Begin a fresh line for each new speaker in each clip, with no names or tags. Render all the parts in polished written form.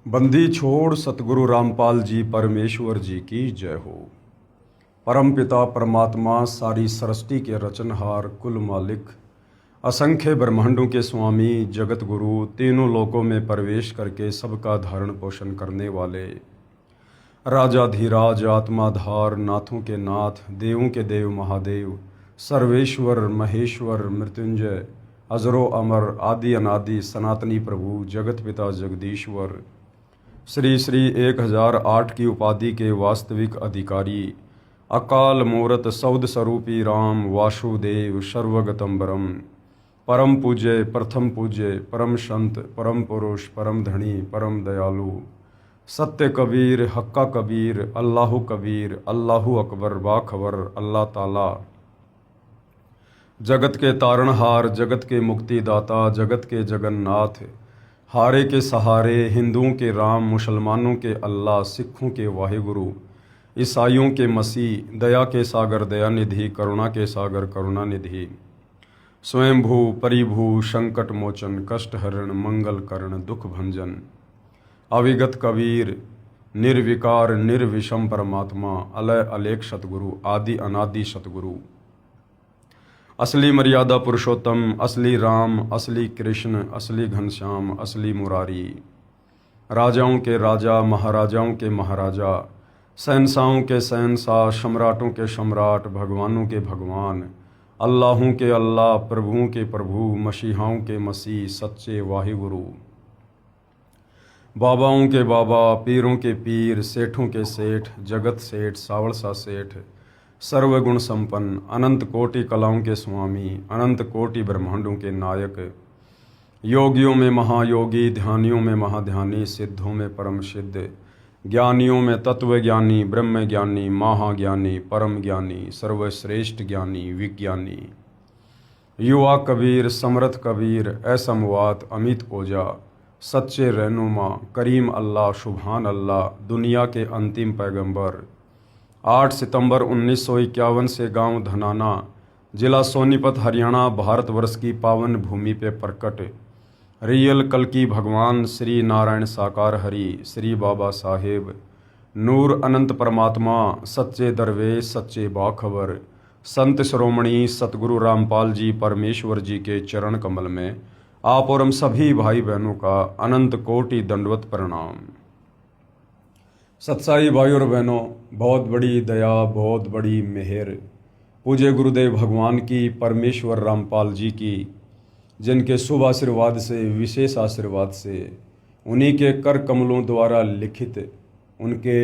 बंदी छोड़ सतगुरु रामपाल जी परमेश्वर जी की जय हो। परमपिता परमात्मा सारी सृष्टि के रचनहार कुल मालिक असंख्य ब्रह्मांडों के स्वामी जगत गुरु तीनों लोकों में प्रवेश करके सबका धारण पोषण करने वाले राजाधिराज आत्माधार नाथों के नाथ देवों के देव महादेव सर्वेश्वर महेश्वर मृत्युंजय अजरो अमर आदि अनादि सनातनी प्रभु जगत पिता जगदीश्वर श्री श्री 1008 की उपाधि के वास्तविक अधिकारी अकाल मूरत सौद स्वरूपी राम वासुदेव सर्वगतम्बरम परम पूज्य प्रथम पूज्य परम संत परम पुरुष परम धनी परम दयालु सत्य कबीर हक्का कबीर अल्लाहु कबीर अल्लाहु अकबर बाखबर अल्लाह ताला जगत के तारणहार जगत के मुक्तिदाता जगत के जगन्नाथ हारे के सहारे हिंदुओं के राम मुसलमानों के अल्लाह सिखों के वाहिगुरु ईसाइयों के मसीह दया के सागर दयानिधि करुणा के सागर करुणानिधि स्वयंभू परिभू संकट मोचन कष्ट हरण मंगल करण दुख भंजन अविगत कबीर निर्विकार निर्विषम परमात्मा अलय अलेख सतगुरु आदि अनादि सतगुरु असली मर्यादा पुरुषोत्तम असली राम असली कृष्ण असली घनश्याम असली मुरारी राजाओं के राजा महाराजाओं के महाराजा शहंशाहों के शहंशाह सम्राटों के सम्राट भगवानों के भगवान अल्लाहों के अल्लाह प्रभुओं के प्रभु मसीहाओं के मसीह सच्चे वाहिगुरु बाबाओं के बाबा पीरों के पीर सेठों के सेठ जगत सेठ सावड़सा सेठ सर्वगुण संपन्न अनंत कोटि कलाओं के स्वामी अनंत कोटि ब्रह्मांडों के नायक योगियों में महायोगी ध्यानियों में महाध्यानी सिद्धों में परम सिद्ध ज्ञानियों में तत्व ज्ञानी ब्रह्म ज्ञानी महाज्ञानी परम ज्ञानी सर्वश्रेष्ठ ज्ञानी विज्ञानी युवा कबीर समर्थ कबीर असमवात अमित ओजा सच्चे रहनुमा करीम अल्लाह सुभान अल्लाह दुनिया के अंतिम पैगंबर 8 सितंबर 1951 से गांव धनाना जिला सोनीपत हरियाणा भारतवर्ष की पावन भूमि पे प्रकट रियल कल की भगवान श्री नारायण साकार हरि श्री बाबा साहेब नूर अनंत परमात्मा सच्चे दरवेश सच्चे बाखबर संत श्रोमणी सतगुरु रामपाल जी परमेश्वर जी के चरण कमल में आप और हम सभी भाई बहनों का अनंत कोटि दंडवत प्रणाम। सत्साई भाई और बहनों, बहुत बड़ी दया बहुत बड़ी मेहर पूज्य गुरुदेव भगवान की परमेश्वर रामपाल जी की जिनके शुभ आशीर्वाद से विशेष आशीर्वाद से उन्हीं के कर कमलों द्वारा लिखित उनके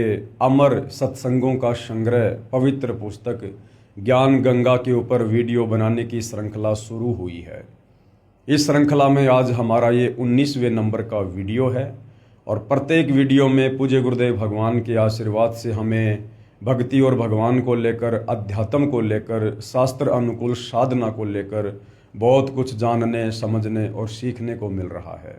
अमर सत्संगों का संग्रह पवित्र पुस्तक ज्ञान गंगा के ऊपर वीडियो बनाने की श्रृंखला शुरू हुई है। इस श्रृंखला में आज हमारा ये 19वें नंबर का वीडियो है और प्रत्येक वीडियो में पूज्य गुरुदेव भगवान के आशीर्वाद से हमें भक्ति और भगवान को लेकर अध्यात्म को लेकर शास्त्र अनुकूल साधना को लेकर बहुत कुछ जानने समझने और सीखने को मिल रहा है।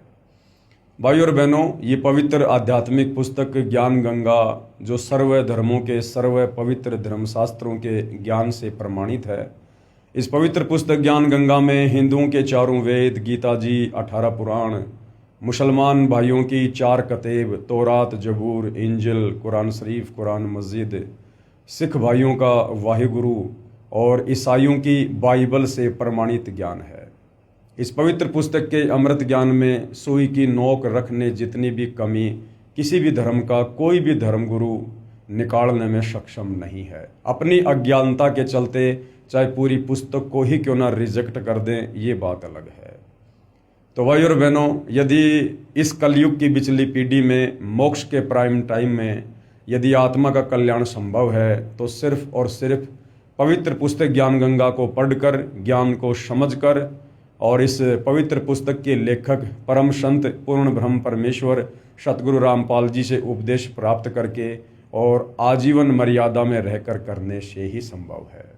भाई और बहनों, ये पवित्र आध्यात्मिक पुस्तक ज्ञान गंगा जो सर्व धर्मों के सर्व पवित्र धर्मशास्त्रों के ज्ञान से प्रमाणित है। इस पवित्र पुस्तक ज्ञान गंगा में हिंदुओं के चारों वेद गीता जी 18 पुराण मुसलमान भाइयों की 4 कतेब तौरात जबूर इंजिल कुरान शरीफ कुरान मस्जिद सिख भाइयों का वाहिगुरु और ईसाइयों की बाइबल से प्रमाणित ज्ञान है। इस पवित्र पुस्तक के अमृत ज्ञान में सुई की नोक रखने जितनी भी कमी किसी भी धर्म का कोई भी धर्मगुरु निकालने में सक्षम नहीं है। अपनी अज्ञानता के चलते चाहे पूरी पुस्तक को ही क्यों ना रिजेक्ट कर दें, ये बात अलग है। तो भाई और बहनों, यदि इस कलयुग की बिचली पीढ़ी में मोक्ष के प्राइम टाइम में यदि आत्मा का कल्याण संभव है तो सिर्फ और सिर्फ पवित्र पुस्तक ज्ञान गंगा को पढ़कर ज्ञान को समझकर और इस पवित्र पुस्तक के लेखक परम संत पूर्ण ब्रह्म परमेश्वर सतगुरु रामपाल जी से उपदेश प्राप्त करके और आजीवन मर्यादा में रहकर करने से ही संभव है।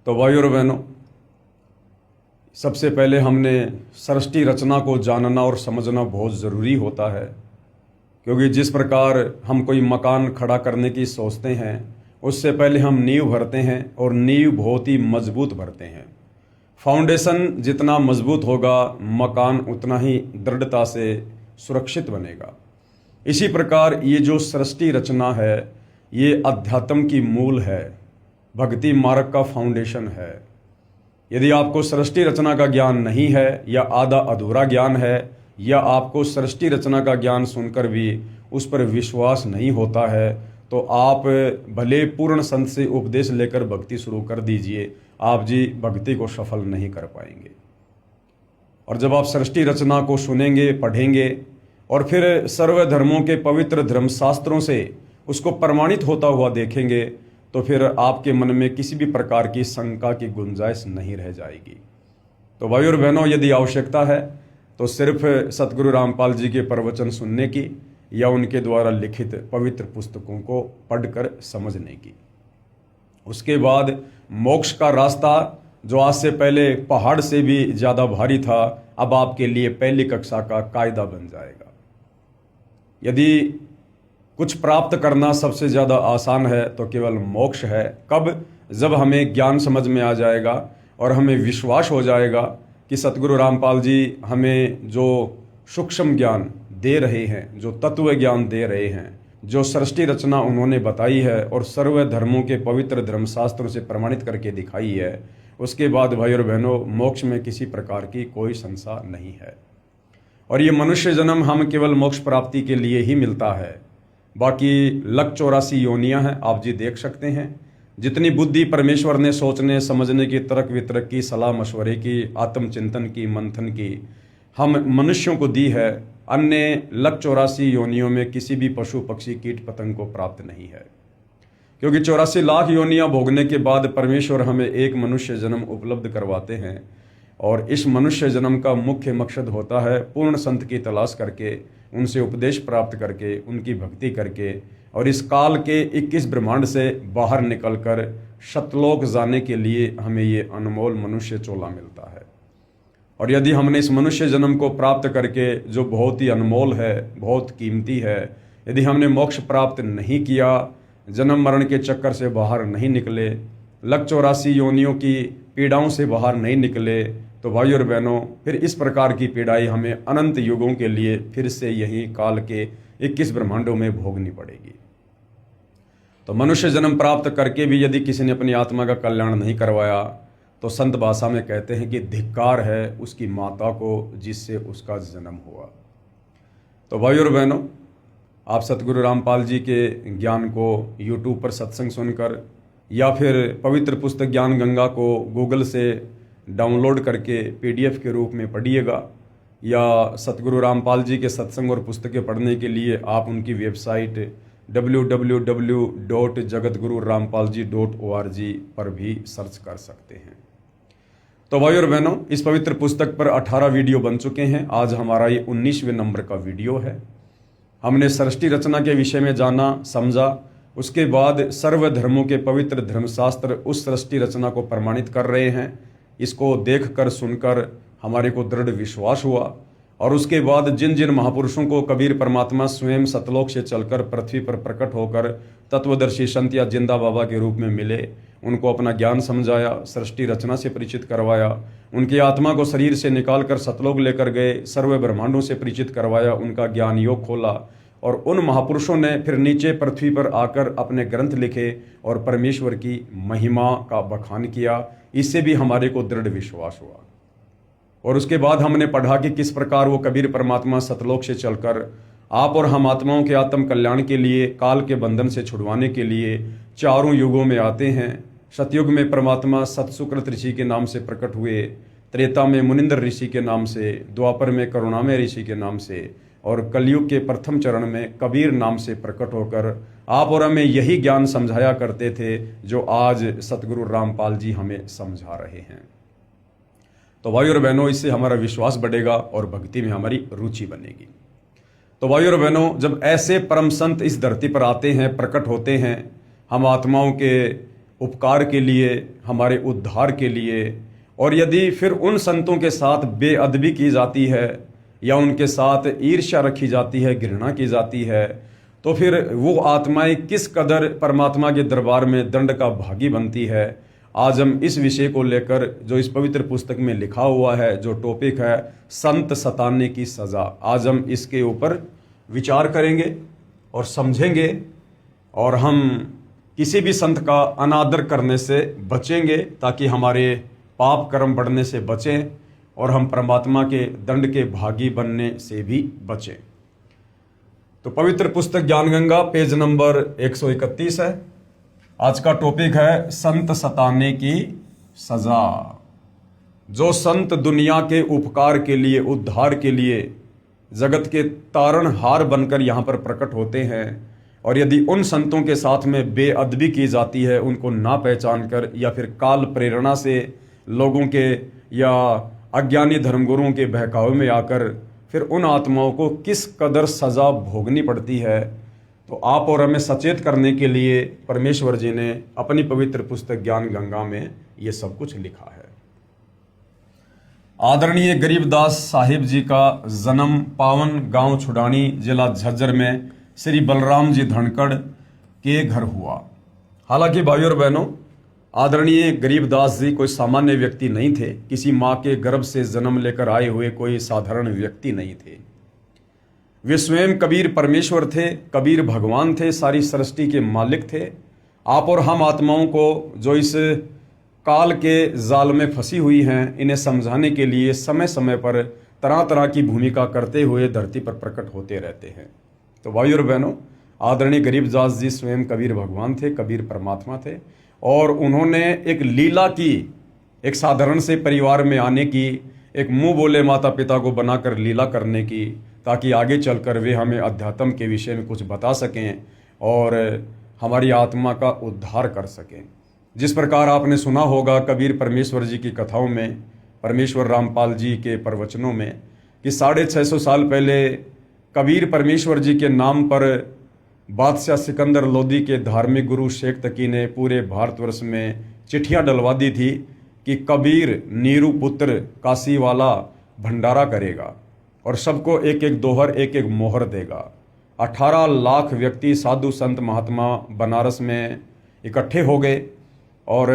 तो भाई और बहनों, सबसे पहले हमने सृष्टि रचना को जानना और समझना बहुत ज़रूरी होता है, क्योंकि जिस प्रकार हम कोई मकान खड़ा करने की सोचते हैं उससे पहले हम नींव भरते हैं और नींव बहुत ही मजबूत भरते हैं। फाउंडेशन जितना मजबूत होगा मकान उतना ही दृढ़ता से सुरक्षित बनेगा। इसी प्रकार ये जो सृष्टि रचना है, ये अध्यात्म की मूल है, भक्ति मार्ग का फाउंडेशन है। यदि आपको सृष्टि रचना का ज्ञान नहीं है या आधा अधूरा ज्ञान है, या आपको सृष्टि रचना का ज्ञान सुनकर भी उस पर विश्वास नहीं होता है, तो आप भले पूर्ण संत से उपदेश लेकर भक्ति शुरू कर दीजिए, आप जी भक्ति को सफल नहीं कर पाएंगे। और जब आप सृष्टि रचना को सुनेंगे, पढ़ेंगे और फिर सर्व धर्मों के पवित्र धर्मशास्त्रों से उसको प्रमाणित होता हुआ देखेंगे, तो फिर आपके मन में किसी भी प्रकार की शंका की गुंजाइश नहीं रह जाएगी। तो भाई और बहनों, यदि आवश्यकता है तो सिर्फ सतगुरु रामपाल जी के प्रवचन सुनने की या उनके द्वारा लिखित पवित्र पुस्तकों को पढ़कर समझने की। उसके बाद मोक्ष का रास्ता, जो आज से पहले पहाड़ से भी ज़्यादा भारी था, अब आपके लिए पहली कक्षा का कायदा बन जाएगा। यदि कुछ प्राप्त करना सबसे ज़्यादा आसान है तो केवल मोक्ष है। कब? जब हमें ज्ञान समझ में आ जाएगा और हमें विश्वास हो जाएगा कि सतगुरु रामपाल जी हमें जो सूक्ष्म ज्ञान दे रहे हैं, जो तत्व ज्ञान दे रहे हैं, जो सृष्टि रचना उन्होंने बताई है और सर्व धर्मों के पवित्र धर्मशास्त्रों से प्रमाणित करके दिखाई है, उसके बाद भाई और बहनों, मोक्ष में किसी प्रकार की कोई संशय नहीं है। और ये मनुष्य जन्म हम केवल मोक्ष प्राप्ति के लिए ही मिलता है। बाकी 184 योनियां हैं, आप जी देख सकते हैं। जितनी बुद्धि परमेश्वर ने सोचने समझने की, तर्क वितर्क की, सलाह मशवरे की, आत्मचिंतन की, मंथन की हम मनुष्यों को दी है, अन्य 184 योनियों में किसी भी पशु पक्षी कीट पतंग को प्राप्त नहीं है। क्योंकि 84 लाख योनियां भोगने के बाद परमेश्वर हमें एक मनुष्य जन्म उपलब्ध करवाते हैं, और इस मनुष्य जन्म का मुख्य मकसद होता है पूर्ण संत की तलाश करके, उनसे उपदेश प्राप्त करके, उनकी भक्ति करके, और इस काल के 21 ब्रह्मांड से बाहर निकलकर सतलोक जाने के लिए हमें ये अनमोल मनुष्य चोला मिलता है। और यदि हमने इस मनुष्य जन्म को प्राप्त करके, जो बहुत ही अनमोल है, बहुत कीमती है, यदि हमने मोक्ष प्राप्त नहीं किया, जन्म मरण के चक्कर से बाहर नहीं निकले, 184 योनियों की पीड़ाओं से बाहर नहीं निकले, तो भाई और बहनों, फिर इस प्रकार की पीड़ाई हमें अनंत युगों के लिए फिर से यही काल के 21 ब्रह्मांडों में भोगनी पड़ेगी। तो मनुष्य जन्म प्राप्त करके भी यदि किसी ने अपनी आत्मा का कल्याण नहीं करवाया, तो संत भाषा में कहते हैं कि धिक्कार है उसकी माता को जिससे उसका जन्म हुआ। तो भाई और बहनों, आप सतगुरु रामपाल जी के ज्ञान को YouTube पर सत्संग सुनकर, या फिर पवित्र पुस्तक ज्ञान गंगा को गूगल से डाउनलोड करके PDF के रूप में पढ़िएगा, या सतगुरु रामपाल जी के सत्संग और पुस्तकें पढ़ने के लिए आप उनकी वेबसाइट www.jagatgururampalji.org पर भी सर्च कर सकते हैं। तो भाई और बहनों, इस पवित्र पुस्तक पर 18 वीडियो बन चुके हैं। आज हमारा ये 19वें नंबर का वीडियो है। हमने सृष्टि रचना के विषय में जाना, समझा। उसके बाद सर्व धर्मों के पवित्र धर्मशास्त्र उस सृष्टि रचना को प्रमाणित कर रहे हैं। इसको देखकर सुनकर हमारे को दृढ़ विश्वास हुआ, और उसके बाद जिन जिन महापुरुषों को कबीर परमात्मा स्वयं सतलोक से चलकर पृथ्वी पर प्रकट होकर तत्वदर्शी संत या जिंदा बाबा के रूप में मिले, उनको अपना ज्ञान समझाया, सृष्टि रचना से परिचित करवाया, उनकी आत्मा को शरीर से निकालकर सतलोक लेकर गए, सर्व ब्रह्मांडों से परिचित करवाया, उनका ज्ञान योग खोला, और उन महापुरुषों ने फिर नीचे पृथ्वी पर आकर अपने ग्रंथ लिखे और परमेश्वर की महिमा का बखान किया। इससे भी हमारे को दृढ़ विश्वास हुआ। और उसके बाद हमने पढ़ा कि किस प्रकार वो कबीर परमात्मा सतलोक से चलकर आप और हम आत्माओं के आत्म कल्याण के लिए, काल के बंधन से छुड़वाने के लिए चारों युगों में आते हैं। सतयुग में परमात्मा सतसुकृत ऋषि के नाम से प्रकट हुए, त्रेता में मुनिंदर ऋषि के नाम से, द्वापर में करुणामय ऋषि के नाम से, और कलयुग के प्रथम चरण में कबीर नाम से प्रकट होकर आप और हमें यही ज्ञान समझाया करते थे जो आज सतगुरु रामपाल जी हमें समझा रहे हैं। तो भाई और बहनों, इससे हमारा विश्वास बढ़ेगा और भक्ति में हमारी रुचि बनेगी। तो भाई और बहनों, जब ऐसे परम संत इस धरती पर आते हैं, प्रकट होते हैं, हम आत्माओं के उपकार के लिए, हमारे उद्धार के लिए, और यदि फिर उन संतों के साथ बेअदबी की जाती है या उनके साथ ईर्ष्या रखी जाती है, घृणा की जाती है, तो फिर वो आत्माएं किस कदर परमात्मा के दरबार में दंड का भागी बनती है। आज हम इस विषय को लेकर, जो इस पवित्र पुस्तक में लिखा हुआ है, जो टॉपिक है संत सताने की सज़ा, आज हम इसके ऊपर विचार करेंगे और समझेंगे, और हम किसी भी संत का अनादर करने से बचेंगे ताकि हमारे पाप कर्म बढ़ने से बचें और हम परमात्मा के दंड के भागी बनने से भी बचें। तो पवित्र पुस्तक ज्ञान गंगा पेज नंबर 131 है। आज का टॉपिक है संत सताने की सजा। जो संत दुनिया के उपकार के लिए, उद्धार के लिए जगत के तारणहार बनकर यहाँ पर प्रकट होते हैं, और यदि उन संतों के साथ में बेअदबी की जाती है, उनको ना पहचान कर या फिर काल प्रेरणा से लोगों के या अज्ञानी धर्मगुरुओं के बहकावे में आकर फिर उन आत्माओं को किस कदर सज़ा भोगनी पड़ती है, तो आप और हमें सचेत करने के लिए परमेश्वर जी ने अपनी पवित्र पुस्तक ज्ञान गंगा में ये सब कुछ लिखा है। आदरणीय गरीबदास साहिब जी का जन्म पावन गांव छुडानी, जिला झज्जर में श्री बलराम जी धनखड़ के घर हुआ। हालांकि भाइयों और बहनों, आदरणीय गरीबदास जी कोई सामान्य व्यक्ति नहीं थे, किसी माँ के गर्भ से जन्म लेकर आए हुए कोई साधारण व्यक्ति नहीं थे। वे स्वयं कबीर परमेश्वर थे, कबीर भगवान थे, सारी सृष्टि के मालिक थे। आप और हम आत्माओं को जो इस काल के जाल में फंसी हुई हैं, इन्हें समझाने के लिए समय समय पर तरह तरह की भूमिका करते हुए धरती पर प्रकट होते रहते हैं। तो भाइयों और बहनों, आदरणीय गरीबदास जी स्वयं कबीर भगवान थे, कबीर परमात्मा थे, और उन्होंने एक लीला की, एक साधारण से परिवार में आने की, एक मुंह बोले माता पिता को बनाकर लीला करने की, ताकि आगे चलकर वे हमें अध्यात्म के विषय में कुछ बता सकें और हमारी आत्मा का उद्धार कर सकें। जिस प्रकार आपने सुना होगा कबीर परमेश्वर जी की कथाओं में, परमेश्वर रामपाल जी के प्रवचनों में, कि 650 साल पहले कबीर परमेश्वर जी के नाम पर बादशाह सिकंदर लोदी के धार्मिक गुरु शेख तकी ने पूरे भारतवर्ष में चिट्ठियां डलवा दी थी कि कबीर नीरू पुत्र काशी वाला भंडारा करेगा और सबको एक एक दोहर, एक एक मोहर देगा। 18 लाख व्यक्ति, साधु संत महात्मा बनारस में इकट्ठे हो गए, और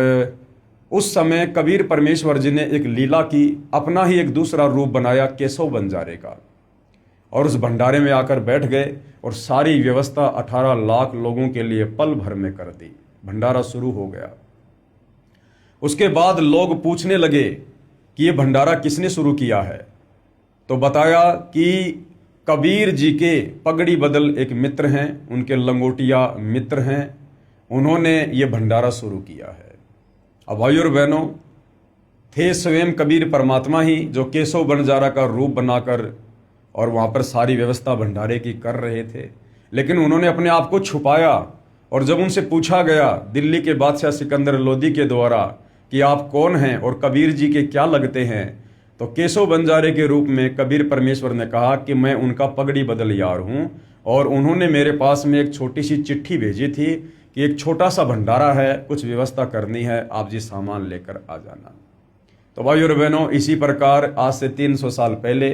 उस समय कबीर परमेश्वर जी ने एक लीला की, अपना ही एक दूसरा रूप बनाया केशव बंजारे का, और उस भंडारे में आकर बैठ गए और सारी व्यवस्था 18 लाख लोगों के लिए पल भर में कर दी। भंडारा शुरू हो गया। उसके बाद लोग पूछने लगे कि ये भंडारा किसने शुरू किया है, तो बताया कि कबीर जी के पगड़ी बदल एक मित्र हैं, उनके लंगोटिया मित्र हैं, उन्होंने ये भंडारा शुरू किया है। अब भाइयों और बहनों, थे स्वयं कबीर परमात्मा ही जो केशव बंजारा का रूप बनाकर और वहाँ पर सारी व्यवस्था भंडारे की कर रहे थे, लेकिन उन्होंने अपने आप को छुपाया। और जब उनसे पूछा गया दिल्ली के बादशाह सिकंदर लोदी के द्वारा कि आप कौन हैं और कबीर जी के क्या लगते हैं, तो केशव बंजारे के रूप में कबीर परमेश्वर ने कहा कि मैं उनका पगड़ी बदल यार हूँ, और उन्होंने मेरे पास में एक छोटी सी चिट्ठी भेजी थी कि एक छोटा सा भंडारा है, कुछ व्यवस्था करनी है, आप जी सामान लेकर आ जाना। तो भाइयों और बहनों, इसी प्रकार आज से 300 साल पहले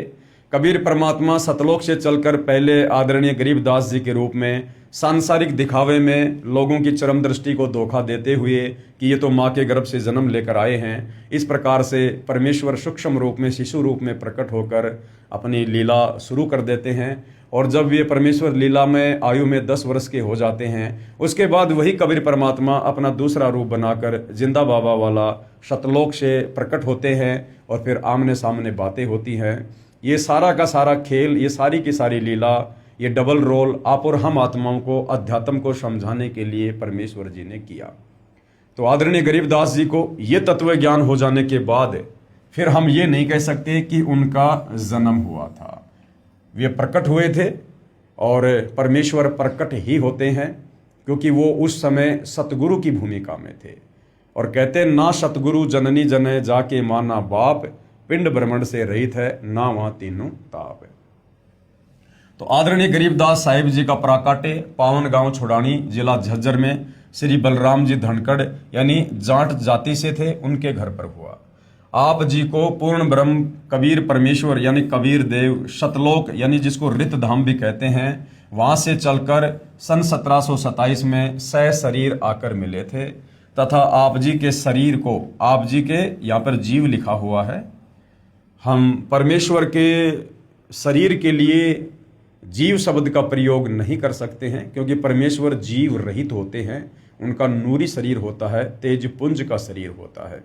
कबीर परमात्मा सतलोक से चलकर पहले आदरणीय गरीबदास जी के रूप में सांसारिक दिखावे में लोगों की चरम दृष्टि को धोखा देते हुए कि ये तो माँ के गर्भ से जन्म लेकर आए हैं, इस प्रकार से परमेश्वर सूक्ष्म रूप में, शिशु रूप में प्रकट होकर अपनी लीला शुरू कर देते हैं। और जब ये परमेश्वर लीला में आयु में 10 वर्ष के हो जाते हैं, उसके बाद वही कबीर परमात्मा अपना दूसरा रूप बनाकर जिंदा बाबा वाला सतलोक से प्रकट होते हैं, और फिर आमने सामने बातें होती हैं। ये सारा का सारा खेल, ये सारी की सारी लीला, ये डबल रोल आप और हम आत्माओं को अध्यात्म को समझाने के लिए परमेश्वर जी ने किया। तो आदरणीय गरीबदास जी को ये तत्व ज्ञान हो जाने के बाद फिर हम ये नहीं कह सकते कि उनका जन्म हुआ था। वे प्रकट हुए थे, और परमेश्वर प्रकट ही होते हैं, क्योंकि वो उस समय सतगुरु की भूमिका में थे। और कहते ना सतगुरु जननी जने जाके माना बाप, पिंड ब्रह्मंड से रहित है ना वहां तीनों ताप। तो आदरणीय गरीबदास साहिब जी का प्राकाटे पावन गांव छुडानी, जिला झज्जर में श्री बलराम जी धनखड़ यानी जाट जाति से थे, उनके घर पर हुआ। आप जी को पूर्ण ब्रह्म कबीर परमेश्वर यानी कबीर देव सतलोक यानी जिसको रित धाम भी कहते हैं, वहां से चलकर सन 1727 में सह शरीर आकर मिले थे। तथा आप जी के शरीर को, आप जी के यहाँ पर जीव लिखा हुआ है, हम परमेश्वर के शरीर के लिए जीव शब्द का प्रयोग नहीं कर सकते हैं, क्योंकि परमेश्वर जीव रहित होते हैं। उनका नूरी शरीर होता है, तेज पुंज का शरीर होता है।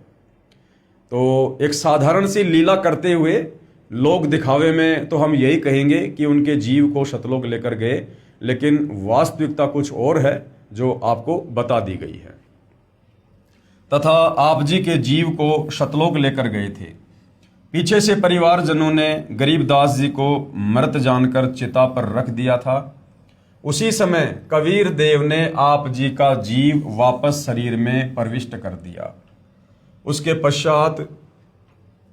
तो एक साधारण सी लीला करते हुए लोग दिखावे में तो हम यही कहेंगे कि उनके जीव को शतलोक लेकर गए, लेकिन वास्तविकता कुछ और है जो आपको बता दी गई है। तथा आप जी के जीव को शतलोक लेकर गए थे। पीछे से परिवारजनों ने गरीबदास जी को मृत जानकर चिता पर रख दिया था। उसी समय कबीर देव ने आप जी का जीव वापस शरीर में प्रविष्ट कर दिया। उसके पश्चात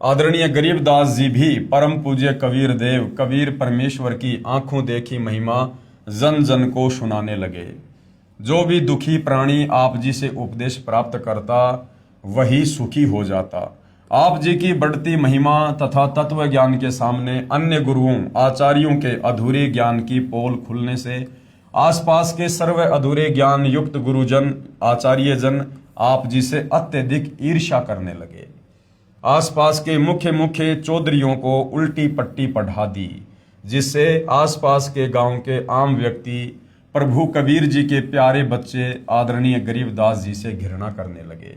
आदरणीय गरीबदास जी भी परम पूज्य कबीर देव, कबीर परमेश्वर की आंखों देखी महिमा जन जन को सुनाने लगे। जो भी दुखी प्राणी आप जी से उपदेश प्राप्त करता वही सुखी हो जाता। आप जी की बढ़ती महिमा तथा तत्व ज्ञान के सामने अन्य गुरुओं आचार्यों के अधूरे ज्ञान की पोल खुलने से आसपास के सर्व अधूरे ज्ञान युक्त गुरुजन आचार्य जन आप जी से अत्यधिक ईर्ष्या करने लगे। आसपास के मुख्य मुख्य चौधरियों को उल्टी पट्टी पढ़ा दी, जिससे आसपास के गांव के आम व्यक्ति प्रभु कबीर जी के प्यारे बच्चे आदरणीय गरीबदास जी से घृणा करने लगे।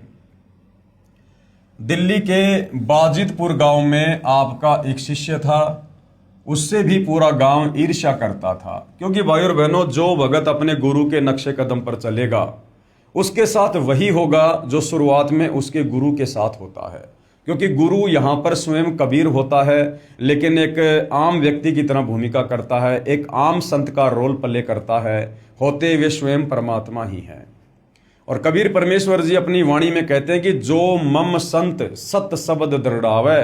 दिल्ली के बाजितपुर गांव में आपका एक शिष्य था, उससे भी पूरा गांव ईर्ष्या करता था, क्योंकि भाई और बहनों, जो भगत अपने गुरु के नक्शे कदम पर चलेगा उसके साथ वही होगा जो शुरुआत में उसके गुरु के साथ होता है। क्योंकि गुरु यहाँ पर स्वयं कबीर होता है, लेकिन एक आम व्यक्ति की तरह भूमिका करता है, एक आम संत का रोल प्ले करता है, होते वे स्वयं परमात्मा ही हैं। और कबीर परमेश्वर जी अपनी वाणी में कहते हैं कि जो मम संत सत शब्द दृढ़ावे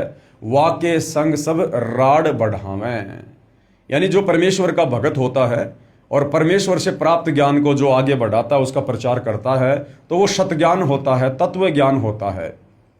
वाके संग सब राड बढ़ावे। यानी जो परमेश्वर का भगत होता है और परमेश्वर से प्राप्त ज्ञान को जो आगे बढ़ाता है, उसका प्रचार करता है, तो वो सत ज्ञान होता है, तत्व ज्ञान होता है।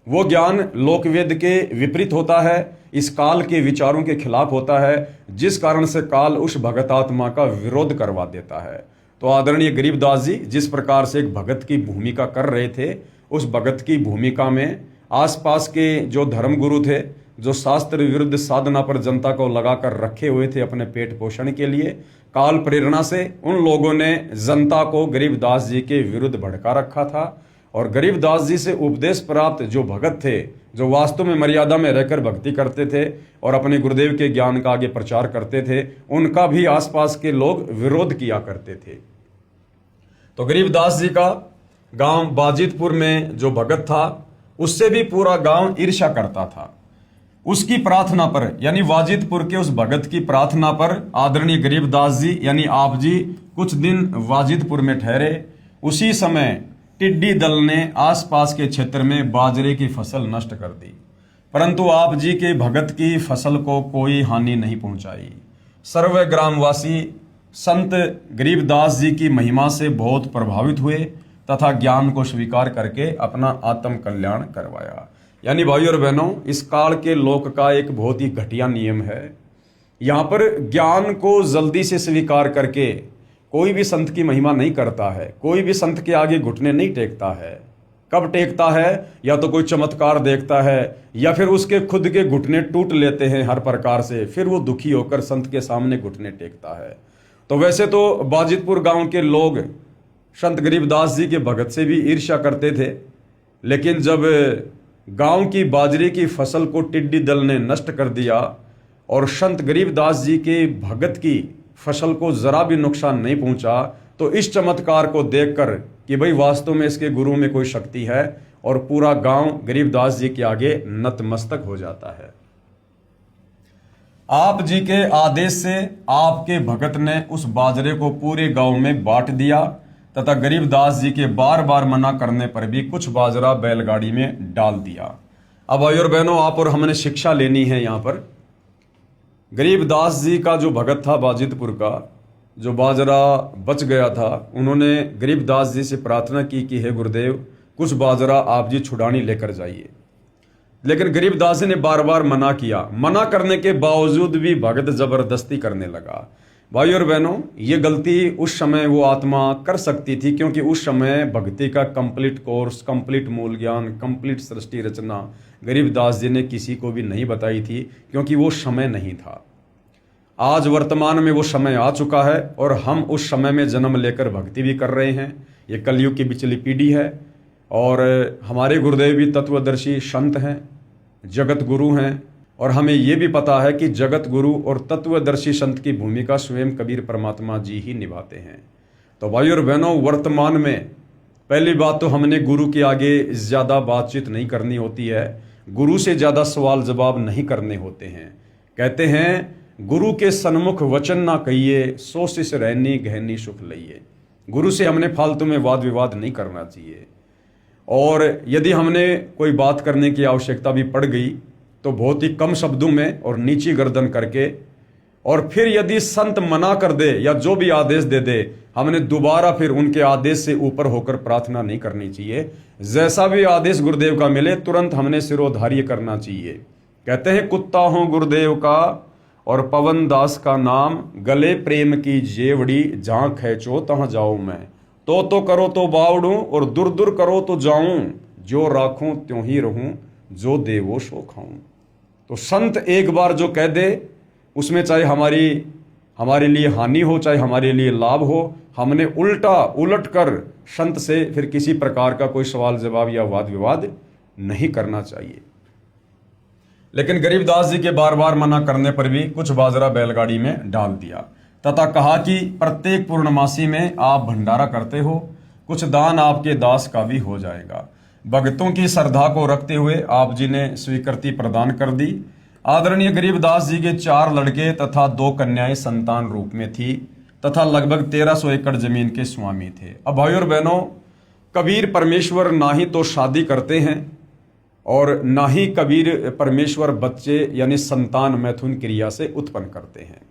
वो ज्ञान लोकवेद के विपरीत होता है, इस काल के विचारों के खिलाफ होता है, जिस कारण से काल उस भगतात्मा का विरोध करवा देता है। तो आदरणीय गरीबदास जी जिस प्रकार से एक भगत की भूमिका कर रहे थे, उस भगत की भूमिका में आसपास के जो धर्मगुरु थे, जो शास्त्र विरुद्ध साधना पर जनता को लगाकर रखे हुए थे अपने पेट पोषण के लिए, काल प्रेरणा से उन लोगों ने जनता को गरीबदास जी के विरुद्ध भड़का रखा था। और गरीबदास जी से उपदेश प्राप्त जो भगत थे, जो वास्तव में मर्यादा में रहकर भक्ति करते थे और अपने गुरुदेव के ज्ञान का आगे प्रचार करते थे, उनका भी आसपास के लोग विरोध किया करते थे। तो गरीबदास जी का गांव बाजितपुर में जो भगत था, उससे भी पूरा गांव ईर्ष्या करता था। उसकी प्रार्थना पर, यानी वाजितपुर के उस भगत की प्रार्थना पर आदरणीय गरीबदास जी यानी आप जी कुछ दिन वाजितपुर में ठहरे। उसी समय टिड्डी दल ने आसपास के क्षेत्र में बाजरे की फसल नष्ट कर दी, परंतु आप जी के भगत की फसल को कोई हानि नहीं पहुंचाई। सर्व ग्रामवासी संत गरीबदास जी की महिमा से बहुत प्रभावित हुए तथा ज्ञान को स्वीकार करके अपना आत्म कल्याण करवाया। यानी भाई और बहनों, इस काल के लोक का एक बहुत ही घटिया नियम है। यहाँ पर ज्ञान को जल्दी से स्वीकार करके कोई भी संत की महिमा नहीं करता है, कोई भी संत के आगे घुटने नहीं टेकता है। कब टेकता है? या तो कोई चमत्कार देखता है, या फिर उसके खुद के घुटने टूट लेते हैं हर प्रकार से, फिर वो दुखी होकर संत के सामने घुटने टेकता है। तो वैसे तो बाजितपुर गांव के लोग संत गरीबदास जी के भगत से भी ईर्ष्या करते थे, लेकिन जब गांव की बाजरे की फसल को टिड्डी दल ने नष्ट कर दिया और संत गरीबदास जी के भगत की फसल को जरा भी नुकसान नहीं पहुंचा, तो इस चमत्कार को देखकर कि भाई वास्तव में इसके गुरु में कोई शक्ति है, और पूरा गांव गरीबदास जी के आगे नतमस्तक हो जाता है। आप जी के आदेश से आपके भगत ने उस बाजरे को पूरे गांव में बांट दिया तथा गरीबदास जी के बार बार मना करने पर भी कुछ बाजरा बैलगाड़ी में डाल दिया। अब भाई और बहनों, आप और हमने शिक्षा लेनी है। यहाँ पर गरीबदास जी का जो भगत था बाजितपुर का, जो बाजरा बच गया था, उन्होंने गरीबदास जी से प्रार्थना की कि हे गुरुदेव, कुछ बाजरा आप जी छुड़ानी लेकर जाइए। लेकिन गरीबदास जी ने बार बार मना किया। मना करने के बावजूद भी भगत जबरदस्ती करने लगा। भाई और बहनों, ये गलती उस समय वो आत्मा कर सकती थी, क्योंकि उस समय भक्ति का कंप्लीट कोर्स, कंप्लीट मूल ज्ञान, कंप्लीट सृष्टि रचना गरीबदास जी ने किसी को भी नहीं बताई थी, क्योंकि वो समय नहीं था। आज वर्तमान में वो समय आ चुका है और हम उस समय में जन्म लेकर भक्ति भी कर रहे हैं। ये कलयुग की बिचली पीढ़ी है और हमारे गुरुदेव भी तत्वदर्शी संत हैं, जगत गुरु हैं, और हमें ये भी पता है कि जगत गुरु और तत्वदर्शी संत की भूमिका स्वयं कबीर परमात्मा जी ही निभाते हैं। तो भाई और बहनों, वर्तमान में पहली बात तो हमने गुरु के आगे ज़्यादा बातचीत नहीं करनी होती है, गुरु से ज़्यादा सवाल जवाब नहीं करने होते हैं। कहते हैं गुरु के सन्मुख वचन ना कहिए, सो शिष रहनी गहनी सुख लइए। गुरु से हमने फालतू में वाद विवाद नहीं करना चाहिए, और यदि हमने कोई बात करने की आवश्यकता भी पड़ गई तो बहुत ही कम शब्दों में और नीची गर्दन करके, और फिर यदि संत मना कर दे या जो भी आदेश दे दे, हमने दोबारा फिर उनके आदेश से ऊपर होकर प्रार्थना नहीं करनी चाहिए। जैसा भी आदेश गुरुदेव का मिले तुरंत हमने सिरोधार्य करना चाहिए। कहते हैं कुत्ता हूं गुरुदेव का और पवन दास का नाम, गले प्रेम की जेवड़ी, जहां खैचो तहां जाऊं मैं। तो करो तो बावड़ूं और दूर दूर करो तो जाऊं, जो राखूं त्यों ही रहूं, जो देवो सो खाऊं। तो संत एक बार जो कह दे उसमें चाहे हमारे लिए हानि हो चाहे हमारे लिए लाभ हो, हमने उलट कर संत से फिर किसी प्रकार का कोई सवाल जवाब या वाद विवाद नहीं करना चाहिए। लेकिन गरीबदास जी के बार बार मना करने पर भी कुछ बाजरा बैलगाड़ी में डाल दिया तथा कहा कि प्रत्येक पूर्णमासी में आप भंडारा करते हो, कुछ दान आपके दास का भी हो जाएगा। भक्तों की श्रद्धा को रखते हुए आप जी ने स्वीकृति प्रदान कर दी। आदरणीय गरीबदास जी के 4 लड़के तथा 2 कन्याएं संतान रूप में थी तथा लगभग 1300 एकड़ जमीन के स्वामी थे। अब भाई और बहनों, कबीर परमेश्वर ना ही तो शादी करते हैं और ना ही कबीर परमेश्वर बच्चे यानी संतान मैथुन क्रिया से उत्पन्न करते हैं।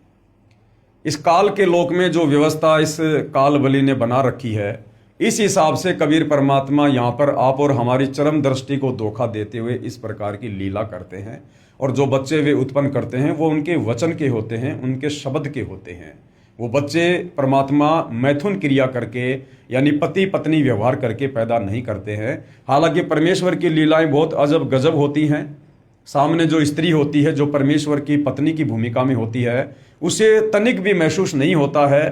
इस काल के लोक में जो व्यवस्था इस काल बलि ने बना रखी है, इस हिसाब से कबीर परमात्मा यहाँ पर आप और हमारी चरम दृष्टि को धोखा देते हुए इस प्रकार की लीला करते हैं। और जो बच्चे वे उत्पन्न करते हैं वो उनके वचन के होते हैं, उनके शब्द के होते हैं। वो बच्चे परमात्मा मैथुन क्रिया करके यानी पति पत्नी व्यवहार करके पैदा नहीं करते हैं। हालांकि परमेश्वर की लीलाएं बहुत अजब गजब होती हैं। सामने जो स्त्री होती है, जो परमेश्वर की पत्नी की भूमिका में होती है, उसे तनिक भी महसूस नहीं होता है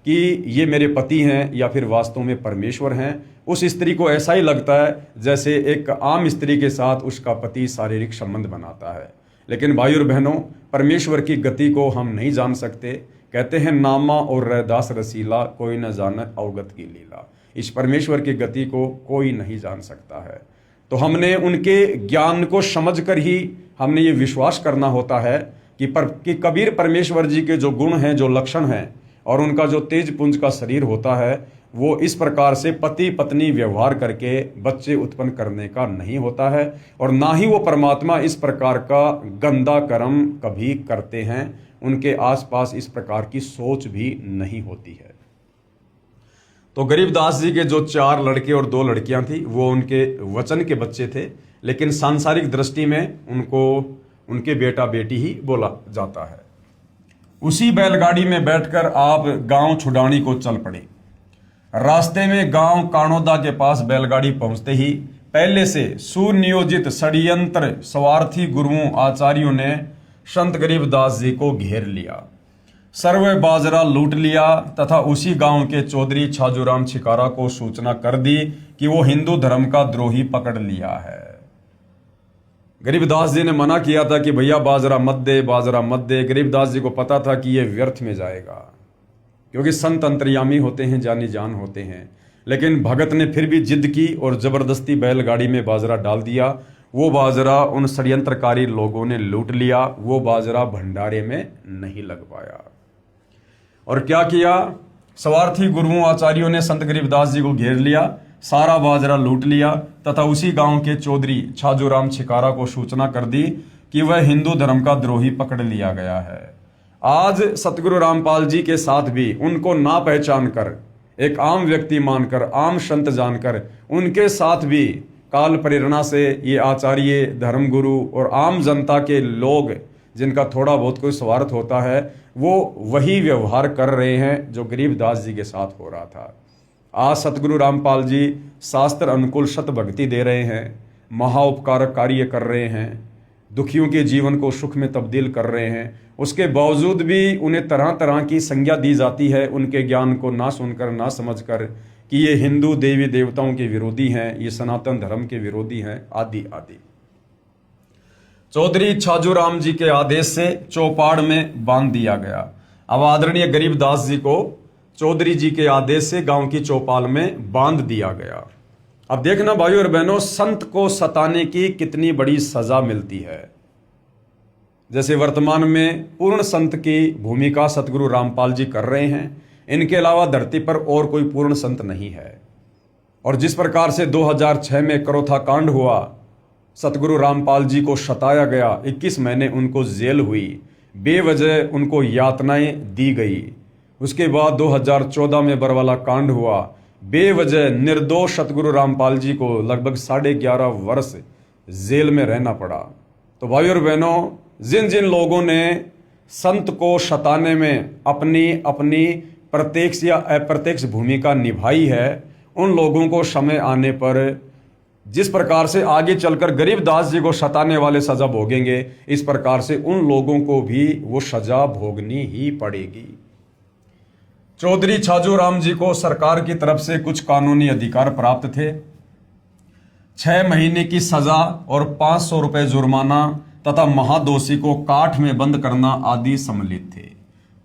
कि ये मेरे पति हैं या फिर वास्तव में परमेश्वर हैं। उस स्त्री को ऐसा ही लगता है जैसे एक आम स्त्री के साथ उसका पति शारीरिक संबंध बनाता है। लेकिन भाई और बहनों, परमेश्वर की गति को हम नहीं जान सकते। कहते हैं नामा और रैदास रसीला, कोई न जाने अवगत की लीला। इस परमेश्वर की गति को कोई नहीं जान सकता है। तो हमने उनके ज्ञान को समझकर ही हमने ये विश्वास करना होता है कि कबीर परमेश्वर जी के जो गुण हैं, जो लक्षण हैं और उनका जो तेज पुंज का शरीर होता है, वो इस प्रकार से पति पत्नी व्यवहार करके बच्चे उत्पन्न करने का नहीं होता है। और ना ही वो परमात्मा इस प्रकार का गंदा कर्म कभी करते हैं। उनके आसपास इस प्रकार की सोच भी नहीं होती है। तो गरीबदास जी के जो 4 लड़के और 2 लड़कियां थी, वो उनके वचन के बच्चे थे, लेकिन सांसारिक दृष्टि में उनको उनके बेटा बेटी ही बोला जाता है। उसी बैलगाड़ी में बैठकर आप गांव छुडानी को चल पड़े। रास्ते में गांव कानोदा के पास बैलगाड़ी पहुंचते ही पहले से सुनियोजित षड्यंत्र स्वार्थी गुरुओं आचार्यों ने संत गरीबदास जी को घेर लिया, सर्व बाजरा लूट लिया तथा उसी गांव के चौधरी छाजूराम छिकारा को सूचना कर दी कि वो हिंदू धर्म का द्रोही पकड़ लिया है। गरीबदास जी ने मना किया था कि भैया बाजरा मत दे, बाजरा मत दे। गरीबदास जी को पता था कि यह व्यर्थ में जाएगा, क्योंकि संत अंतर्यामी होते हैं, जानी जान होते हैं। लेकिन भगत ने फिर भी जिद की और जबरदस्ती बैलगाड़ी में बाजरा डाल दिया। वो बाजरा उन षड्यंत्रकारी लोगों ने लूट लिया। वो बाजरा भंडारे में नहीं लग पाया। और क्या किया? स्वार्थी गुरुओं आचार्यों ने संत गरीबदास जी को घेर लिया, सारा बाजरा लूट लिया तथा उसी गांव के चौधरी छाजूराम छिकारा को सूचना कर दी कि वह हिंदू धर्म का द्रोही पकड़ लिया गया है। आज सतगुरु रामपाल जी के साथ भी उनको ना पहचान कर, एक आम व्यक्ति मानकर, आम संत जानकर, उनके साथ भी काल प्रेरणा से ये आचार्य, धर्मगुरु और आम जनता के लोग जिनका थोड़ा बहुत कोई स्वार्थ होता है, वो वही व्यवहार कर रहे हैं जो गरीबदास जी के साथ हो रहा था। आज सतगुरु रामपाल जी शास्त्र अनुकूल शत भक्ति दे रहे हैं, महाउपकारक कार्य कर रहे हैं, दुखियों के जीवन को सुख में तब्दील कर रहे हैं। उसके बावजूद भी उन्हें तरह तरह की संज्ञा दी जाती है, उनके ज्ञान को ना सुनकर, ना समझकर, कि ये हिंदू देवी देवताओं के विरोधी हैं, ये सनातन धर्म के विरोधी हैं, आदि आदि। चौधरी छाजूराम जी के आदेश से चौपाड़ में बांध दिया गया। अब आदरणीय गरीबदास जी को चौधरी जी के आदेश से गांव की चौपाल में बांध दिया गया। अब देखना भाइयों और बहनों, संत को सताने की कितनी बड़ी सजा मिलती है। जैसे वर्तमान में पूर्ण संत की भूमिका सतगुरु रामपाल जी कर रहे हैं, इनके अलावा धरती पर और कोई पूर्ण संत नहीं है। और जिस प्रकार से 2006 में करोथा कांड हुआ, सतगुरु रामपाल जी को सताया गया, 21 महीने उनको जेल हुई, बेवजह उनको यातनाएं दी गई। उसके बाद 2014 में बरवाला कांड हुआ, बेवजह निर्दोष सतगुरु रामपाल जी को लगभग 11.5 वर्ष जेल में रहना पड़ा। तो भाइयों और बहनों, जिन जिन लोगों ने संत को सताने में अपनी अपनी प्रत्यक्ष या अप्रत्यक्ष भूमिका निभाई है, उन लोगों को समय आने पर जिस प्रकार से आगे चलकर गरीबदास जी को सताने वाले सजा भोगेंगे, इस प्रकार से उन लोगों को भी वो सजा भोगनी ही पड़ेगी। चौधरी छाजूराम जी को सरकार की तरफ से कुछ कानूनी अधिकार प्राप्त थे। 6 महीने की सजा और 500 रुपए जुर्माना तथा महादोषी को काठ में बंद करना आदि सम्मिलित थे।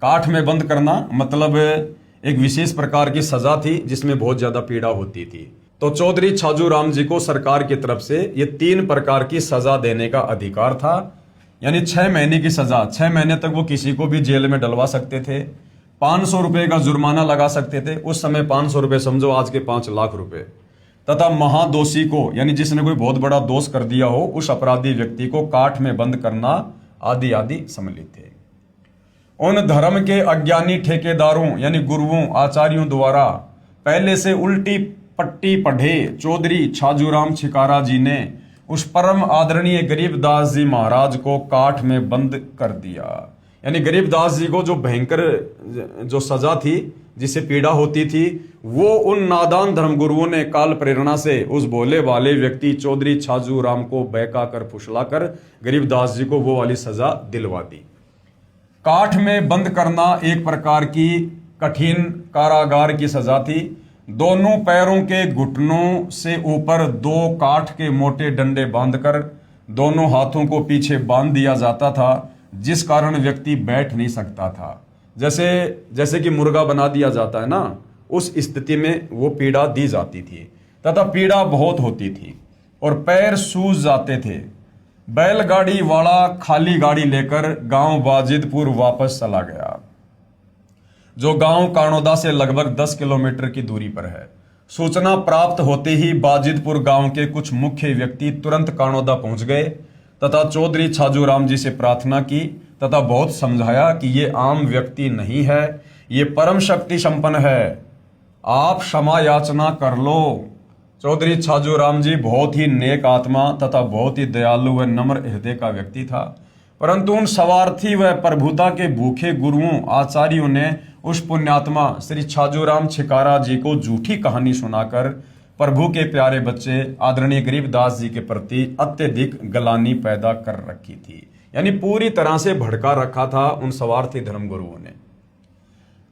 काठ में बंद करना मतलब एक विशेष प्रकार की सजा थी जिसमें बहुत ज्यादा पीड़ा होती थी। तो चौधरी छाजूराम जी को सरकार की तरफ से ये 3 प्रकार की सजा देने का अधिकार था। यानी 6 महीने की सजा, 6 महीने तक वो किसी को भी जेल में डलवा सकते थे, 500 रुपए का जुर्माना लगा सकते थे, उस समय 500 रुपए समझो आज के 5 लाख रुपए, तथा महादोषी को, यानी जिसने कोई बहुत बड़ा दोष कर दिया हो, उस अपराधी व्यक्ति को काठ में बंद करना आदि आदि सम्मिलित थे। उन धर्म के अज्ञानी ठेकेदारों यानी गुरुओं आचार्यों द्वारा पहले से उल्टी पट्टी पढ़े चौधरी छाजूराम छिकारा जी ने उस परम आदरणीय गरीबदास जी महाराज को काठ में बंद कर दिया। यानी गरीबदास जी को जो भयंकर जो सजा थी, जिससे पीड़ा होती थी, वो उन नादान धर्मगुरुओं ने काल प्रेरणा से उस भोले वाले व्यक्ति चौधरी छाजूराम को बहका कर फुसला कर गरीबदास जी को वो वाली सजा दिलवा दी। काठ में बंद करना एक प्रकार की कठिन कारागार की सजा थी। दोनों पैरों के घुटनों से ऊपर 2 काठ के मोटे डंडे बांधकर दोनों हाथों को पीछे बांध दिया जाता था, जिस कारण व्यक्ति बैठ नहीं सकता था। जैसे कि मुर्गा बना दिया जाता है ना, उस स्थिति में वो पीड़ा दी जाती थी तथा पीड़ा बहुत होती थी और पैर सूज जाते थे। बैलगाड़ी वाला खाली गाड़ी लेकर गांव बाजिदपुर वापस चला गया, जो गांव कानोदा से लगभग 10 किलोमीटर की दूरी पर है। सूचना प्राप्त होते ही बाजिदपुर गांव के कुछ मुख्य व्यक्ति तुरंत कानोदा पहुंच गए तथा चौधरी छाजूराम जी से प्रार्थना की तथा बहुत समझाया कि ये आम व्यक्ति नहीं है, ये परम शक्ति संपन्न है, आप क्षमा याचना कर लो। चौधरी छाजूराम जी बहुत ही नेक आत्मा तथा बहुत ही दयालु व नम्र हृदय का व्यक्ति था, परंतु उन स्वार्थी व प्रभुता के भूखे गुरुओं आचार्यों ने उस पुण्यात्मा श्री छाजूराम छिकारा जी को झूठी कहानी सुनाकर प्रभु के प्यारे बच्चे आदरणीय गरीबदास जी के प्रति अत्यधिक गलानी पैदा कर रखी थी। यानी पूरी तरह से भड़का रखा था उन स्वार्थी धर्मगुरुओं ने,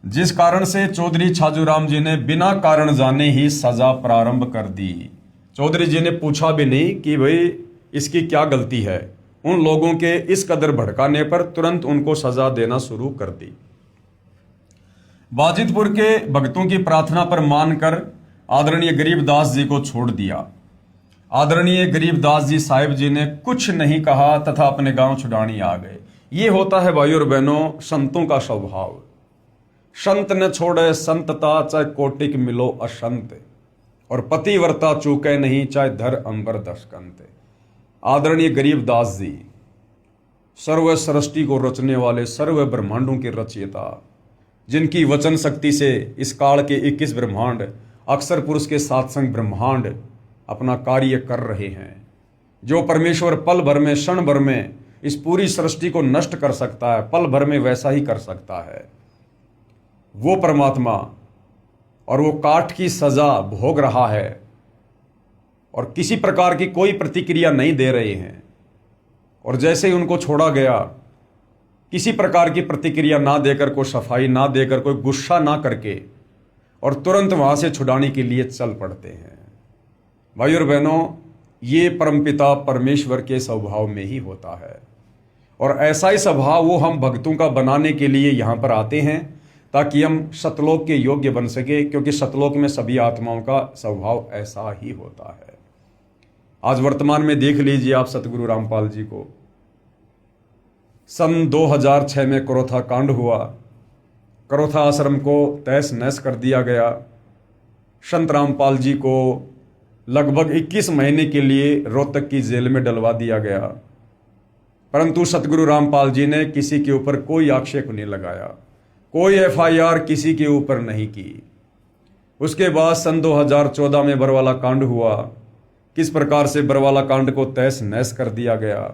जिस कारण से चौधरी छाजूराम जी ने बिना कारण जाने ही सजा प्रारंभ कर दी। चौधरी जी ने पूछा भी नहीं कि भाई इसकी क्या गलती है। उन लोगों के इस कदर भड़काने पर तुरंत उनको सजा देना शुरू कर दी। बाजिदपुर के भक्तों की प्रार्थना पर मानकर आदरणीय गरीबदास जी को छोड़ दिया। आदरणीय गरीबदास जी साहिब जी ने कुछ नहीं कहा तथा अपने गांव छुड़ानी आ गए। ये होता है भाइयों और बहनों संतों का स्वभाव। संत न छोड़े संतता, चाहे कोटिक मिलो असंत, और पतिव्रता चूके नहीं, चाहे धर अंबर दशकंत। आदरणीय गरीबदास जी सर्व सृष्टि को रचने वाले, सर्व ब्रह्मांडों के रचयिता, जिनकी वचन शक्ति से इस काल के 21 ब्रह्मांड, अक्षर पुरुष के सात्संग ब्रह्मांड अपना कार्य कर रहे हैं। जो परमेश्वर पल भर में, क्षण भर में इस पूरी सृष्टि को नष्ट कर सकता है, पल भर में वैसा ही कर सकता है। वो परमात्मा, और वो काट की सजा भोग रहा है और किसी प्रकार की कोई प्रतिक्रिया नहीं दे रहे हैं। और जैसे ही उनको छोड़ा गया, किसी प्रकार की प्रतिक्रिया ना देकर, कोई सफाई ना देकर, कोई गुस्सा ना करके, और तुरंत वहां से छुड़ाने के लिए चल पड़ते हैं। भाई और बहनों, ये परमपिता परमेश्वर के स्वभाव में ही होता है, और ऐसा ही स्वभाव वो हम भक्तों का बनाने के लिए यहाँ पर आते हैं, ताकि हम सतलोक के योग्य बन सके, क्योंकि सतलोक में सभी आत्माओं का स्वभाव ऐसा ही होता है। आज वर्तमान में देख लीजिए आप सतगुरु रामपाल जी को। सन 2006 में करोथा कांड हुआ, करोथा आश्रम को तहस नहस कर दिया गया। संत रामपाल जी को लगभग 21 महीने के लिए रोहतक की जेल में डलवा दिया गया, परंतु सतगुरु रामपाल जी ने किसी के ऊपर कोई आक्षेप नहीं लगाया, कोई FIR किसी के ऊपर नहीं की। उसके बाद सन 2014 में बरवाला कांड हुआ। किस प्रकार से बरवाला कांड को तहस नहस कर दिया गया,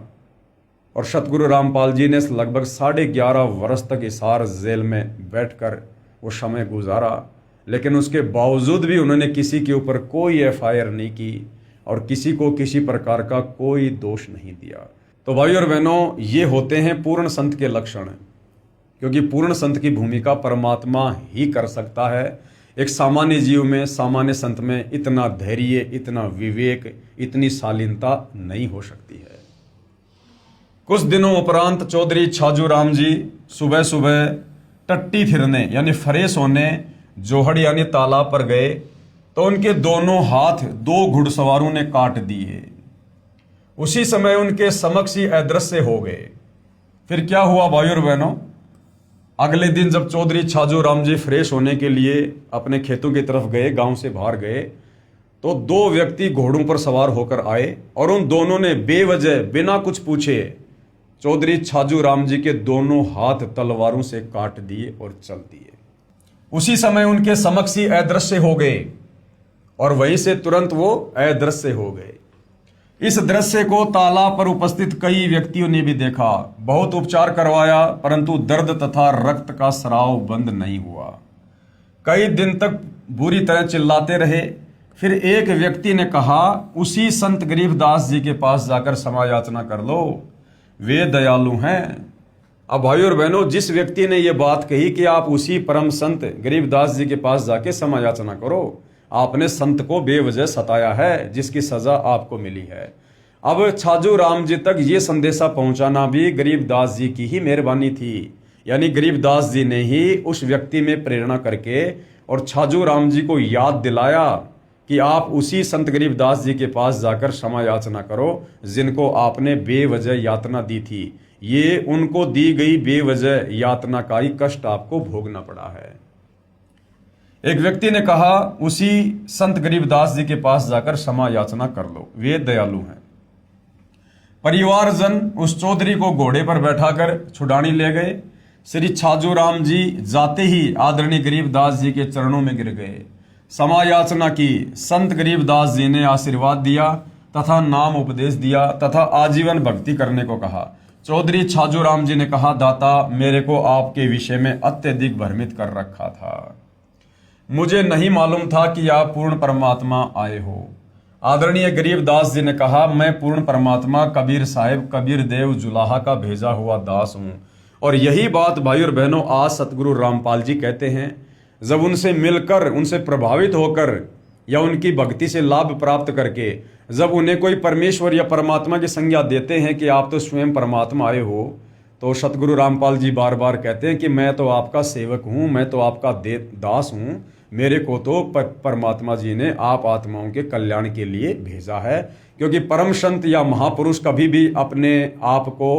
और सतगुरु रामपाल जी ने लगभग 11.5 वर्ष तक हिसार जेल में बैठकर वो समय गुजारा, लेकिन उसके बावजूद भी उन्होंने किसी के ऊपर कोई FIR नहीं की और किसी को किसी प्रकार का कोई दोष नहीं दिया। तो भाई और बहनों, ये होते हैं पूर्ण संत के लक्षण, क्योंकि पूर्ण संत की भूमिका परमात्मा ही कर सकता है। एक सामान्य जीव में, सामान्य संत में इतना धैर्य, इतना विवेक, इतनी शालीनता नहीं हो सकती है। कुछ दिनों उपरांत चौधरी छाजू राम जी सुबह सुबह टट्टी फिरने यानी फ्रेश होने जोहड़ यानी तालाब पर गए, तो उनके दोनों हाथ 2 घुड़सवारों ने काट दिए। उसी समय उनके समक्ष ही अदृश्य हो गए। फिर क्या हुआ भाई और बहनों, अगले दिन जब चौधरी छाजू राम जी फ्रेश होने के लिए अपने खेतों की तरफ गए, गांव से बाहर गए, तो 2 व्यक्ति घोड़ों पर सवार होकर आए और उन दोनों ने बेवजह बिना कुछ पूछे चौधरी छाजू राम जी के दोनों हाथ तलवारों से काट दिए और चल दिए। उसी समय उनके समक्ष ही अदृश्य हो गए और वहीं से तुरंत वो अदृश्य हो गए। इस दृश्य को तालाब पर उपस्थित कई व्यक्तियों ने भी देखा। बहुत उपचार करवाया, परंतु दर्द तथा रक्त का स्राव बंद नहीं हुआ। कई दिन तक बुरी तरह चिल्लाते रहे। फिर एक व्यक्ति ने कहा, उसी संत गरीबदास जी के पास जाकर क्षमा याचना कर लो, वे दयालु हैं। अब भाई और बहनों, जिस व्यक्ति ने यह बात कही कि आप उसी परम संत गरीबदास जी के पास जाके क्षमा याचना करो, आपने संत को बेवजह सताया है, जिसकी सजा आपको मिली है। अब छाजू राम जी तक ये संदेशा पहुंचाना भी गरीबदास जी की ही मेहरबानी थी, यानी गरीबदास जी ने ही उस व्यक्ति में प्रेरणा करके और छाजू राम जी को याद दिलाया कि आप उसी संत गरीबदास जी के पास जाकर क्षमा याचना करो, जिनको आपने बेवजह यातना दी थी। ये उनको दी गई बेवजह यातना का ही कष्ट आपको भोगना पड़ा है। एक व्यक्ति ने कहा, उसी संत गरीबदास जी के पास जाकर क्षमा याचना कर लो, वे दयालु हैं। परिवारजन उस चौधरी को घोड़े पर बैठाकर छुड़ानी ले गए। श्री छाजू राम जी जाते ही आदरणीय गरीबदास जी के चरणों में गिर गए, क्षमा याचना की। संत गरीबदास जी ने आशीर्वाद दिया तथा नाम उपदेश दिया तथा आजीवन भक्ति करने को कहा। चौधरी छाजू राम जी ने कहा, दाता, मेरे को आपके विषय में अत्यधिक भ्रमित कर रखा था, मुझे नहीं मालूम था कि आप पूर्ण परमात्मा आए हो। आदरणीय गरीबदास जी ने कहा, मैं पूर्ण परमात्मा कबीर साहिब कबीर देव जुलाहा का भेजा हुआ दास हूं। और यही बात भाई और बहनों आज सतगुरु रामपाल जी कहते हैं। जब उनसे मिलकर, उनसे प्रभावित होकर या उनकी भक्ति से लाभ प्राप्त करके जब उन्हें कोई परमेश्वर या परमात्मा की संज्ञा देते हैं कि आप तो स्वयं परमात्मा आए हो, तो सतगुरु रामपाल जी बार बार कहते हैं कि मैं तो आपका सेवक हूं, मैं तो आपका दास हूं, मेरे को तो परमात्मा जी ने आप आत्माओं के कल्याण के लिए भेजा है। क्योंकि परम संत या महापुरुष कभी भी अपने आप को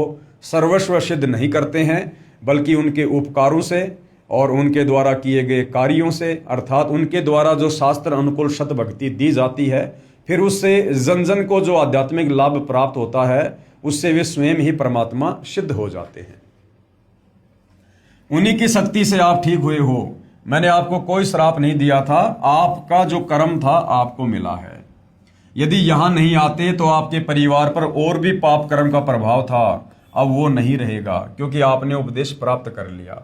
सर्वस्व सिद्ध नहीं करते हैं, बल्कि उनके उपकारों से और उनके द्वारा किए गए कार्यों से, अर्थात उनके द्वारा जो शास्त्र अनुकूल सत भक्ति दी जाती है, फिर उससे जन जन को जो आध्यात्मिक लाभ प्राप्त होता है, उससे वे स्वयं ही परमात्मा सिद्ध हो जाते हैं। उन्हीं की शक्ति से आप ठीक हुए हो। मैंने आपको कोई श्राप नहीं दिया था, आपका जो कर्म था आपको मिला है। यदि यहां नहीं आते तो आपके परिवार पर और भी पाप कर्म का प्रभाव था, अब वो नहीं रहेगा, क्योंकि आपने उपदेश प्राप्त कर लिया।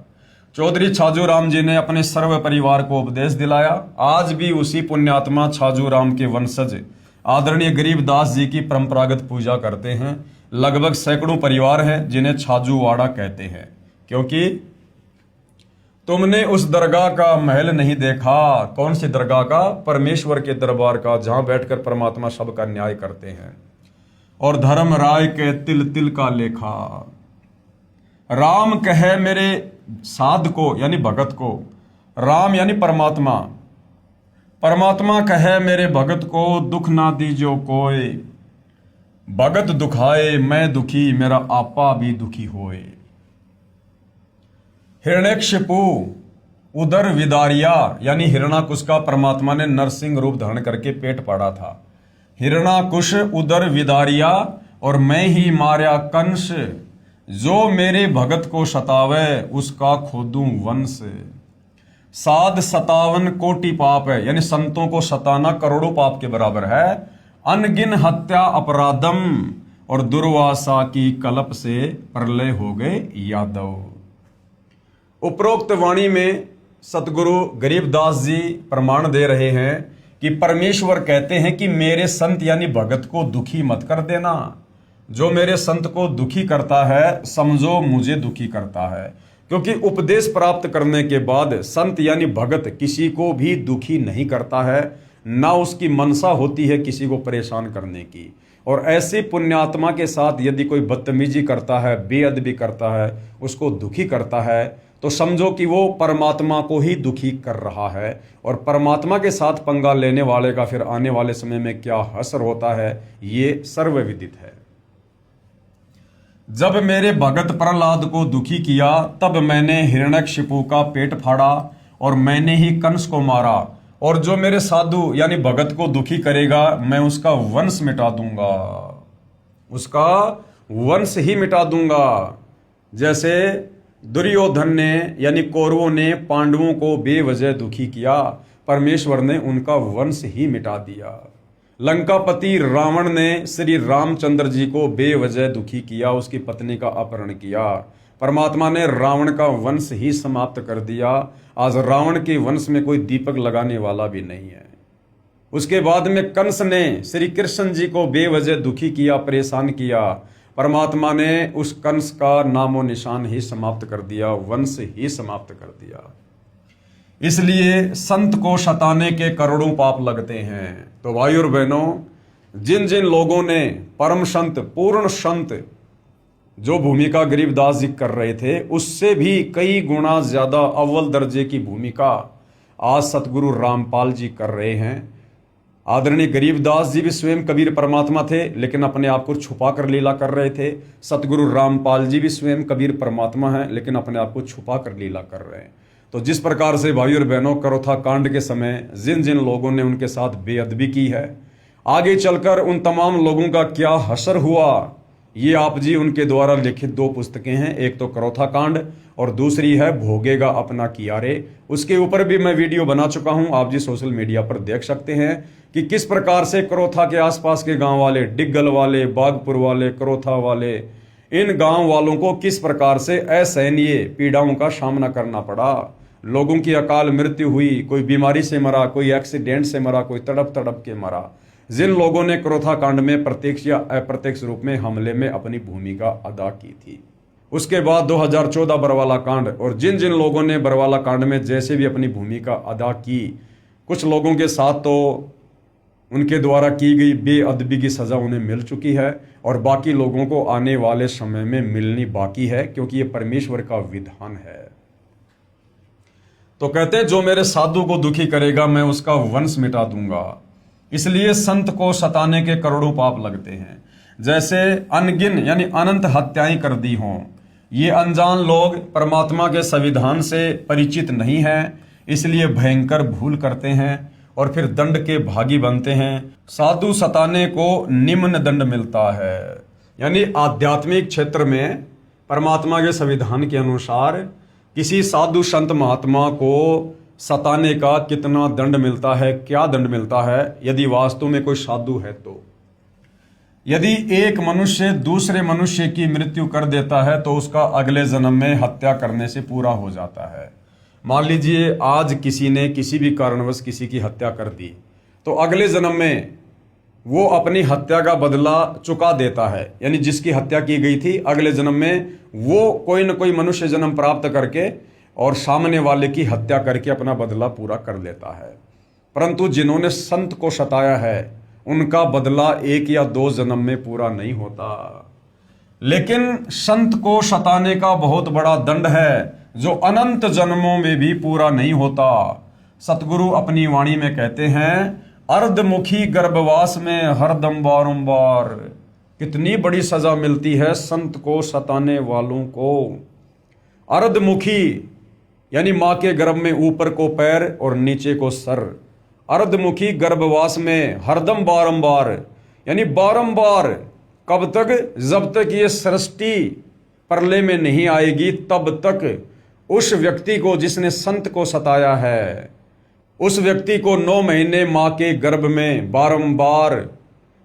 चौधरी छाजू राम जी ने अपने सर्व परिवार को उपदेश दिलाया। आज भी उसी पुण्यात्मा छाजू राम के वंशज आदरणीय गरीबदास जी की परंपरागत पूजा करते हैं। लगभग सैकड़ों परिवार हैं जिन्हें छाजूवाड़ा कहते हैं, क्योंकि तुमने उस दरगाह का महल नहीं देखा। कौन सी दरगाह का? परमेश्वर के दरबार का, जहां बैठकर परमात्मा सबका न्याय करते हैं। और धर्म राय के तिल तिल का लेखा। राम कहे मेरे साध को यानी भगत को, राम यानी परमात्मा, परमात्मा कहे मेरे भगत को, दुख ना दीजो कोय, भगत दुखाए मैं दुखी, मेरा आपा भी दुखी होए। हिरण्यकशिपु उदर विदारिया यानी हिरणाकुश का परमात्मा ने नरसिंह रूप धारण करके पेट फाड़ा था। हिरणाकुश उदर विदारिया और मैं ही मार्या कंस, जो मेरे भगत को सतावे उसका खोदूं वंश। साध 57 कोटि पाप है, यानी संतों को सताना करोड़ों पाप के बराबर है। अनगिन हत्या अपराधम, और दुर्वासा की कलप से प्रलय हो गए यादव। उपरोक्त वाणी में सतगुरु गरीबदास जी प्रमाण दे रहे हैं कि परमेश्वर कहते हैं कि मेरे संत यानी भगत को दुखी मत कर देना। जो मेरे संत को दुखी करता है समझो मुझे दुखी करता है, क्योंकि उपदेश प्राप्त करने के बाद संत यानी भगत किसी को भी दुखी नहीं करता है, ना उसकी मनसा होती है किसी को परेशान करने की। और ऐसे पुण्यात्मा के साथ यदि कोई बदतमीजी करता है, बेअदबी करता है, उसको दुखी करता है, तो समझो कि वो परमात्मा को ही दुखी कर रहा है। और परमात्मा के साथ पंगा लेने वाले का फिर आने वाले समय में क्या असर होता है ये सर्वविदित है। जब मेरे भगत प्रहलाद को दुखी किया तब मैंने हिरण्यकशिपु का पेट फाड़ा और मैंने ही कंस को मारा। और जो मेरे साधु यानी भगत को दुखी करेगा मैं उसका वंश मिटा दूंगा, उसका वंश ही मिटा दूंगा। जैसे दुर्योधन ने यानी कौरवों ने पांडवों को बेवजह दुखी किया, परमेश्वर ने उनका वंश ही मिटा दिया। लंकापति रावण ने श्री रामचंद्र जी को बेवजह दुखी किया, उसकी पत्नी का अपहरण किया, परमात्मा ने रावण का वंश ही समाप्त कर दिया। आज रावण के वंश में कोई दीपक लगाने वाला भी नहीं है। उसके बाद में कंस ने श्री कृष्ण जी को बेवजह दुखी किया, परेशान किया, परमात्मा ने उस कंस का नामो निशान ही समाप्त कर दिया, वंश ही समाप्त कर दिया। इसलिए संत को सताने के करोड़ों पाप लगते हैं। तो भाई और बहनों, जिन जिन लोगों ने परम संत, पूर्ण संत जो भूमिका गरीबदास जी कर रहे थे उससे भी कई गुना ज्यादा अव्वल दर्जे की भूमिका आज सतगुरु रामपाल जी कर रहे हैं। आदरणीय गरीबदास जी भी स्वयं कबीर परमात्मा थे, लेकिन अपने आप को छुपा कर लीला कर रहे थे। सतगुरु रामपाल जी भी स्वयं कबीर परमात्मा हैं, लेकिन अपने आप को छुपा कर लीला कर रहे हैं। तो जिस प्रकार से भाई और बहनों करोथा कांड के समय जिन जिन लोगों ने उनके साथ बेअदबी की है, आगे चलकर उन तमाम लोगों का क्या हशर हुआ, ये आप जी उनके द्वारा लिखित 2 पुस्तकें हैं। एक तो करोथा कांड और दूसरी है भोगेगा अपना किया रे। उसके ऊपर भी मैं वीडियो बना चुका हूं, आप जी सोशल मीडिया पर देख सकते हैं कि किस प्रकार से करोथा के आसपास के गांव वाले, डिग्गल वाले, बागपुर वाले, करोथा वाले, इन गांव वालों को किस प्रकार से असहनीय पीड़ाओं का सामना करना पड़ा। लोगों की अकाल मृत्यु हुई, कोई बीमारी से मरा, कोई एक्सीडेंट से मरा, कोई तड़प तड़प के मरा। जिन लोगों ने करोथा कांड में प्रत्यक्ष या अप्रत्यक्ष रूप में हमले में अपनी भूमिका अदा की थी। उसके बाद 2014 बरवाला कांड, और जिन जिन लोगों ने बरवाला कांड में जैसे भी अपनी भूमिका अदा की, कुछ लोगों के साथ तो उनके द्वारा की गई बेअदबी की सजा उन्हें मिल चुकी है और बाकी लोगों को आने वाले समय में मिलनी बाकी है, क्योंकि ये परमेश्वर का विधान है। तो कहते हैं जो मेरे साधु को दुखी करेगा मैं उसका वंश मिटा दूंगा। इसलिए संत को सताने के करोड़ों पाप लगते हैं। जैसे अनगिन यानी अनंत हत्याएं कर दी हों। ये अनजान लोग परमात्मा के संविधान से परिचित नहीं हैं, इसलिए भयंकर भूल करते हैं और फिर दंड के भागी बनते हैं। साधु सताने को निम्न दंड मिलता है, यानी आध्यात्मिक क्षेत्र में परमात्मा के संविधान के अनुसार किसी साधु संत महात्मा को सताने का कितना दंड मिलता है, क्या दंड मिलता है, यदि वास्तव में कोई साधु है तो। यदि एक मनुष्य दूसरे मनुष्य की मृत्यु कर देता है तो उसका अगले जन्म में हत्या करने से पूरा हो जाता है। मान लीजिए आज किसी ने किसी भी कारणवश किसी की हत्या कर दी, तो अगले जन्म में वो अपनी हत्या का बदला चुका देता है। यानी जिसकी हत्या की गई थी, अगले जन्म में वो कोई न कोई मनुष्य जन्म प्राप्त करके और सामने वाले की हत्या करके अपना बदला पूरा कर लेता है। परंतु जिन्होंने संत को सताया है उनका बदला 1 या 2 जन्म में पूरा नहीं होता। लेकिन संत को सताने का बहुत बड़ा दंड है जो अनंत जन्मों में भी पूरा नहीं होता। सतगुरु अपनी वाणी में कहते हैं, अर्धमुखी गर्भवास में हरदम बारंबार। कितनी बड़ी सजा मिलती है संत को सताने वालों को। अर्धमुखी यानी मां के गर्भ में ऊपर को पैर और नीचे को सर। अर्धमुखी गर्भवास में हरदम बारंबार यानी बारंबार। कब तक? जब तक ये सृष्टि प्रलय में नहीं आएगी तब तक उस व्यक्ति को जिसने संत को सताया है, उस व्यक्ति को 9 महीने मां के गर्भ में बारंबार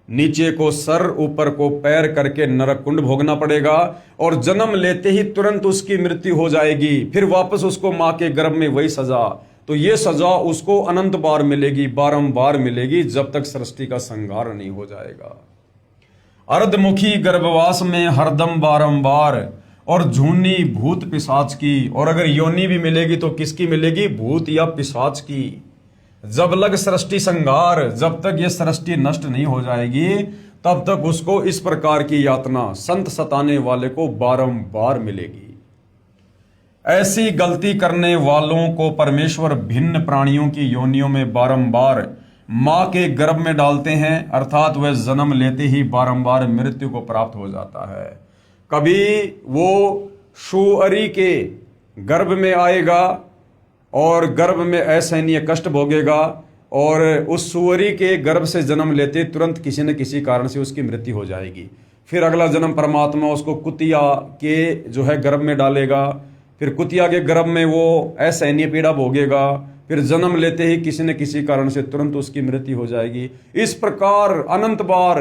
नीचे को सर ऊपर को पैर करके नरक कुंड भोगना पड़ेगा और जन्म लेते ही तुरंत उसकी मृत्यु हो जाएगी। फिर वापस उसको मां के गर्भ में वही सजा। तो ये सजा उसको अनंत बार मिलेगी, बारंबार मिलेगी, जब तक सृष्टि का संहार नहीं हो जाएगा। अर्धमुखी गर्भवास में हरदम बारंबार और झूनी भूत पिशाच की। और अगर योनि भी मिलेगी तो किसकी मिलेगी? भूत या पिशाच की। जब लग सृष्टि संहार, जब तक ये सृष्टि नष्ट नहीं हो जाएगी तब तक उसको इस प्रकार की यातना संत सताने वाले को बारंबार मिलेगी। ऐसी गलती करने वालों को परमेश्वर भिन्न प्राणियों की योनियों में बारंबार मां के गर्भ में डालते हैं, अर्थात वह जन्म लेते ही बारंबार मृत्यु को प्राप्त हो जाता है। कभी वो सुअरी के गर्भ में आएगा और गर्भ में असहनीय कष्ट भोगेगा और उस सुअरी के गर्भ से जन्म लेते तुरंत किसी न किसी कारण से उसकी मृत्यु हो जाएगी। फिर अगला जन्म परमात्मा उसको कुतिया के जो है गर्भ में डालेगा, फिर कुतिया के गर्भ में वो असहनीय पीड़ा भोगेगा, फिर जन्म लेते ही किसी न किसी कारण से तुरंत उसकी मृत्यु हो जाएगी। इस प्रकार अनंत बार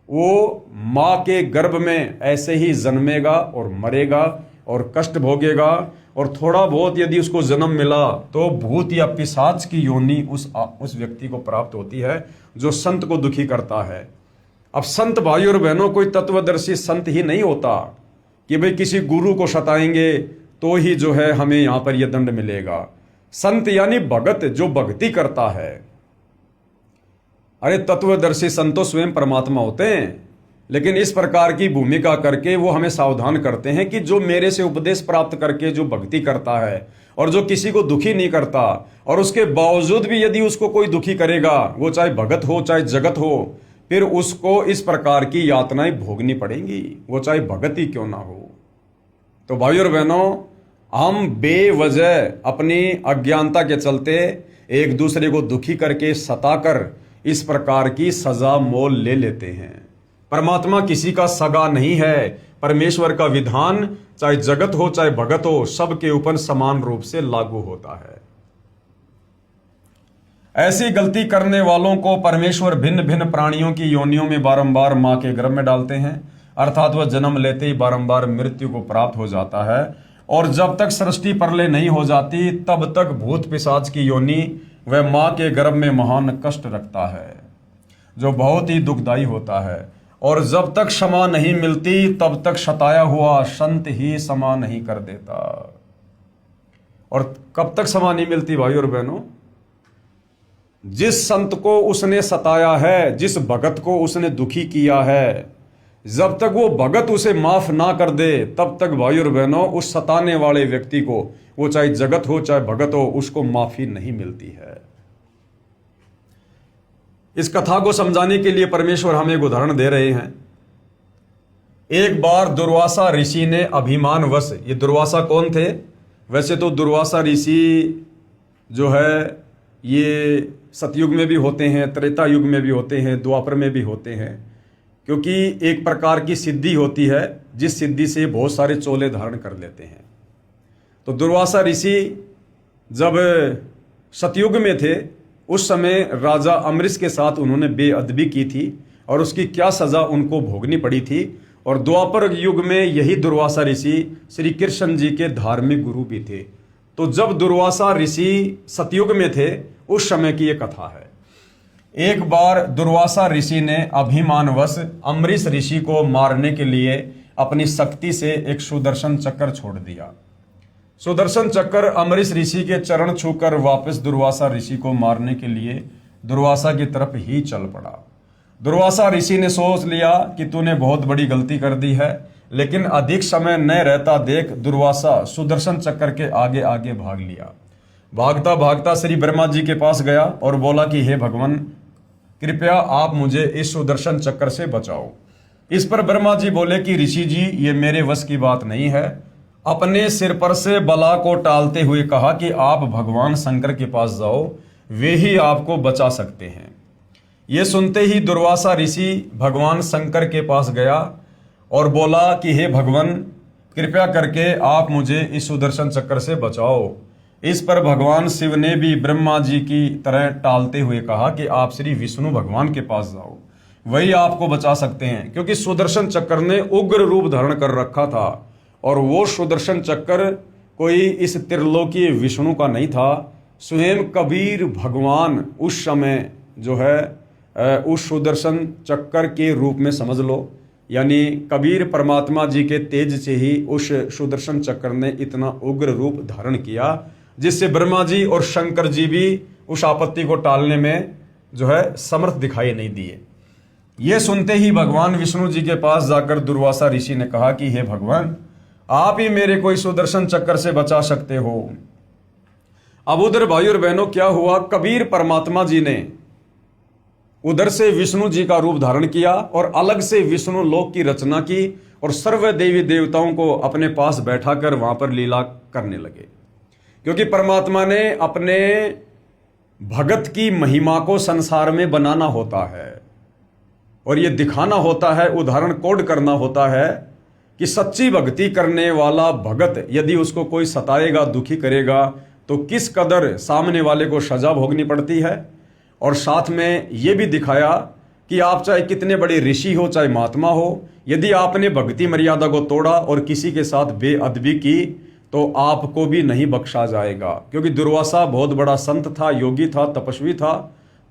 वो मां के गर्भ में ऐसे ही जन्मेगा और मरेगा और कष्ट भोगेगा। और थोड़ा बहुत यदि उसको जन्म मिला तो भूत या पिशाच की योनि उस व्यक्ति को प्राप्त होती है जो संत को दुखी करता है। अब संत भाई और बहनों कोई तत्वदर्शी संत ही नहीं होता कि भाई किसी गुरु को सताएंगे तो ही जो है हमें यहां पर यह दंड मिलेगा। संत यानी भगत, जो भक्ति करता है। अरे तत्वदर्शी संत तो स्वयं परमात्मा होते हैं, लेकिन इस प्रकार की भूमिका करके वो हमें सावधान करते हैं कि जो मेरे से उपदेश प्राप्त करके जो भक्ति करता है और जो किसी को दुखी नहीं करता और उसके बावजूद भी यदि उसको कोई दुखी करेगा, वो चाहे भगत हो चाहे जगत हो, फिर उसको इस प्रकार की यातनाएं भोगनी पड़ेंगी, वो चाहे भगत ही क्यों ना हो। तो भाई और बहनों, हम बेवजह अपनी अज्ञानता के चलते एक दूसरे को दुखी करके सताकर इस प्रकार की सजा मोल ले लेते हैं। परमात्मा किसी का सगा नहीं है। परमेश्वर का विधान चाहे जगत हो चाहे भगत हो, सबके ऊपर समान रूप से लागू होता है। ऐसी गलती करने वालों को परमेश्वर भिन्न भिन्न प्राणियों की योनियों में बारंबार मां के गर्भ में डालते हैं, अर्थात वह जन्म लेते ही बारंबार मृत्यु को प्राप्त हो जाता है। और जब तक सृष्टि प्रलय नहीं हो जाती तब तक भूत पिशाच की योनि वह मां के गर्भ में महान कष्ट रखता है, जो बहुत ही दुखदाई होता है। और जब तक क्षमा नहीं मिलती तब तक सताया हुआ संत ही क्षमा नहीं कर देता। और कब तक क्षमा नहीं मिलती भाई और बहनों? जिस संत को उसने सताया है, जिस भगत को उसने दुखी किया है, जब तक वो भगत उसे माफ ना कर दे तब तक भाई और बहनों उस सताने वाले व्यक्ति को, वो चाहे जगत हो चाहे भगत हो, उसको माफी नहीं मिलती है। इस कथा को समझाने के लिए परमेश्वर हमें एक उदाहरण दे रहे हैं। एक बार दुर्वासा ऋषि ने अभिमानवश, ये दुर्वासा कौन थे? वैसे तो दुर्वासा ऋषि जो है ये सतयुग में भी होते हैं, त्रेता युग में भी होते हैं, द्वापर में भी होते हैं, क्योंकि एक प्रकार की सिद्धि होती है जिस सिद्धि से बहुत सारे चोले धारण कर लेते हैं। तो दुर्वासा ऋषि जब सतयुग में थे उस समय राजा अमरीश के साथ उन्होंने बेअदबी की थी और उसकी क्या सजा उनको भोगनी पड़ी थी। और द्वापर युग में यही दुर्वासा ऋषि श्री कृष्ण जी के धार्मिक गुरु भी थे। तो जब दुर्वासा ऋषि सतयुग में थे उस समय की यह कथा है। एक बार दुर्वासा ऋषि ने अभिमानवश अम्बरीश ऋषि को मारने के लिए अपनी शक्ति से एक सुदर्शन चक्र छोड़ दिया। सुदर्शन चक्र अम्बरीश ऋषि के चरण छूकर वापस दुर्वासा ऋषि को मारने के लिए दुर्वासा की तरफ ही चल पड़ा। दुर्वासा ऋषि ने सोच लिया कि तूने बहुत बड़ी गलती कर दी है, लेकिन अधिक समय न रहता देख दुर्वासा सुदर्शन चक्र के आगे आगे भाग लिया। भागता भागता श्री ब्रह्मा जी के पास गया और बोला कि हे भगवान, कृपया आप मुझे इस सुदर्शन चक्र से बचाओ। इस पर ब्रह्मा जी बोले कि ऋषि जी, ये मेरे वश की बात नहीं है। अपने सिर पर से बला को टालते हुए कहा कि आप भगवान शंकर के पास जाओ, वे ही आपको बचा सकते हैं। ये सुनते ही दुर्वासा ऋषि भगवान शंकर के पास गया और बोला कि हे भगवान, कृपया करके आप मुझे इस सुदर्शन चक्र से बचाओ। इस पर भगवान शिव ने भी ब्रह्मा जी की तरह टालते हुए कहा कि आप श्री विष्णु भगवान के पास जाओ, वही आपको बचा सकते हैं। क्योंकि सुदर्शन चक्र ने उग्र रूप धारण कर रखा था और वो सुदर्शन चक्र कोई इस त्रिलोकीय विष्णु का नहीं था, स्वयं कबीर भगवान उस समय जो है उस सुदर्शन चक्र के रूप में समझ लो। यानी कबीर परमात्मा जी के तेज से ही उस सुदर्शन चक्र ने इतना उग्र रूप धारण किया, जिससे ब्रह्मा जी और शंकर जी भी उस आपत्ति को टालने में जो है समर्थ दिखाई नहीं दिए। ये सुनते ही भगवान विष्णु जी के पास जाकर दुर्वासा ऋषि ने कहा कि हे भगवान, आप ही मेरे को इस सुदर्शन चक्र से बचा सकते हो। अब उधर भाई और बहनों क्या हुआ, कबीर परमात्मा जी ने उधर से विष्णु जी का रूप धारण किया और अलग से विष्णु लोक की रचना की और सर्व देवी देवताओं को अपने पास बैठाकर वहां पर लीला करने लगे। क्योंकि परमात्मा ने अपने भगत की महिमा को संसार में बनाना होता है और ये दिखाना होता है, उदाहरण कोड करना होता है कि सच्ची भक्ति करने वाला भगत यदि उसको कोई सताएगा, दुखी करेगा, तो किस कदर सामने वाले को सजा भोगनी पड़ती है। और साथ में ये भी दिखाया कि आप चाहे कितने बड़े ऋषि हो, चाहे महात्मा हो, यदि आपने भक्ति मर्यादा को तोड़ा और किसी के साथ बेअदबी की तो आपको भी नहीं बख्शा जाएगा। क्योंकि दुर्वासा बहुत बड़ा संत था, योगी था, तपस्वी था,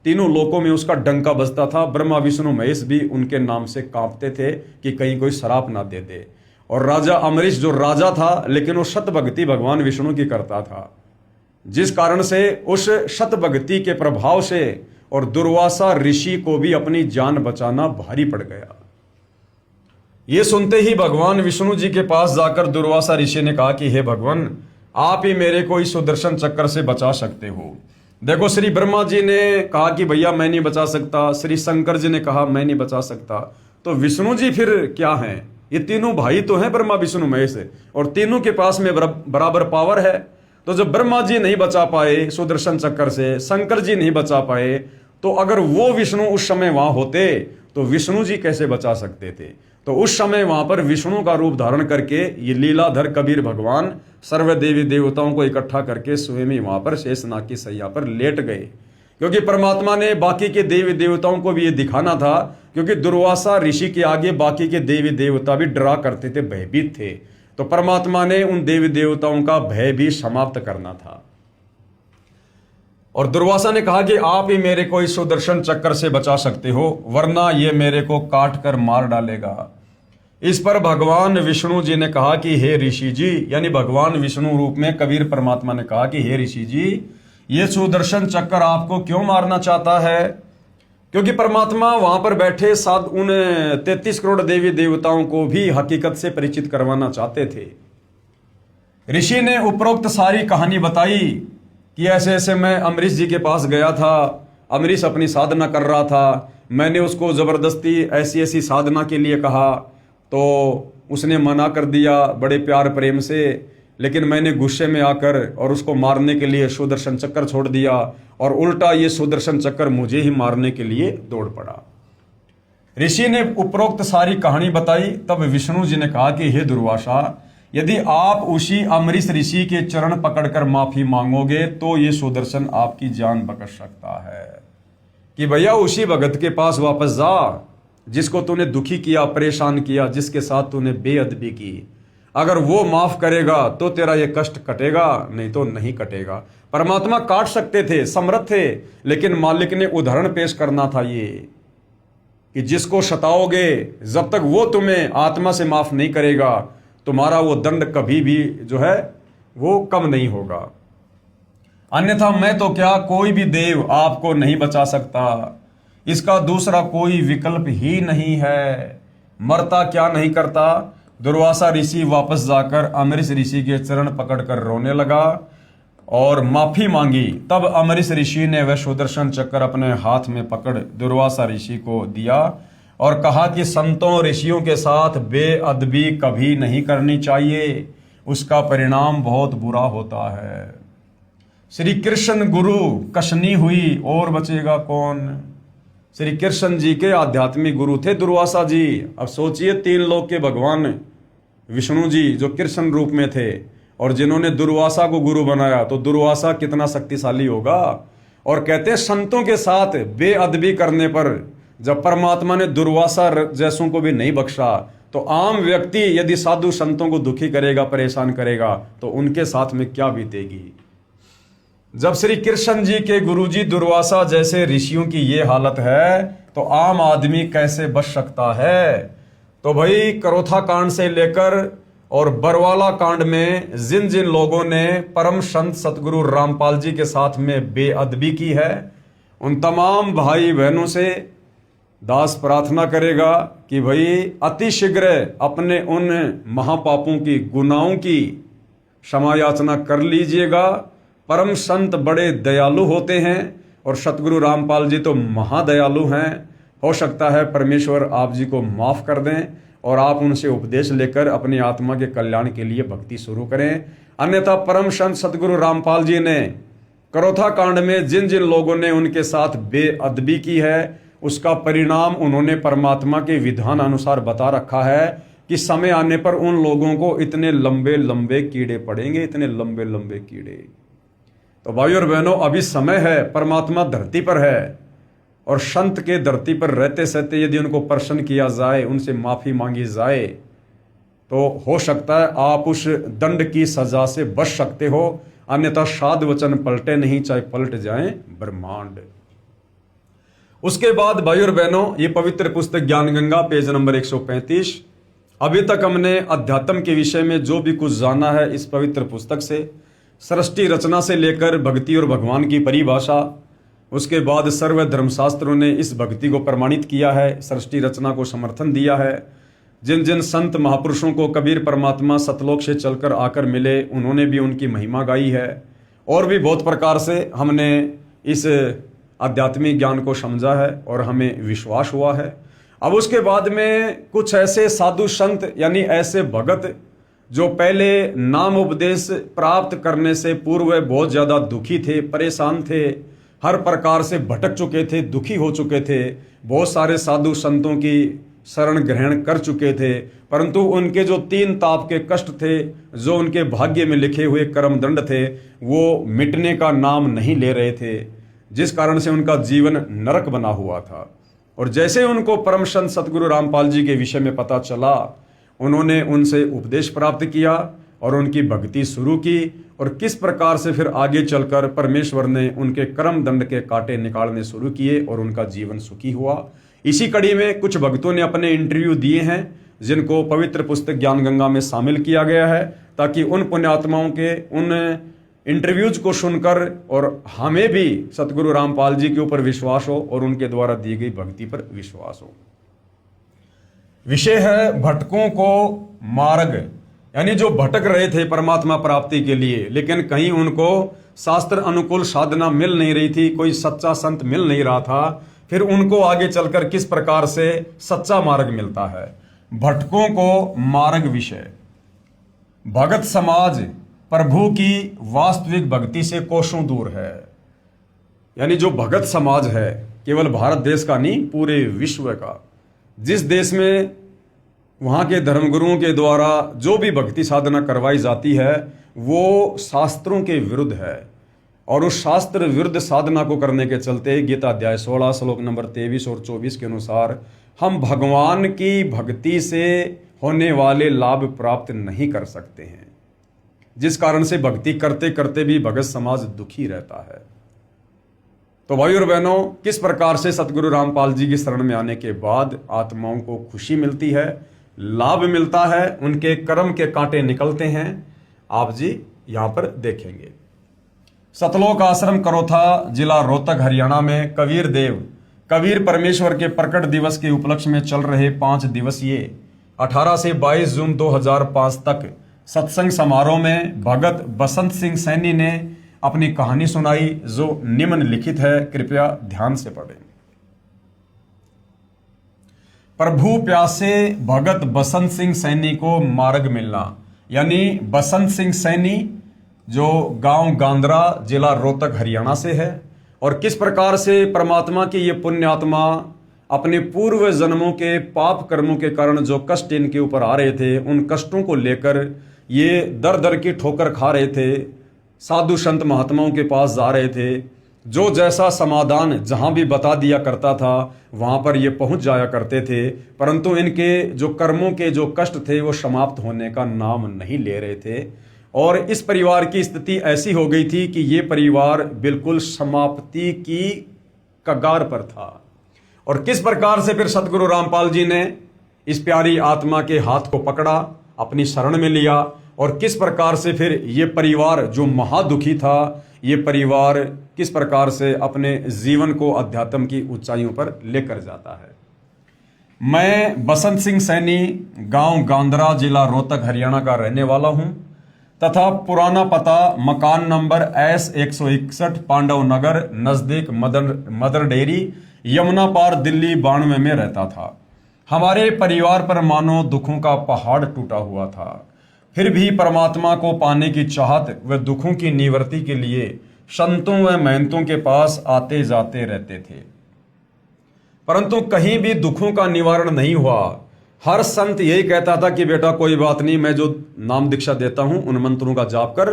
तीनों लोकों में उसका डंका बजता था। ब्रह्मा विष्णु महेश भी उनके नाम से कांपते थे कि कहीं कोई शराप ना दे दे। और राजा अम्बरीश जो राजा था, लेकिन वो शत भक्ति भगवान विष्णु की करता था, जिस कारण से उस शत भक्ति के प्रभाव से और दुर्वासा ऋषि को भी अपनी जान बचाना भारी पड़ गया। ये सुनते ही भगवान विष्णु जी के पास जाकर दुर्वासा ऋषि ने कहा कि हे भगवान, आप ही मेरे को इस सुदर्शन चक्र से बचा सकते हो। देखो, श्री ब्रह्मा जी ने कहा कि भैया मैं नहीं बचा सकता, श्री शंकर जी ने कहा मैं नहीं बचा सकता, तो विष्णु जी फिर क्या हैं? ये तीनों भाई तो हैं, ब्रह्मा विष्णु महेश, और तीनों के पास में बराबर पावर है। तो जब ब्रह्मा जी नहीं बचा पाए सुदर्शन चक्र से, शंकर जी नहीं बचा पाए, तो अगर वो विष्णु उस समय वहां होते तो विष्णु जी कैसे बचा सकते थे? तो उस समय वहां पर विष्णु का रूप धारण करके ये लीलाधर कबीर भगवान सर्व देवी देवताओं को इकट्ठा करके स्वयं ही वहां पर शेषनाग की सैया पर लेट गए। क्योंकि परमात्मा ने बाकी के देवी देवताओं को भी ये दिखाना था, क्योंकि दुर्वासा ऋषि के आगे बाकी के देवी देवता भी डरा करते थे, भयभीत थे। तो परमात्मा ने उन देवी देवताओं का भय भी समाप्त करना था। और दुर्वासा ने कहा कि आप ही मेरे को इस सुदर्शन चक्र से बचा सकते हो, वरना ये मेरे को काट कर मार डालेगा। इस पर भगवान विष्णु जी ने कहा कि हे ऋषि जी, यानी भगवान विष्णु रूप में कबीर परमात्मा ने कहा कि हे ऋषि जी, ये सुदर्शन चक्र आपको क्यों मारना चाहता है? क्योंकि परमात्मा वहां पर बैठे साथ उन 33 करोड़ देवी देवताओं को भी हकीकत से परिचित करवाना चाहते थे। ऋषि ने उपरोक्त सारी कहानी बताई कि ऐसे ऐसे मैं अम्बरीश जी के पास गया था, अम्बरीश अपनी साधना कर रहा था, मैंने उसको जबरदस्ती ऐसी ऐसी साधना के लिए कहा तो उसने मना कर दिया बड़े प्यार प्रेम से, लेकिन मैंने गुस्से में आकर और उसको मारने के लिए सुदर्शन चक्र छोड़ दिया और उल्टा ये सुदर्शन चक्र मुझे ही मारने के लिए दौड़ पड़ा। ऋषि ने उपरोक्त सारी कहानी बताई। तब विष्णु जी ने कहा कि हे दुर्वासा, यदि आप उसी अम्बरीश ऋषि के चरण पकड़कर माफी मांगोगे तो ये सुदर्शन आपकी जान बख्श सकता है। कि भैया उसी भगत के पास वापस जा जिसको तूने दुखी किया, परेशान किया, जिसके साथ तूने बेअदबी की, अगर वो माफ करेगा तो तेरा ये कष्ट कटेगा, नहीं तो नहीं कटेगा। परमात्मा काट सकते थे, समर्थ थे, लेकिन मालिक ने उदाहरण पेश करना था ये कि जिसको सताओगे, जब तक वो तुम्हें आत्मा से माफ नहीं करेगा, तुम्हारा वो दंड कभी भी जो है वो कम नहीं होगा। अन्यथा मैं तो क्या, कोई भी देव आपको नहीं बचा सकता, इसका दूसरा कोई विकल्प ही नहीं है। मरता क्या नहीं करता। दुर्वासा ऋषि वापस जाकर अमरीश ऋषि के चरण पकड़कर रोने लगा और माफी मांगी। तब अमरीश ऋषि ने वह सुदर्शन चक्र अपने हाथ में पकड़ दुर्वासा ऋषि को दिया और कहा कि संतों ऋषियों के साथ बेअदबी कभी नहीं करनी चाहिए, उसका परिणाम बहुत बुरा होता है। श्री कृष्ण गुरु कशनी हुई और बचेगा कौन। श्री कृष्ण जी के आध्यात्मिक गुरु थे दुर्वासा जी। अब सोचिए, 3 लोक के भगवान विष्णु जी जो कृष्ण रूप में थे और जिन्होंने दुर्वासा को गुरु बनाया, तो दुर्वासा कितना शक्तिशाली होगा। और कहते हैं संतों के साथ बेअदबी करने पर जब परमात्मा ने दुर्वासा जैसों को भी नहीं बख्शा, तो आम व्यक्ति यदि साधु संतों को दुखी करेगा, परेशान करेगा, तो उनके साथ में क्या बीतेगी। जब श्री कृष्ण जी के गुरुजी दुर्वासा जैसे ऋषियों की ये हालत है, तो आम आदमी कैसे बच सकता है। तो भाई करोथा कांड से लेकर और बरवाला कांड में जिन जिन लोगों ने परम संत सतगुरु रामपाल जी के साथ में बेअदबी की है, उन तमाम भाई बहनों से दास प्रार्थना करेगा कि भाई अतिशीघ्र अपने उन महापापों की, गुनाहों की क्षमा याचना कर लीजिएगा। परम संत बड़े दयालु होते हैं और सतगुरु रामपाल जी तो महादयालु हैं। हो सकता है परमेश्वर आप जी को माफ कर दें और आप उनसे उपदेश लेकर अपनी आत्मा के कल्याण के लिए भक्ति शुरू करें। अन्यथा परम संत सतगुरु रामपाल जी ने करोथा कांड में जिन जिन लोगों ने उनके साथ बेअदबी की है, उसका परिणाम उन्होंने परमात्मा के विधान अनुसार बता रखा है कि समय आने पर उन लोगों को इतने लंबे लंबे कीड़े पड़ेंगे, इतने लंबे लंबे कीड़े। तो भाई और बहनों, अभी समय है, परमात्मा धरती पर है और संत के धरती पर रहते सहते यदि उनको प्रसन्न किया जाए, उनसे माफी मांगी जाए, तो हो सकता है आप उस दंड की सजा से बच सकते हो। अन्यथा साध वचन पलटे नहीं, चाहे पलट जाएं ब्रह्मांड। उसके बाद भाई और बहनों, ये पवित्र पुस्तक ज्ञान गंगा पेज नंबर 135। अभी तक हमने अध्यात्म के विषय में जो भी कुछ जाना है इस पवित्र पुस्तक से, सृष्टि रचना से लेकर भक्ति और भगवान की परिभाषा, उसके बाद सर्व धर्मशास्त्रों ने इस भक्ति को प्रमाणित किया है, सृष्टि रचना को समर्थन दिया है। जिन जिन संत महापुरुषों को कबीर परमात्मा सतलोक से चलकर आकर मिले, उन्होंने भी उनकी महिमा गाई है। और भी बहुत प्रकार से हमने इस आध्यात्मिक ज्ञान को समझा है और हमें विश्वास हुआ है। अब उसके बाद में कुछ ऐसे साधु संत यानी ऐसे भगत जो पहले नाम उपदेश प्राप्त करने से पूर्व बहुत ज़्यादा दुखी थे, परेशान थे, हर प्रकार से भटक चुके थे, दुखी हो चुके थे, बहुत सारे साधु संतों की शरण ग्रहण कर चुके थे, परंतु उनके जो 3 ताप के कष्ट थे, जो उनके भाग्य में लिखे हुए कर्म दंड थे, वो मिटने का नाम नहीं ले रहे थे, जिस कारण से उनका जीवन नरक बना हुआ था। और जैसे उनको परम संत सतगुरु रामपाल जी के विषय में पता चला, उन्होंने उनसे उपदेश प्राप्त किया और उनकी भक्ति शुरू की और किस प्रकार से फिर आगे चलकर परमेश्वर ने उनके कर्म दंड के कांटे निकालने शुरू किए और उनका जीवन सुखी हुआ। इसी कड़ी में कुछ भक्तों ने अपने इंटरव्यू दिए हैं, जिनको पवित्र पुस्तक ज्ञान गंगा में शामिल किया गया है, ताकि उन पुण्यात्माओं के उन इंटरव्यूज को सुनकर और हमें भी सतगुरु रामपाल जी के ऊपर विश्वास हो और उनके द्वारा दी गई भक्ति पर विश्वास हो। विषय है भटकों को मार्ग, यानी जो भटक रहे थे परमात्मा प्राप्ति के लिए, लेकिन कहीं उनको शास्त्र अनुकूल साधना मिल नहीं रही थी, कोई सच्चा संत मिल नहीं रहा था, फिर उनको आगे चलकर किस प्रकार से सच्चा मार्ग मिलता है। भटकों को मार्ग विषय। भगत समाज प्रभु की वास्तविक भक्ति से कोसों दूर है। यानी जो भगत समाज है, केवल भारत देश का नहीं, पूरे विश्व का, जिस देश में वहाँ के धर्मगुरुओं के द्वारा जो भी भक्ति साधना करवाई जाती है, वो शास्त्रों के विरुद्ध है। और उस शास्त्र विरुद्ध साधना को करने के चलते गीता अध्याय 16 श्लोक नंबर 23 और 24 के अनुसार हम भगवान की भक्ति से होने वाले लाभ प्राप्त नहीं कर सकते हैं, जिस कारण से भक्ति करते करते भी भगत समाज दुखी रहता है। तो भाई और बहनों, किस प्रकार से सतगुरु रामपाल जी की शरण में आने के बाद आत्माओं को खुशी मिलती है, लाभ मिलता है, उनके कर्म के कांटे निकलते हैं, आप जी यहां पर देखेंगे। सतलोक आश्रम करोथा, जिला रोहतक, हरियाणा में कबीर देव कबीर परमेश्वर के प्रकट दिवस के उपलक्ष्य में चल रहे 5 दिवसीय 18 से 22 जून 2005 तक सत्संग समारोह में भगत बसंत सिंह सैनी ने अपनी कहानी सुनाई, जो निम्नलिखित है, कृपया ध्यान से पढ़ें। प्रभु प्यासे भगत बसंत सिंह सैनी को मार्ग मिलना। यानी बसंत सिंह सैनी जो गांव गांद्रा, जिला रोहतक, हरियाणा से है, और किस प्रकार से परमात्मा की ये पुण्य आत्मा अपने पूर्व जन्मों के पाप कर्मों के कारण जो कष्ट इनके ऊपर आ रहे थे, उन कष्टों को लेकर ये दर दर की ठोकर खा रहे थे, साधु संत महात्माओं के पास जा रहे थे, जो जैसा समाधान जहां भी बता दिया करता था वहां पर ये पहुंच जाया करते थे, परंतु इनके जो कर्मों के जो कष्ट थे वो समाप्त होने का नाम नहीं ले रहे थे। और इस परिवार की स्थिति ऐसी हो गई थी कि ये परिवार बिल्कुल समाप्ति की कगार पर था। और किस प्रकार से फिर सतगुरु रामपाल जी ने इस प्यारी आत्मा के हाथ को पकड़ा, अपनी शरण में लिया, और किस प्रकार से फिर ये परिवार जो महादुखी था, ये परिवार किस प्रकार से अपने जीवन को अध्यात्म की ऊंचाइयों पर लेकर जाता है। मैं बसंत सिंह सैनी गांव गांद्रा, जिला रोहतक, हरियाणा का रहने वाला हूं तथा पुराना पता मकान नंबर S161 पांडव नगर नजदीक मदर डेयरी, यमुना पार, दिल्ली 92 में रहता था। हमारे परिवार पर मानो दुखों का पहाड़ टूटा हुआ था, फिर भी परमात्मा को पाने की चाहत व दुखों की निवृत्ति के लिए संतों व महंतों के पास आते जाते रहते थे, परंतु कहीं भी दुखों का निवारण नहीं हुआ। हर संत यही कहता था कि बेटा कोई बात नहीं, मैं जो नाम दीक्षा देता हूं उन मंत्रों का जाप कर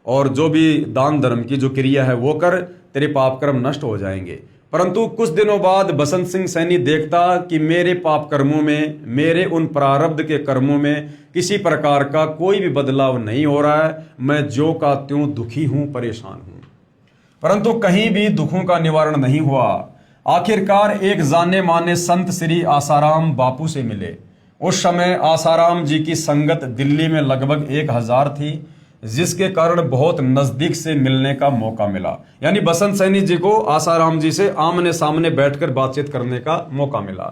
और जो भी दान धर्म की जो क्रिया है वो कर, तेरे पाप कर्म नष्ट हो जाएंगे। परंतु कुछ दिनों बाद बसंत सिंह सैनी देखता कि मेरे पाप कर्मों में, मेरे उन प्रारब्ध के कर्मों में किसी प्रकार का कोई भी बदलाव नहीं हो रहा है, मैं ज्यों का त्यों दुखी हूं, परेशान हूं, परंतु कहीं भी दुखों का निवारण नहीं हुआ। आखिरकार एक जाने माने संत श्री आसाराम बापू से मिले। उस समय आसाराम जी की संगत दिल्ली में लगभग 1000 थी, जिसके कारण बहुत नजदीक से मिलने का मौका मिला। यानी बसंत सैनी जी को आसाराम जी से आमने सामने बैठकर बातचीत करने का मौका मिला।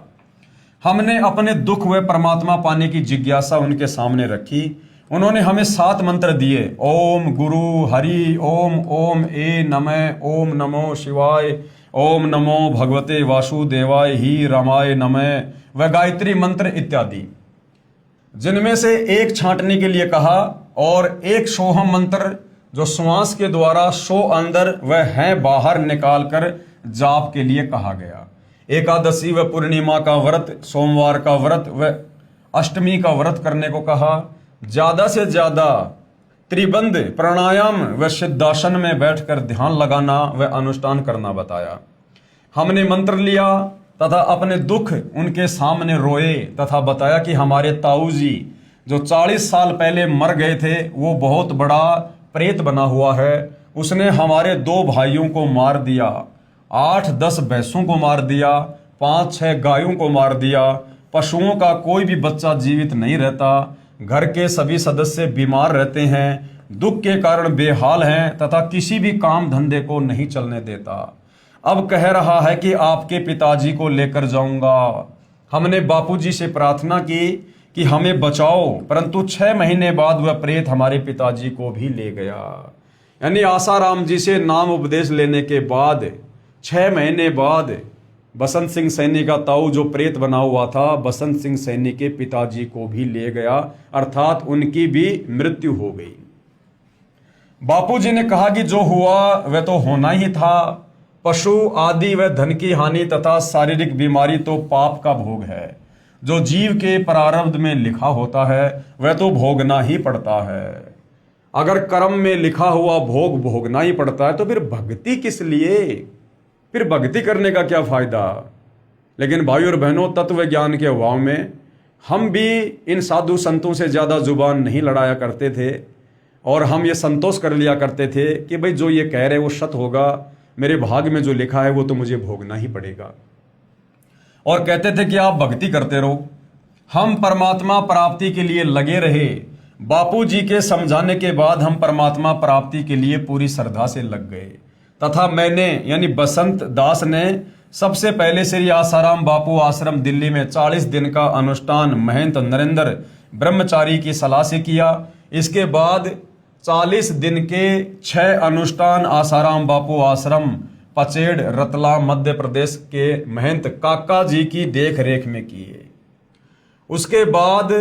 हमने अपने दुख व परमात्मा पाने की जिज्ञासा उनके सामने रखी। उन्होंने हमें 7 मंत्र दिए। ओम गुरु हरि ओम, ओम ए नमः, ओम नमो शिवाय, ओम नमो भगवते वासुदेवाय ही रामाय नमः व गायत्री मंत्र इत्यादि, जिनमें से एक छांटने के लिए कहा और एक सोहम मंत्र जो श्वास के द्वारा सो अंदर व है बाहर निकालकर जाप के लिए कहा गया। एकादशी व पूर्णिमा का व्रत, सोमवार का व्रत व अष्टमी का व्रत करने को कहा। ज्यादा से ज्यादा त्रिबंध प्राणायाम व सिद्धासन में बैठकर ध्यान लगाना व अनुष्ठान करना बताया। हमने मंत्र लिया तथा अपने दुख उनके सामने रोए तथा बताया कि हमारे ताऊ जी जो 40 साल पहले मर गए थे वो बहुत बड़ा प्रेत बना हुआ है। उसने हमारे 2 भाइयों को मार दिया, 8-10 भैंसों को मार दिया, 5-6 गायों को मार दिया। पशुओं का कोई भी बच्चा जीवित नहीं रहता। घर के सभी सदस्य बीमार रहते हैं, दुख के कारण बेहाल हैं तथा किसी भी काम धंधे को नहीं चलने देता। अब कह रहा है कि आपके पिताजी को लेकर जाऊंगा। हमने बापूजी से प्रार्थना की कि हमें बचाओ, परंतु 6 महीने बाद वह प्रेत हमारे पिताजी को भी ले गया। यानी आसाराम जी से नाम उपदेश लेने के बाद 6 महीने बाद बसंत सिंह सैनी का ताऊ जो प्रेत बना हुआ था, बसंत सिंह सैनी के पिताजी को भी ले गया, अर्थात उनकी भी मृत्यु हो गई। बापूजी ने कहा कि जो हुआ वह तो होना ही था। पशु आदि व धन की हानि तथा शारीरिक बीमारी तो पाप का भोग है। जो जीव के प्रारब्ध में लिखा होता है वह तो भोगना ही पड़ता है। अगर कर्म में लिखा हुआ भोग भोगना ही पड़ता है तो फिर भक्ति किस लिए? फिर भक्ति करने का क्या फायदा? लेकिन भाई और बहनों, तत्व ज्ञान के अभाव में हम भी इन साधु संतों से ज़्यादा जुबान नहीं लड़ाया करते थे और हम ये संतोष कर लिया करते थे कि भाई जो ये कह रहे वो सत्य होगा, मेरे भाग में जो लिखा है वो तो मुझे भोगना ही पड़ेगा। और कहते थे कि आप भक्ति करते रहो। हम परमात्मा प्राप्ति के लिए लगे रहे। बापू जी के समझाने के बाद हम परमात्मा प्राप्ति के लिए पूरी श्रद्धा से लग गए तथा मैंने यानी बसंत दास ने सबसे पहले श्री आसाराम बापू आश्रम दिल्ली में 40 दिन का अनुष्ठान महंत नरेंद्र ब्रह्मचारी की सलाह से किया। इसके बाद 40 दिन के 6 अनुष्ठान आसाराम बापू आश्रम पचेड़ रतलाम मध्य प्रदेश के महंत काका जी की देख रेख में किए। उसके बाद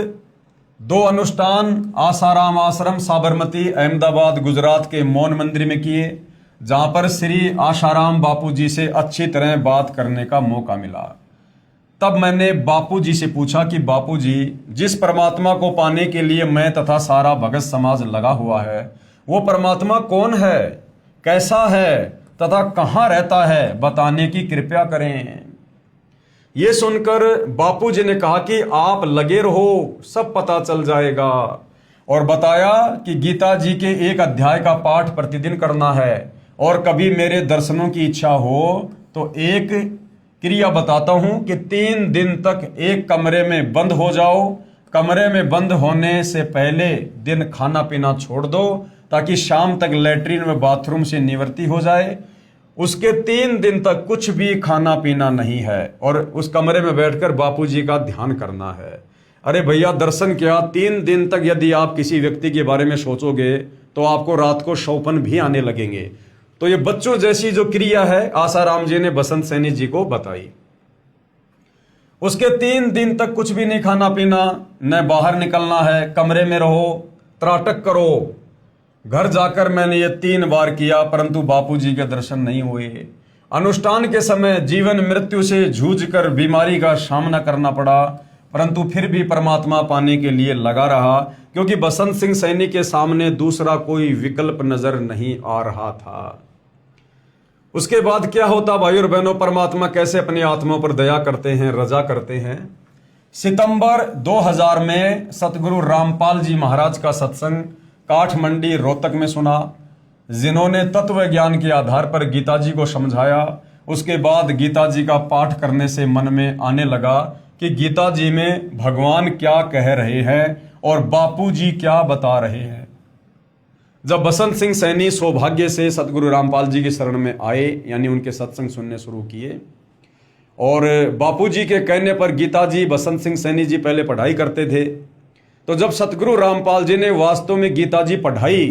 2 अनुष्ठान आसाराम आश्रम साबरमती अहमदाबाद गुजरात के मौन मंदिर में किए, जहां पर श्री आसाराम बापू जी से अच्छी तरह बात करने का मौका मिला। तब मैंने बापू जी से पूछा कि बापू जी, जिस परमात्मा को पाने के लिए मैं तथा सारा भगत समाज लगा हुआ है, वो परमात्मा कौन है, कैसा है तथा कहाँ रहता है, बताने की कृपया करें। ये सुनकर बापू जी ने कहा कि आप लगे रहो, सब पता चल जाएगा। और बताया कि गीता जी के एक अध्याय का पाठ प्रतिदिन करना है और कभी मेरे दर्शनों की इच्छा हो तो एक क्रिया बताता हूं कि 3 दिन तक एक कमरे में बंद हो जाओ। कमरे में बंद होने से पहले दिन खाना पीना छोड़ दो ताकि शाम तक लैट्रिन व बाथरूम से निवृत्ति हो जाए। उसके 3 दिन तक कुछ भी खाना पीना नहीं है और उस कमरे में बैठकर बापूजी का ध्यान करना है। अरे भैया, दर्शन क्या, 3 दिन तक यदि आप किसी व्यक्ति के बारे में सोचोगे तो आपको रात को शौपन भी आने लगेंगे। तो ये बच्चों जैसी जो क्रिया है आसाराम जी ने बसंत सैनी जी को बताई। उसके 3 दिन तक कुछ भी नहीं खाना पीना, न बाहर निकलना है, कमरे में रहो, त्राटक करो। घर जाकर मैंने ये 3 बार किया परंतु बापूजी के दर्शन नहीं हुए। अनुष्ठान के समय जीवन मृत्यु से जूझकर बीमारी का सामना करना पड़ा परंतु फिर भी परमात्मा पाने के लिए लगा रहा, क्योंकि बसंत सिंह सैनी के सामने दूसरा कोई विकल्प नजर नहीं आ रहा था। उसके बाद क्या होता भाई और बहनों, परमात्मा कैसे अपनी आत्माओं पर दया करते हैं, रजा करते हैं। सितंबर 2000 में सतगुरु रामपाल जी महाराज का सत्संग काठमंडी रोहतक में सुना, जिन्होंने तत्व ज्ञान के आधार पर गीता जी को समझाया। उसके बाद गीता जी का पाठ करने से मन में आने लगा कि गीता जी में भगवान क्या कह रहे हैं और बापू जी क्या बता रहे हैं। जब बसंत सिंह सैनी सौभाग्य से सतगुरु रामपाल जी की शरण में आए, यानी उनके सत्संग सुनने शुरू किए, और बापू जी के कहने पर गीता जी बसंत सिंह सैनी जी पहले पढ़ाई करते थे, तो जब सतगुरु रामपाल जी ने वास्तव में गीता जी पढ़ाई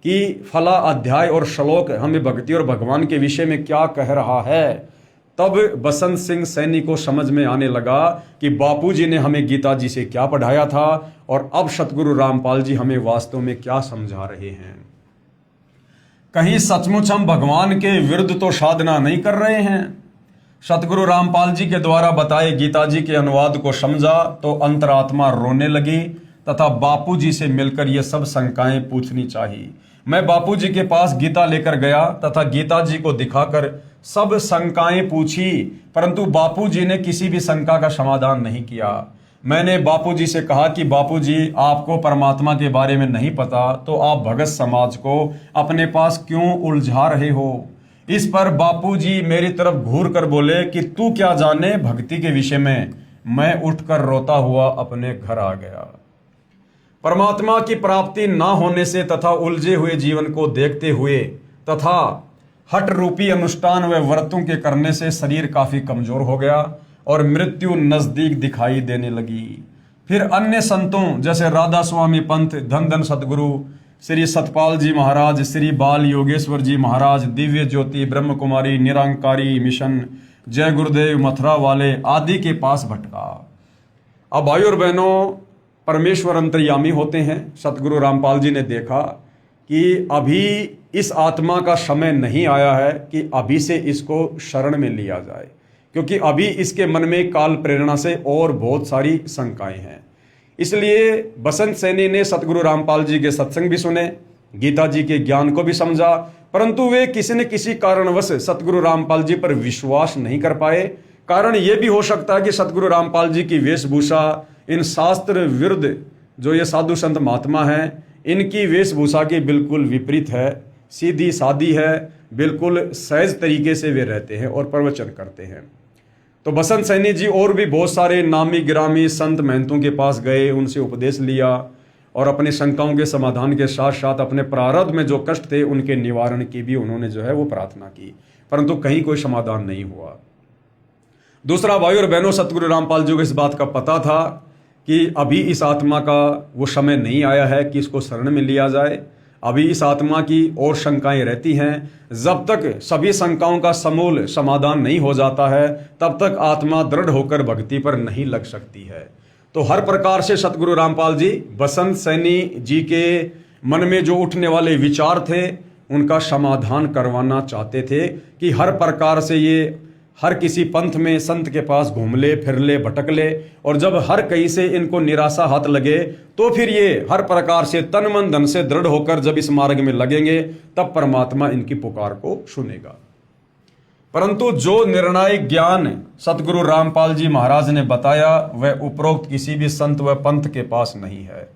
कि फला अध्याय और श्लोक हमें भक्ति और भगवान के विषय में क्या कह रहा है, तब बसंत सिंह सैनी को समझ में आने लगा कि बापूजी ने हमें गीता जी से क्या पढ़ाया था और अब सतगुरु रामपाल जी हमें वास्तव में क्या समझा रहे हैं। कहीं सचमुच हम भगवान के विरुद्ध तो साधना नहीं कर रहे हैं। सतगुरु रामपाल जी के द्वारा बताए गीता जी के अनुवाद को समझा तो अंतरात्मा रोने लगी तथा बापूजी से मिलकर ये सब शंकाएं पूछनी चाहिए। मैं बापूजी के पास गीता लेकर गया तथा गीता जी को दिखाकर सब शंकाएं पूछी, परंतु बापूजी ने किसी भी शंका का समाधान नहीं किया। मैंने बापूजी से कहा कि बापूजी, आपको परमात्मा के बारे में नहीं पता तो आप भगत समाज को अपने पास क्यों उलझा रहे हो। इस पर बापूजी मेरी तरफ घूर कर बोले कि तू क्या जाने भक्ति के विषय में। मैं उठकर रोता हुआ अपने घर आ गया। परमात्मा की प्राप्ति ना होने से तथा उलझे हुए जीवन को देखते हुए तथा हट रूपी अनुष्ठान व व्रतों के करने से शरीर काफी कमजोर हो गया और मृत्यु नजदीक दिखाई देने लगी। फिर अन्य संतों जैसे राधा स्वामी पंत, धन धन सतगुरु श्री सतपाल जी महाराज, श्री बाल योगेश्वर जी महाराज, दिव्य ज्योति ब्रह्म कुमारी, निरंकारी मिशन, जय गुरुदेव मथुरा वाले आदि के पास भटका। अब भाई और बहनों, परमेश्वर अंतर्यामी होते हैं। सतगुरु रामपाल जी ने देखा कि अभी इस आत्मा का समय नहीं आया है कि अभी से इसको शरण में लिया जाए, क्योंकि अभी इसके मन में काल प्रेरणा से और बहुत सारी शंकाएं हैं। इसलिए बसंत सैनी ने सतगुरु रामपाल जी के सत्संग भी सुने, गीता जी के ज्ञान को भी समझा, परंतु वे किसी न किसी कारणवश सतगुरु रामपाल जी पर विश्वास नहीं कर पाए। कारण यह भी हो सकता है कि सतगुरु रामपाल जी की वेशभूषा इन शास्त्र विरुद्ध जो ये साधु संत महात्मा हैं इनकी वेशभूषा के बिल्कुल विपरीत है, सीधी सादी है, बिल्कुल सहज तरीके से वे रहते हैं और प्रवचन करते हैं। तो बसंत सैनी जी और भी बहुत सारे नामी गिरामी संत महंतों के पास गए, उनसे उपदेश लिया और अपनी शंकाओं के समाधान के साथ साथ अपने प्रारब्ध में जो कष्ट थे उनके निवारण की भी उन्होंने जो है वो प्रार्थना की, परंतु कहीं कोई समाधान नहीं हुआ। दूसरा, भाई और बहनों, सतगुरु रामपाल जी को इस बात का पता था कि अभी इस आत्मा का वो समय नहीं आया है कि इसको शरण में लिया जाए। अभी इस आत्मा की और शंकाएं रहती हैं। जब तक सभी शंकाओं का समूल समाधान नहीं हो जाता है तब तक आत्मा दृढ़ होकर भक्ति पर नहीं लग सकती है। तो हर प्रकार से सतगुरु रामपाल जी बसंत सैनी जी के मन में जो उठने वाले विचार थे उनका समाधान करवाना चाहते थे कि हर प्रकार से ये हर किसी पंथ में संत के पास घूम ले, फिर ले, भटक ले, और जब हर कहीं से इनको निराशा हाथ लगे तो फिर ये हर प्रकार से तन मन धन से दृढ़ होकर जब इस मार्ग में लगेंगे तब परमात्मा इनकी पुकार को सुनेगा। परंतु जो निर्णायक ज्ञान सतगुरु रामपाल जी महाराज ने बताया वह उपरोक्त किसी भी संत व पंथ के पास नहीं है।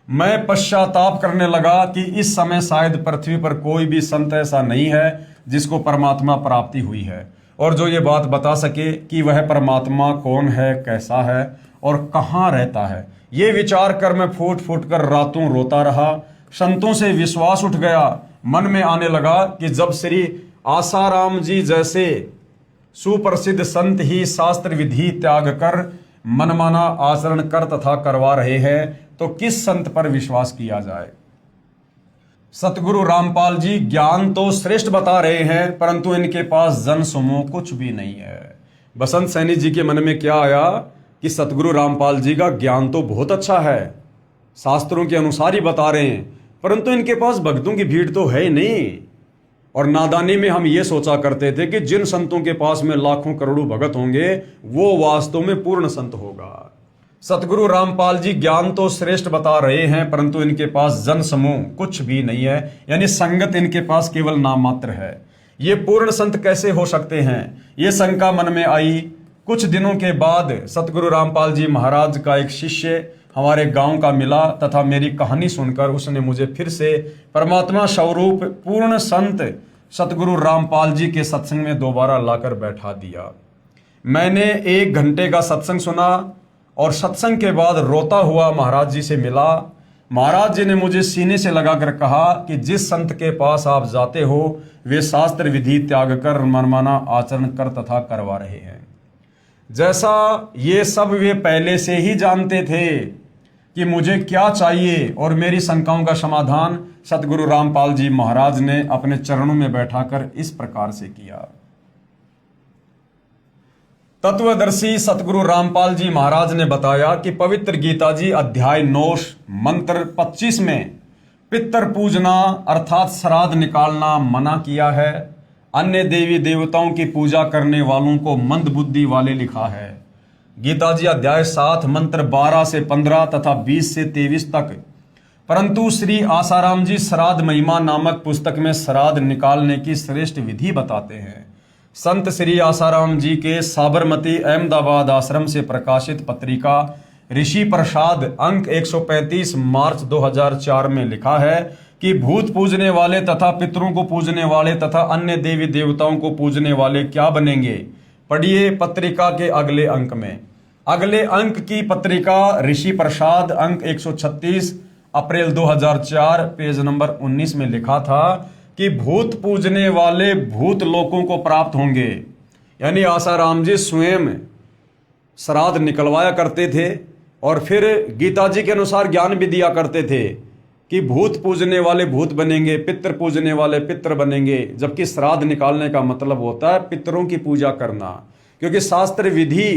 मैं पश्चाताप करने लगा कि इस समय शायद पृथ्वी पर कोई भी संत ऐसा नहीं है जिसको परमात्मा प्राप्ति हुई है और जो ये बात बता सके कि वह परमात्मा कौन है, कैसा है और कहाँ रहता है। ये विचार कर मैं फूट फूट कर रातों रोता रहा। संतों से विश्वास उठ गया। मन में आने लगा कि जब श्री आसाराम जी जैसे सुप्रसिद्ध संत ही शास्त्र विधि त्याग कर मनमाना आचरण कर तथा करवा रहे हैं तो किस संत पर विश्वास किया जाए। सतगुरु रामपाल जी ज्ञान तो श्रेष्ठ बता रहे हैं परंतु इनके पास जन समूह कुछ भी नहीं है। बसंत सैनी जी के मन में क्या आया कि सतगुरु रामपाल जी का ज्ञान तो बहुत अच्छा है, शास्त्रों के अनुसार ही बता रहे हैं, परंतु इनके पास भक्तों की भीड़ तो है ही नहीं। और नादानी में हम ये सोचा करते थे कि जिन संतों के पास में लाखों करोड़ों भगत होंगे वो वास्तव में पूर्ण संत होगा। सतगुरु रामपाल जी ज्ञान तो श्रेष्ठ बता रहे हैं परंतु इनके पास जन समूह कुछ भी नहीं है, यानी संगत इनके पास केवल नाम मात्र है। ये पूर्ण संत कैसे हो सकते हैं, ये शंका मन में आई। कुछ दिनों के बाद सतगुरु रामपाल जी महाराज का एक शिष्य हमारे गांव का मिला तथा मेरी कहानी सुनकर उसने मुझे फिर से परमात्मा स्वरूप पूर्ण संत सतगुरु रामपाल जी के सत्संग में दोबारा लाकर बैठा दिया। मैंने 1 घंटे का सत्संग सुना और सत्संग के बाद रोता हुआ महाराज जी से मिला। महाराज जी ने मुझे सीने से लगाकर कहा कि जिस संत के पास आप जाते हो वे शास्त्र विधि त्याग कर मनमाना आचरण कर तथा करवा रहे हैं। जैसा ये सब वे पहले से ही जानते थे कि मुझे क्या चाहिए और मेरी शंकाओं का समाधान सतगुरु रामपाल जी महाराज ने अपने चरणों में बैठाकर इस प्रकार से किया। तत्वदर्शी सतगुरु रामपाल जी महाराज ने बताया कि पवित्र गीता जी अध्याय 9 मंत्र 25 में पितर पूजना अर्थात श्राद्ध निकालना मना किया है। अन्य देवी देवताओं की पूजा करने वालों को मंद बुद्धि वाले लिखा है। गीता जी अध्याय 7 मंत्र 12 से 15 तथा 20 से 23 तक। परंतु श्री आसाराम जी श्राद्ध महिमा नामक पुस्तक में श्राद्ध निकालने की श्रेष्ठ विधि बताते हैं। संत श्री आसाराम जी के साबरमती अहमदाबाद आश्रम से प्रकाशित पत्रिका ऋषि प्रसाद अंक 135 मार्च 2004 में लिखा है कि भूत पूजने वाले तथा पितरों को पूजने वाले तथा अन्य देवी देवताओं को पूजने वाले क्या बनेंगे। पढ़िए पत्रिका के अगले अंक में। अगले अंक की पत्रिका ऋषि प्रसाद अंक 136 अप्रैल 2004 पेज नंबर 19 में लिखा था कि भूत पूजने वाले भूत लोकों को प्राप्त होंगे। यानी आसाराम जी स्वयं श्राद्ध निकलवाया करते थे और फिर गीता जी के अनुसार ज्ञान भी दिया करते थे कि भूत पूजने वाले भूत बनेंगे, पितृ पूजने वाले पितृ बनेंगे, जबकि श्राद्ध निकालने का मतलब होता है पितरों की पूजा करना। क्योंकि शास्त्र विधि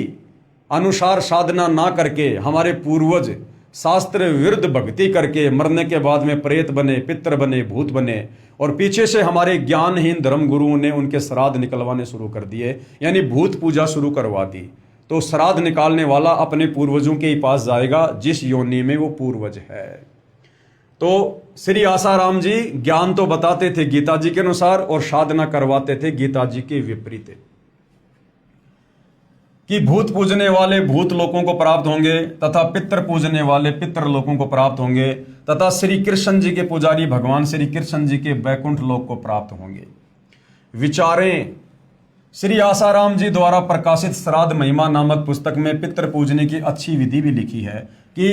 अनुसार साधना ना करके हमारे पूर्वज शास्त्र विरुद्ध भक्ति करके मरने के बाद में प्रेत बने, पितृ बने, भूत बने और पीछे से हमारे ज्ञानहीन धर्म गुरुओं ने उनके श्राद्ध निकलवाने शुरू कर दिए, यानी भूत पूजा शुरू करवा दी। तो श्राद्ध निकालने वाला अपने पूर्वजों के ही पास जाएगा जिस योनि में वो पूर्वज है। तो श्री आसाराम जी ज्ञान तो बताते थे गीता जी के अनुसार और साधना करवाते थे गीता जी के विपरीत। कि भूत पूजने वाले भूत लोकों को प्राप्त होंगे तथा पितर पूजने वाले पितर लोकों को प्राप्त होंगे तथा श्री कृष्ण जी के पुजारी भगवान श्री कृष्ण जी के बैकुंठ लोक को प्राप्त होंगे। विचारें, श्री आसाराम जी द्वारा प्रकाशित श्राद्ध महिमा नामक पुस्तक में पितर पूजने की अच्छी विधि भी लिखी है कि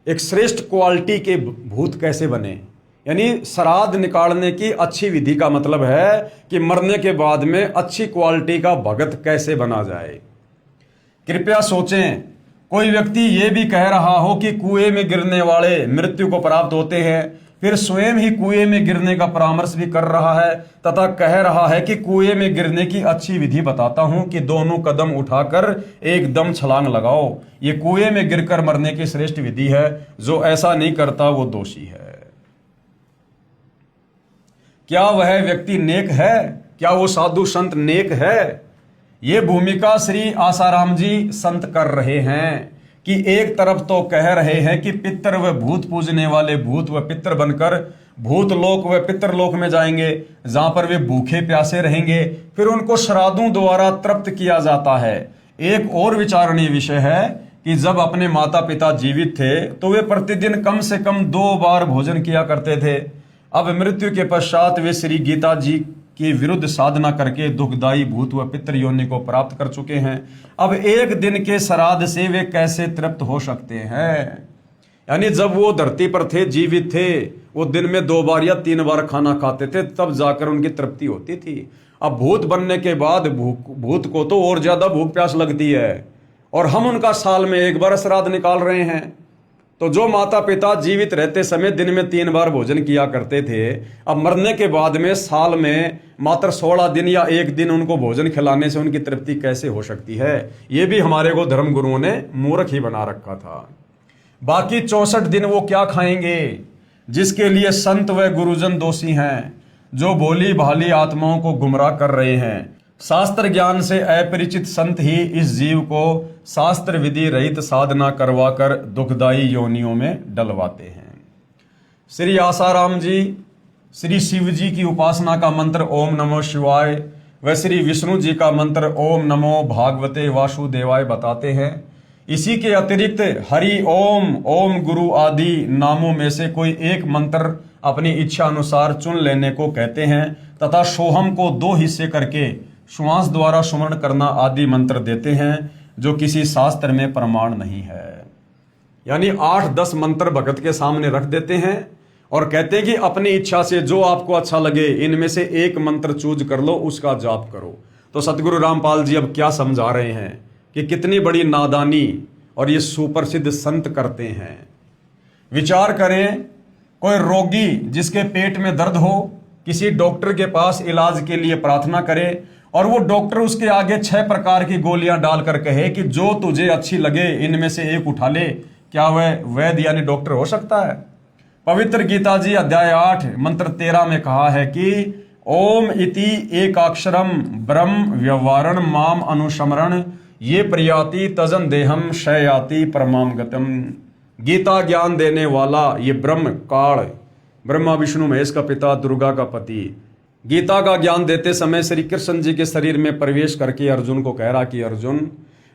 एक श्रेष्ठ क्वालिटी के भूत कैसे बने। यानी श्राद्ध निकालने की अच्छी विधि का मतलब है कि मरने के बाद में अच्छी क्वालिटी का भगत कैसे बना जाए। कृपया सोचें, कोई व्यक्ति ये भी कह रहा हो कि कुएं में गिरने वाले मृत्यु को प्राप्त होते हैं, फिर स्वयं ही कुएं में गिरने का परामर्श भी कर रहा है तथा कह रहा है कि कुएं में गिरने की अच्छी विधि बताता हूं कि दोनों कदम उठाकर एकदम छलांग लगाओ। ये कुएं में गिरकर मरने की श्रेष्ठ विधि है। जो ऐसा नहीं करता वो दोषी है। क्या वह व्यक्ति नेक है? क्या वो साधु संत नेक है? ये भूमिका श्री आसाराम जी संत कर रहे हैं कि एक तरफ तो कह रहे हैं कि पितर व भूत पूजने वाले भूत व पितर बनकर भूत लोक व पितर लोक में जाएंगे, जहां पर वे भूखे प्यासे रहेंगे, फिर उनको श्राद्धों द्वारा तृप्त किया जाता है। एक और विचारणीय विषय है कि जब अपने माता पिता जीवित थे तो वे प्रतिदिन कम से कम 2 बार भोजन किया करते थे। अब मृत्यु के पश्चात वे श्री गीता जी के विरुद्ध साधना करके दुखदायी भूत व पितर योनि को प्राप्त कर चुके हैं। अब एक दिन के श्राद्ध से वे कैसे तृप्त हो सकते हैं? यानी जब वो धरती पर थे, जीवित थे, वो दिन में 2 बार या 3 बार खाना खाते थे, तब जाकर उनकी तृप्ति होती थी। अब भूत बनने के बाद भूत को तो और ज्यादा भूख प्यास लगती है, और हम उनका साल में 1 बार श्राद्ध निकाल रहे हैं। तो जो माता पिता जीवित रहते समय दिन में 3 बार भोजन किया करते थे, अब मरने के बाद में साल में मात्र 16 दिन या 1 दिन उनको भोजन खिलाने से उनकी तृप्ति कैसे हो सकती है? ये भी हमारे को धर्म गुरुओं ने मूर्ख ही बना रखा था। बाकी 64 दिन वो क्या खाएंगे, जिसके लिए संत व गुरुजन दोषी हैं, जो भोली भाली आत्माओं को गुमराह कर रहे हैं। शास्त्र ज्ञान से अपरिचित संत ही इस जीव को शास्त्र विधि रहित साधना करवाकर दुखदायी योनियों में डलवाते हैं। श्री आसाराम जी श्री शिव जी की उपासना का मंत्र ओम नमो शिवाय व श्री विष्णु जी का मंत्र ओम नमो भागवते वासुदेवाय बताते हैं। इसी के अतिरिक्त हरि ओम, ओम गुरु आदि नामों में से कोई एक मंत्र अपनी इच्छा अनुसार चुन लेने को कहते हैं तथा सोहम को 2 हिस्से करके श्वास द्वारा सुमरण करना आदि मंत्र देते हैं, जो किसी शास्त्र में प्रमाण नहीं है। यानी 8-10 मंत्र भगत के सामने रख देते हैं और कहते हैं कि अपनी इच्छा से जो आपको अच्छा लगे इनमें से एक मंत्र चूज कर लो, उसका जाप करो। तो सतगुरु रामपाल जी अब क्या समझा रहे हैं कि कितनी बड़ी नादानी और ये सुप्रसिद्ध संत करते हैं। विचार करें, कोई रोगी जिसके पेट में दर्द हो किसी डॉक्टर के पास इलाज के लिए प्रार्थना करे और वो डॉक्टर उसके आगे 6 प्रकार की गोलियां डालकर कहे कि जो तुझे अच्छी लगे इनमें से एक उठा ले, क्या वह वैद्य यानी डॉक्टर हो सकता है? पवित्र गीता जी अध्याय 8 मंत्र 13 में कहा है कि ओम इति एकाक्षरम ब्रह्म व्यवहारण माम अनुसमरण ये प्रयाति तजन देहम शयाति परमाम गतम। गीता ज्ञान देने वाला ये ब्रह्म काल, ब्रह्मा विष्णु महेश का पिता, दुर्गा का पति, गीता का ज्ञान देते समय श्री कृष्ण जी के शरीर में प्रवेश करके अर्जुन को कह रहा कि अर्जुन,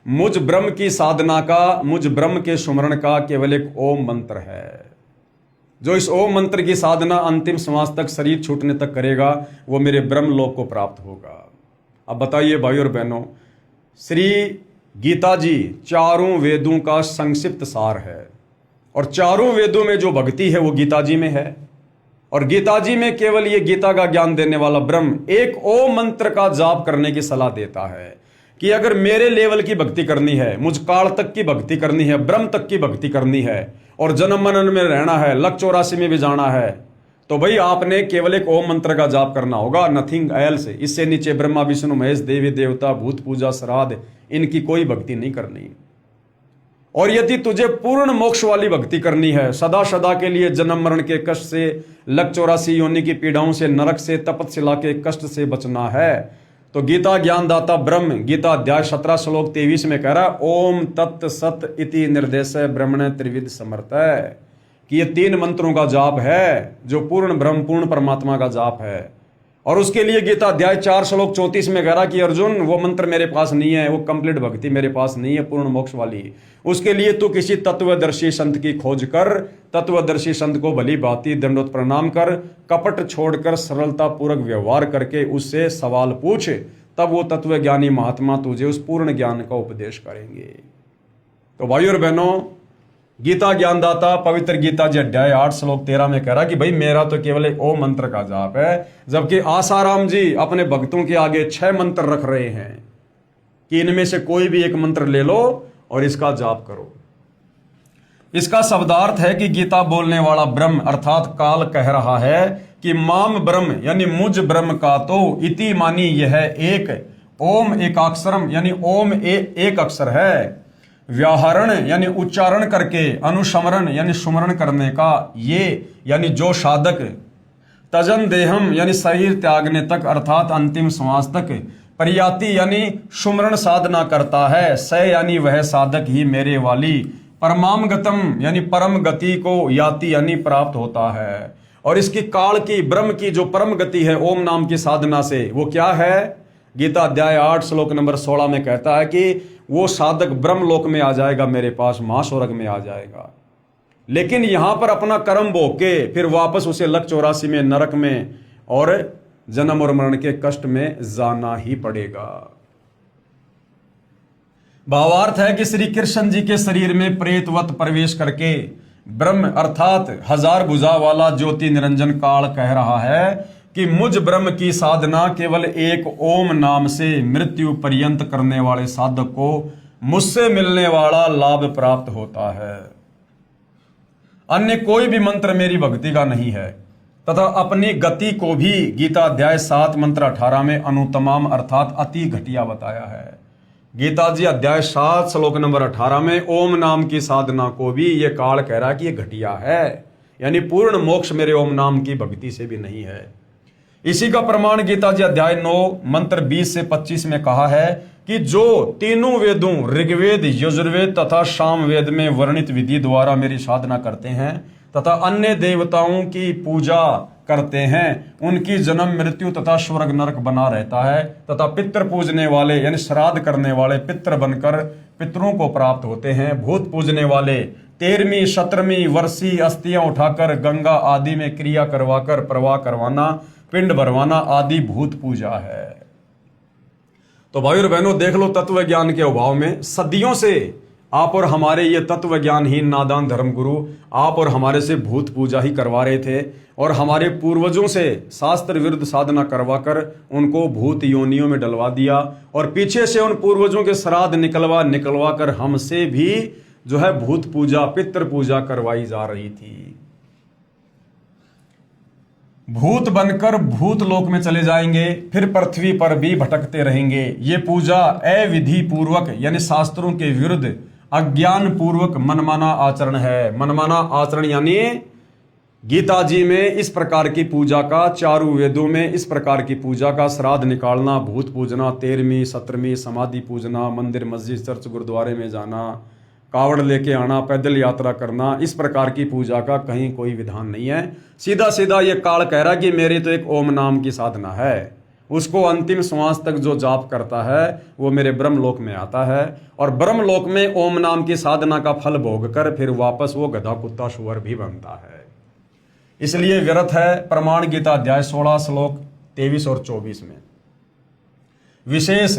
मुझ ब्रह्म की साधना का, मुझ ब्रह्म के सुमरण का केवल एक ओम मंत्र है। जो इस ओम मंत्र की साधना अंतिम श्वास तक, शरीर छूटने तक करेगा, वो मेरे ब्रह्म लोक को प्राप्त होगा। अब बताइए भाई और बहनों, श्री गीता जी 4 वेदों का संक्षिप्त सार है और 4 वेदों में जो भक्ति है वो गीता जी में है। और गीता जी में केवल ये गीता का ज्ञान देने वाला ब्रह्म एक ओम मंत्र का जाप करने की सलाह देता है कि अगर मेरे लेवल की भक्ति करनी है, मुझ काल तक की भक्ति करनी है, ब्रह्म तक की भक्ति करनी है और जन्म मनन में रहना है, लक 84 में भी जाना है, तो भाई आपने केवल एक ओम मंत्र का जाप करना होगा, नथिंग एल्स। इससे नीचे ब्रह्मा विष्णु महेश, देवी देवता, भूत पूजा, श्राद्ध, इनकी कोई भक्ति नहीं करनी। और यदि तुझे पूर्ण मोक्ष वाली भक्ति करनी है, सदा सदा के लिए जन्म मरण के कष्ट से, लक 84 योनि की पीड़ाओं से, नरक से, तपस्या के कष्ट से बचना है, तो गीता ज्ञानदाता ब्रह्म गीता अध्याय 17 श्लोक 23 में कह रहा है ओम तत् सत इति निर्देश ब्रह्मण त्रिविध समर्थ है कि ये 3 मंत्रों का जाप है जो पूर्ण ब्रह्म, पूर्ण परमात्मा का जाप है। और उसके लिए गीता अध्याय 4 श्लोक 34 में कह रहा कि अर्जुन वो मंत्र मेरे पास नहीं है, वो कंप्लीट भक्ति मेरे पास नहीं है, पूर्ण मोक्ष वाली। उसके लिए तू किसी तत्वदर्शी संत की खोज कर, तत्वदर्शी संत को भली भांति दंडवत प्रणाम कर, कपट छोड़कर सरलता पूर्वक व्यवहार करके उससे सवाल पूछ, तब वो तत्व ज्ञानी महात्मा तुझे उस पूर्ण ज्ञान का उपदेश करेंगे। तो भाइयों और बहनों, गीता ज्ञानदाता पवित्र गीता जी अध्याय 8 श्लोक 13 में कह रहा कि भाई मेरा तो केवल एक ओम मंत्र का जाप है, जबकि आसाराम जी अपने भक्तों के आगे 6 मंत्र रख रहे हैं कि इनमें से कोई भी एक मंत्र ले लो और इसका जाप करो। इसका शब्दार्थ है कि गीता बोलने वाला ब्रह्म अर्थात काल कह रहा है कि माम ब्रह्म यानी मुझ ब्रह्म का तो इति मानी यह एक ओम एकाक्षरम यानी ओम एक अक्षर है, व्याहरण यानी उच्चारण करके, अनुस्मरण यानी सुमरण करने का, ये यानी जो साधक, तजन देहम यानी शरीर त्यागने तक अर्थात अंतिम श्वास तक, परियाति यानी सुमरण साधना करता है, स यानी वह साधक ही मेरे वाली, परमाम गतम यानी परम गति को याति यानी प्राप्त होता है। और इसकी काल की ब्रह्म की जो परम गति है ओम नाम की साधना से, वो क्या है? गीता अध्याय 8 श्लोक नंबर 16 में कहता है कि वो साधक ब्रह्म लोक में आ जाएगा, मेरे पास महास्वर्ग में आ जाएगा। लेकिन यहां पर अपना कर्म भोग के फिर वापस उसे लक 84 में नरक में और जन्म और मरण के कष्ट में जाना ही पड़ेगा। भावार्थ है कि श्री कृष्ण जी के शरीर में प्रेतवत प्रवेश करके ब्रह्म अर्थात 1000 भुजा वाला ज्योति निरंजन काल कह रहा है कि मुझ ब्रह्म की साधना केवल एक ओम नाम से मृत्यु पर्यंत करने वाले साधक को मुझसे मिलने वाला लाभ प्राप्त होता है। अन्य कोई भी मंत्र मेरी भक्ति का नहीं है तथा अपनी गति को भी गीता अध्याय 7 मंत्र 18 में अनुतमाम अर्थात अति घटिया बताया है। गीता जी अध्याय 7 श्लोक नंबर 18 में ओम नाम की साधना को भी ये काल कह रहा है कि ये घटिया है, यानी पूर्ण मोक्ष मेरे ओम नाम की भक्ति से भी नहीं है। इसी का प्रमाण गीता जी अध्याय 9 मंत्र 20 से 25 में कहा है कि जो तीनों वेदों ऋग्वेद, यजुर्वेद तथा सामवेद में वर्णित विधि द्वारा मेरी साधना करते हैं तथा अन्य देवताओं की पूजा करते हैं, उनकी जन्म मृत्यु तथा स्वर्ग नरक बना रहता है तथा पितृ पूजने वाले यानी श्राद्ध करने वाले पितृ बनकर पितरों को प्राप्त होते हैं। भूत पूजने वाले 13वीं 17वीं वर्षीय अस्थियां उठाकर गंगा आदि में क्रिया करवाकर प्रवाह करवाना, पिंड भरवाना आदि भूत पूजा है। तो भाई और बहनों देख लो, तत्व ज्ञान के अभाव में सदियों से आप और हमारे ये तत्व ज्ञानहीन नादान धर्मगुरु आप और हमारे से भूत पूजा ही करवा रहे थे और हमारे पूर्वजों से शास्त्र विरुद्ध साधना करवाकर उनको भूत योनियों में डलवा दिया और पीछे से उन पूर्वजों के श्राद्ध निकलवा कर हमसे भी जो है भूत पूजा पितृ पूजा करवाई जा रही थी। भूत बनकर भूत लोक में चले जाएंगे, फिर पृथ्वी पर भी भटकते रहेंगे। ये पूजा अविधि पूर्वक यानी शास्त्रों के विरुद्ध अज्ञान पूर्वक मनमाना आचरण है। मनमाना आचरण यानी गीता जी में इस प्रकार की पूजा का, चारों वेदों में इस प्रकार की पूजा का, श्राद्ध निकालना, भूत पूजना, 13वीं 17वीं समाधि पूजना, मंदिर मस्जिद चर्च गुरुद्वारे में जाना, कावड़ लेके आना, पैदल यात्रा करना, इस प्रकार की पूजा का कहीं कोई विधान नहीं है। सीधा सीधा ये काल कह रहा कि मेरी तो एक ओम नाम की साधना है, उसको अंतिम श्वास तक जो जाप करता है वो मेरे ब्रह्मलोक में आता है और ब्रह्मलोक में ओम नाम की साधना का फल भोग कर फिर वापस वो गधा कुत्ता सुअर भी बनता है। इसलिए व्यर्थ है प्रमाण गीता अध्याय 16 श्लोक 23 और 24 में। विशेष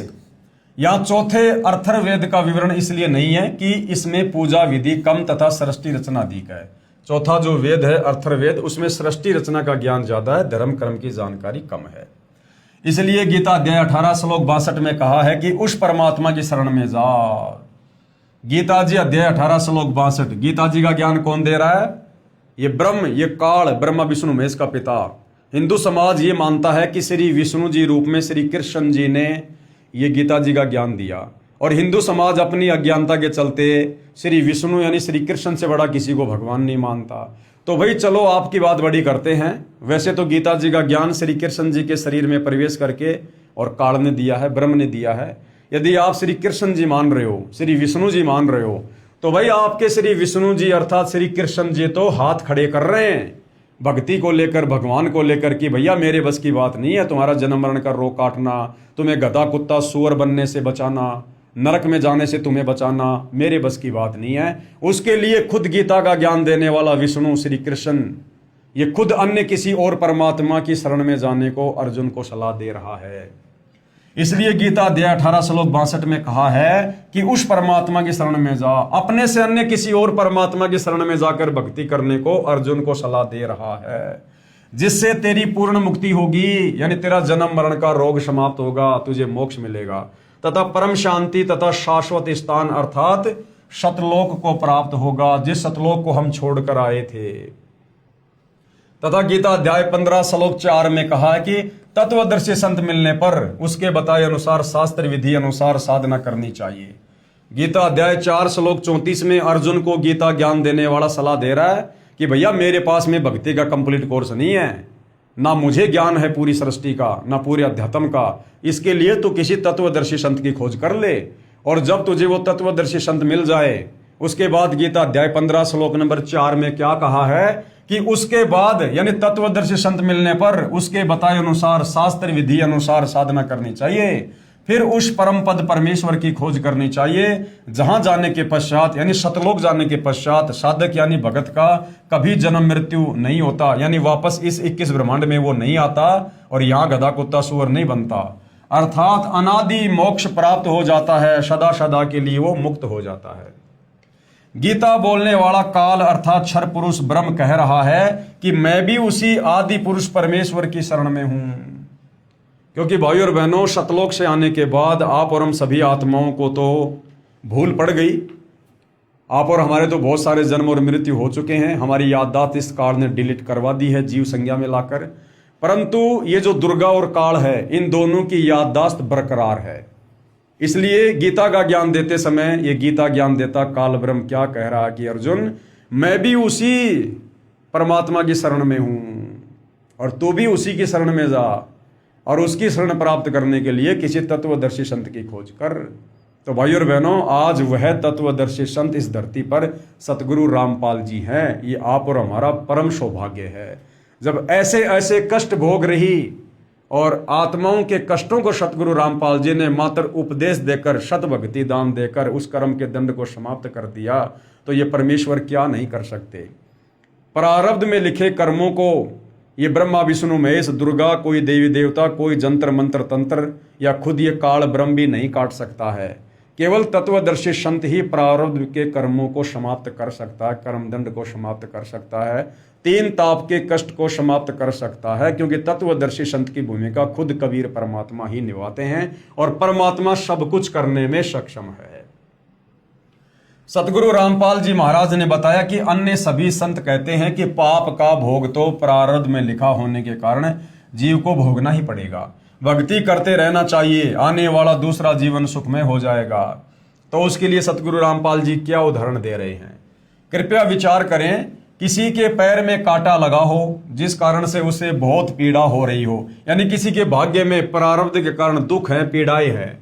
यहां चौथे अर्थर्वेद का विवरण इसलिए नहीं है कि इसमें पूजा विधि कम तथा सृष्टि रचना अधिक है। चौथा जो वेद है अर्थर्वेद, उसमें सृष्टि रचना का ज्ञान ज्यादा है, धर्म कर्म की जानकारी कम है। इसलिए गीता अध्याय 18 श्लोक 62 में कहा है कि उस परमात्मा की शरण में जा। गीता जी अध्याय 18 श्लोक 62। गीता जी का ज्ञान कौन दे रहा है? ये ब्रह्म, ये काल, ब्रह्मा विष्णु महेश का पिता। हिंदू समाज ये मानता है कि श्री विष्णु जी रूप में श्री कृष्ण जी ने ये गीता जी का ज्ञान दिया और हिंदू समाज अपनी अज्ञानता के चलते श्री विष्णु यानी श्री कृष्ण से बड़ा किसी को भगवान नहीं मानता। तो भाई चलो आपकी बात बड़ी करते हैं। वैसे तो गीता जी का ज्ञान श्री कृष्ण जी के शरीर में प्रवेश करके और काल ने दिया है, ब्रह्म ने दिया है। यदि आप श्री कृष्ण जी मान रहे हो, श्री विष्णु जी मान रहे हो, तो भाई आपके श्री विष्णु जी अर्थात श्री कृष्ण जी तो हाथ खड़े कर रहे हैं, भक्ति को लेकर, भगवान को लेकर कि भैया मेरे बस की बात नहीं है तुम्हारा जन्म मरण का रोग काटना, तुम्हें गधा कुत्ता सूअर बनने से बचाना, नरक में जाने से तुम्हें बचाना, मेरे बस की बात नहीं है। उसके लिए खुद गीता का ज्ञान देने वाला विष्णु श्री कृष्ण ये खुद अन्य किसी और परमात्मा की शरण में जाने को अर्जुन को सलाह दे रहा है। इसलिए गीता अध्याय 18 श्लोक 62 में कहा है कि उस परमात्मा की शरण में जा, अपने से अन्य किसी और परमात्मा की शरण में जाकर भक्ति करने को अर्जुन को सलाह दे रहा है, जिससे तेरी पूर्ण मुक्ति होगी, यानी तेरा जन्म मरण का रोग समाप्त होगा, तुझे मोक्ष मिलेगा तथा परम शांति तथा शाश्वत स्थान अर्थात सतलोक को प्राप्त होगा, जिस सतलोक को हम छोड़कर आए थे। तथा गीता अध्याय 15 श्लोक 4 में कहा है कि तत्वदर्शी संत मिलने पर उसके बताए अनुसार शास्त्र विधि अनुसार साधना करनी चाहिए। गीता अध्याय 4 श्लोक 34 में अर्जुन को गीता ज्ञान देने वाला सलाह दे रहा है कि भैया मेरे पास में भक्ति का कंप्लीट कोर्स नहीं है, ना मुझे ज्ञान है पूरी सृष्टि का, ना पूरे अध्यात्म का। इसके लिए तो किसी तत्वदर्शी संत की खोज कर ले, और जब तुझे वो तत्वदर्शी संत मिल जाए, उसके बाद गीता अध्याय 15 श्लोक नंबर 4 में क्या कहा है कि उसके बाद यानी तत्वदर्शी संत मिलने पर उसके बताए अनुसार शास्त्र विधि अनुसार साधना करनी चाहिए, फिर उस परम पद परमेश्वर की खोज करनी चाहिए, जहां जाने के पश्चात यानी सतलोक जाने के पश्चात साधक यानी भगत का कभी जन्म मृत्यु नहीं होता, यानी वापस इस 21 ब्रह्मांड में वो नहीं आता और यहां गधा कुत्ता सुअर नहीं बनता, अर्थात अनादि मोक्ष प्राप्त हो जाता है, सदा सदा के लिए वो मुक्त हो जाता है। गीता बोलने वाला काल अर्थात क्षर पुरुष ब्रह्म कह रहा है कि मैं भी उसी आदि पुरुष परमेश्वर की शरण में हूं, क्योंकि भाई और बहनों सतलोक से आने के बाद आप और हम सभी आत्माओं को तो भूल पड़ गई। आप और हमारे तो बहुत सारे जन्म और मृत्यु हो चुके हैं, हमारी याददाश्त इस काल ने डिलीट करवा दी है जीव संज्ञा में लाकर, परंतु ये जो दुर्गा और काल है इन दोनों की याददाश्त बरकरार है। इसलिए गीता का ज्ञान देते समय ये गीता ज्ञान देता काल ब्रह्म क्या कह रहा है कि अर्जुन मैं भी उसी परमात्मा की शरण में हूं और तू भी उसी की शरण में जा, और उसकी शरण प्राप्त करने के लिए किसी तत्वदर्शी संत की खोज कर। तो भाई और बहनों आज वह तत्वदर्शी संत इस धरती पर सतगुरु रामपाल जी हैं। ये आप और हमारा परम सौभाग्य है, जब ऐसे ऐसे कष्ट भोग रही और आत्माओं के कष्टों को सतगुरु रामपाल जी ने मात्र उपदेश देकर शत भक्ति दान देकर उस कर्म के दंड को समाप्त कर दिया, तो ये परमेश्वर क्या नहीं कर सकते। प्रारब्ध में लिखे कर्मों को ये ब्रह्मा विष्णु महेश दुर्गा, कोई देवी देवता, कोई जंत्र मंत्र तंत्र या खुद ये काल ब्रह्म भी नहीं काट सकता है। केवल तत्वदर्शी संत ही प्रारब्ध के कर्मों को समाप्त कर सकता है, कर्म दंड को समाप्त कर सकता है, तीन ताप के कष्ट को समाप्त कर सकता है, क्योंकि तत्वदर्शी संत की भूमिका खुद कबीर परमात्मा ही निभाते हैं और परमात्मा सब कुछ करने में सक्षम है। सतगुरु रामपाल जी महाराज ने बताया कि अन्य सभी संत कहते हैं कि पाप का भोग तो प्रारब्ध में लिखा होने के कारण जीव को भोगना ही पड़ेगा, भक्ति करते रहना चाहिए, आने वाला दूसरा जीवन सुखमय हो जाएगा। तो उसके लिए सतगुरु रामपाल जी क्या उदाहरण दे रहे हैं, कृपया विचार करें। किसी के पैर में कांटा लगा हो जिस कारण से उसे बहुत पीड़ा हो रही हो, यानी किसी के भाग्य में प्रारब्ध के कारण दुख है, पीड़ाएं है,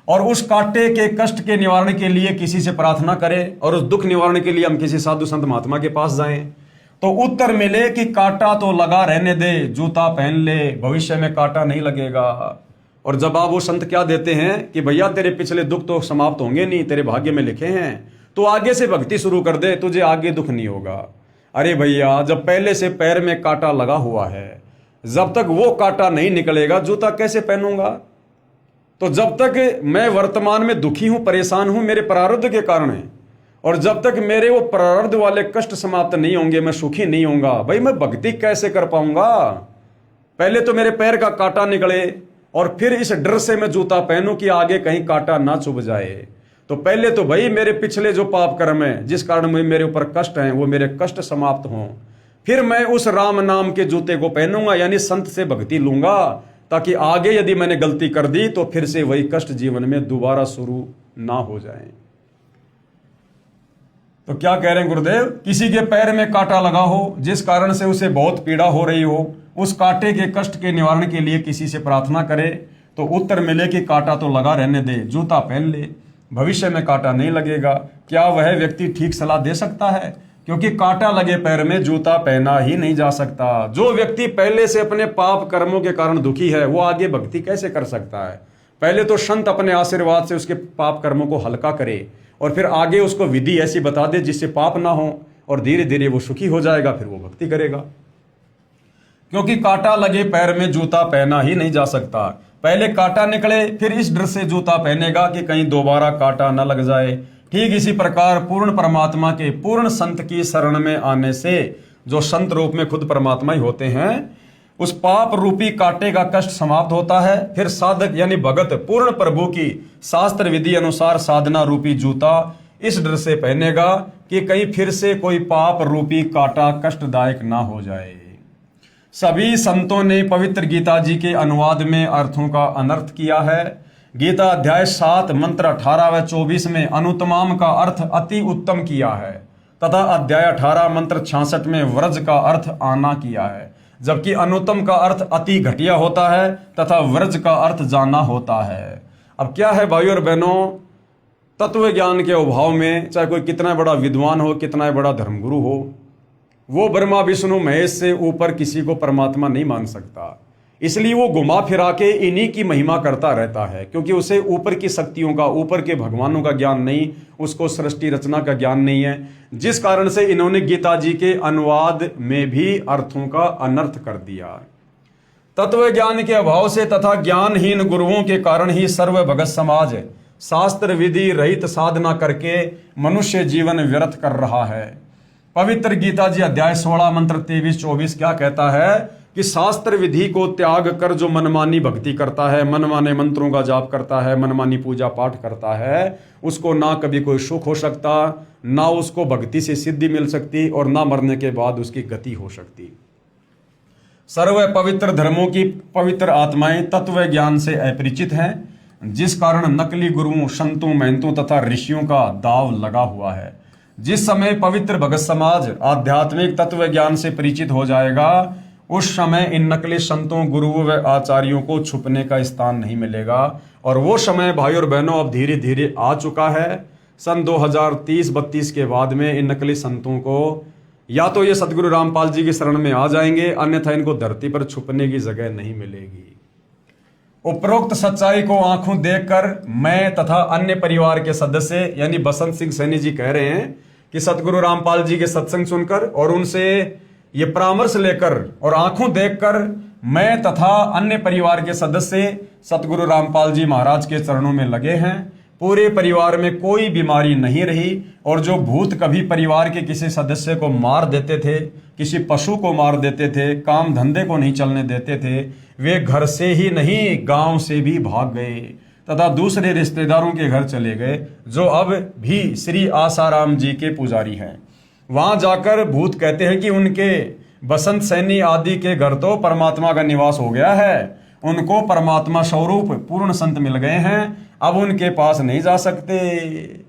और उस कांटे के कष्ट के निवारण के लिए किसी से प्रार्थना करें और उस दुख निवारण के लिए हम किसी साधु संत महात्मा के पास जाएं, तो उत्तर मिले कि कांटा तो लगा रहने दे, जूता पहन ले, भविष्य में कांटा नहीं लगेगा। और जवाब वो संत क्या देते हैं कि भैया तेरे पिछले दुख तो समाप्त होंगे नहीं, तेरे भाग्य में लिखे हैं, तो आगे से भक्ति शुरू कर दे, तुझे आगे दुख नहीं होगा। अरे भैया जब पहले से पैर में कांटा लगा हुआ है, जब तक वो कांटा नहीं निकलेगा जूता कैसे पहनूंगा। तो जब तक मैं वर्तमान में दुखी हूं, परेशान हूं मेरे प्रारब्ध के कारण है, और जब तक मेरे वो प्रारब्ध वाले कष्ट समाप्त नहीं होंगे, मैं सुखी नहीं होऊंगा, भाई मैं भक्ति कैसे कर पाऊंगा। पहले तो मेरे पैर का कांटा निकले और फिर इस डर से मैं जूता पहनूं कि आगे कहीं कांटा ना चुभ जाए। तो पहले तो भाई मेरे पिछले जो पाप कर्म है जिस कारण मेरे ऊपर कष्ट हैं वो मेरे कष्ट समाप्त हों, फिर मैं उस राम नाम के जूते को पहनूंगा, यानी संत से भक्ति लूंगा, ताकि आगे यदि मैंने गलती कर दी तो फिर से वही कष्ट जीवन में दोबारा शुरू ना हो जाए। तो क्या कह रहे हैं गुरुदेव, किसी के पैर में कांटा लगा हो जिस कारण से उसे बहुत पीड़ा हो रही हो, उस कांटे के कष्ट के निवारण के लिए किसी से प्रार्थना करे, तो उत्तर मिले कि कांटा तो लगा रहने दे, जूता पहन ले, भविष्य में कांटा नहीं लगेगा। क्या वह व्यक्ति ठीक सलाह दे सकता है? क्योंकि कांटा लगे पैर में जूता पहना ही नहीं जा सकता। जो व्यक्ति पहले से अपने पाप कर्मों के कारण दुखी है वो आगे भक्ति कैसे कर सकता है? पहले तो संत अपने आशीर्वाद से उसके पाप कर्मों को हल्का करे और फिर आगे उसको विधि ऐसी बता दे जिससे पाप ना हो, और धीरे धीरे वो सुखी हो जाएगा, फिर वो भक्ति करेगा। क्योंकि कांटा लगे पैर में जूता पहना ही नहीं जा सकता। पहले कांटा निकले फिर इस डर से जूता पहनेगा कि कहीं दोबारा कांटा न लग जाए। ठीक इसी प्रकार पूर्ण परमात्मा के पूर्ण संत की शरण में आने से, जो संत रूप में खुद परमात्मा ही होते हैं, उस पाप रूपी कांटे का कष्ट समाप्त होता है। फिर साधक यानी भगत पूर्ण प्रभु की शास्त्र विधि अनुसार साधना रूपी जूता इस डर से पहनेगा कि कहीं फिर से कोई पाप रूपी कांटा कष्टदायक ना हो जाए। सभी संतों ने पवित्र गीता जी के अनुवाद में अर्थों का अनर्थ किया है। गीता अध्याय 7 मंत्र 18 व 24 में अनुत्तमाम का अर्थ अति उत्तम किया है तथा अध्याय 18 मंत्र 66 में व्रज का अर्थ आना किया है, जबकि अनुत्तम का अर्थ अति घटिया होता है तथा व्रज का अर्थ जाना होता है। अब क्या है भाइयों और बहनों, तत्व ज्ञान के अभाव में चाहे कोई कितना बड़ा विद्वान हो, कितना बड़ा धर्मगुरु हो, वो ब्रह्मा विष्णु महेश से ऊपर किसी को परमात्मा नहीं मान सकता। इसलिए वो घुमा फिरा के इन्हीं की महिमा करता रहता है, क्योंकि उसे ऊपर की शक्तियों का, ऊपर के भगवानों का ज्ञान नहीं, उसको सृष्टि रचना का ज्ञान नहीं है। जिस कारण से इन्होंने गीता जी के अनुवाद में भी अर्थों का अनर्थ कर दिया। तत्व ज्ञान के अभाव से तथा ज्ञानहीन गुरुओं के कारण ही सर्व भगत समाज शास्त्र विधि रहित साधना करके मनुष्य जीवन व्यर्थ कर रहा है। पवित्र गीता जी अध्याय 16 मंत्र 23-24 क्या कहता है कि शास्त्र विधि को त्याग कर जो मनमानी भक्ति करता है, मनमाने मंत्रों का जाप करता है, मनमानी पूजा पाठ करता है, उसको ना कभी कोई सुख हो सकता, ना उसको भक्ति से सिद्धि मिल सकती, और ना मरने के बाद उसकी गति हो सकती। सर्व पवित्र धर्मों की पवित्र आत्माएं तत्व ज्ञान से अपरिचित हैं, जिस कारण नकली गुरुओं, संतों, महंतों तथा ऋषियों का दाव लगा हुआ है। जिस समय पवित्र भगत समाज आध्यात्मिक तत्व ज्ञान से परिचित हो जाएगा, उस समय इन नकली संतों, गुरुओं व आचार्यों को छुपने का स्थान नहीं मिलेगा। और वो समय भाई और बहनों अब धीरे धीरे आ चुका है। सन 2030-32 के बाद में इन नकली संतों को या तो ये सतगुरु रामपाल जी की शरण में आ जाएंगे, अन्यथा इनको धरती पर छुपने की जगह नहीं मिलेगी। उपरोक्त सच्चाई को आंखों देखकर मैं तथा अन्य परिवार के सदस्य यानी बसंत सिंह सैनी जी कह रहे हैं कि सतगुरु रामपाल जी के सत्संग सुनकर और उनसे ये परामर्श लेकर और आंखों देखकर मैं तथा अन्य परिवार के सदस्य सतगुरु रामपाल जी महाराज के चरणों में लगे हैं। पूरे परिवार में कोई बीमारी नहीं रही, और जो भूत कभी परिवार के किसी सदस्य को मार देते थे, किसी पशु को मार देते थे, काम धंधे को नहीं चलने देते थे, वे घर से ही नहीं गांव से भी भाग गए तथा दूसरे रिश्तेदारों के घर चले गए, जो अब भी श्री आसाराम जी के पुजारी हैं। वहां जाकर भूत कहते हैं कि उनके बसंत सैनी आदि के घर तो परमात्मा का निवास हो गया है, उनको परमात्मा स्वरूप पूर्ण संत मिल गए हैं, अब उनके पास नहीं जा सकते।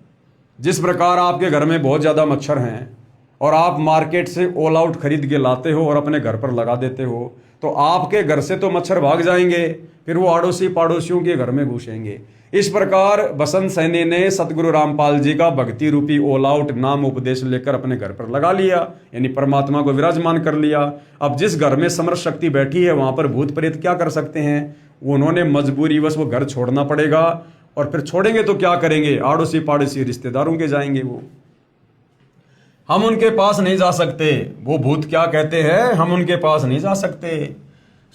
जिस प्रकार आपके घर में बहुत ज्यादा मच्छर हैं और आप मार्केट से ऑल आउट खरीद के लाते हो और अपने घर पर लगा देते हो, तो आपके घर से तो मच्छर भाग जाएंगे, फिर वो अड़ोसी पड़ोसियों के घर में घुसेंगे। इस प्रकार बसंत सैनी ने सतगुरु रामपाल जी का भक्ति रूपी ऑल आउट नाम उपदेश लेकर अपने घर पर लगा लिया, यानी परमात्मा को विराजमान कर लिया। अब जिस घर में समर्थ शक्ति बैठी है वहां पर भूत प्रेत क्या कर सकते हैं? उन्होंने मजबूरीवश वो घर छोड़ना पड़ेगा, और फिर छोड़ेंगे तो क्या करेंगे? आड़ोसी पाड़ोसी रिश्तेदारों के जाएंगे। वो हम उनके पास नहीं जा सकते। वो भूत क्या कहते हैं? हम उनके पास नहीं जा सकते।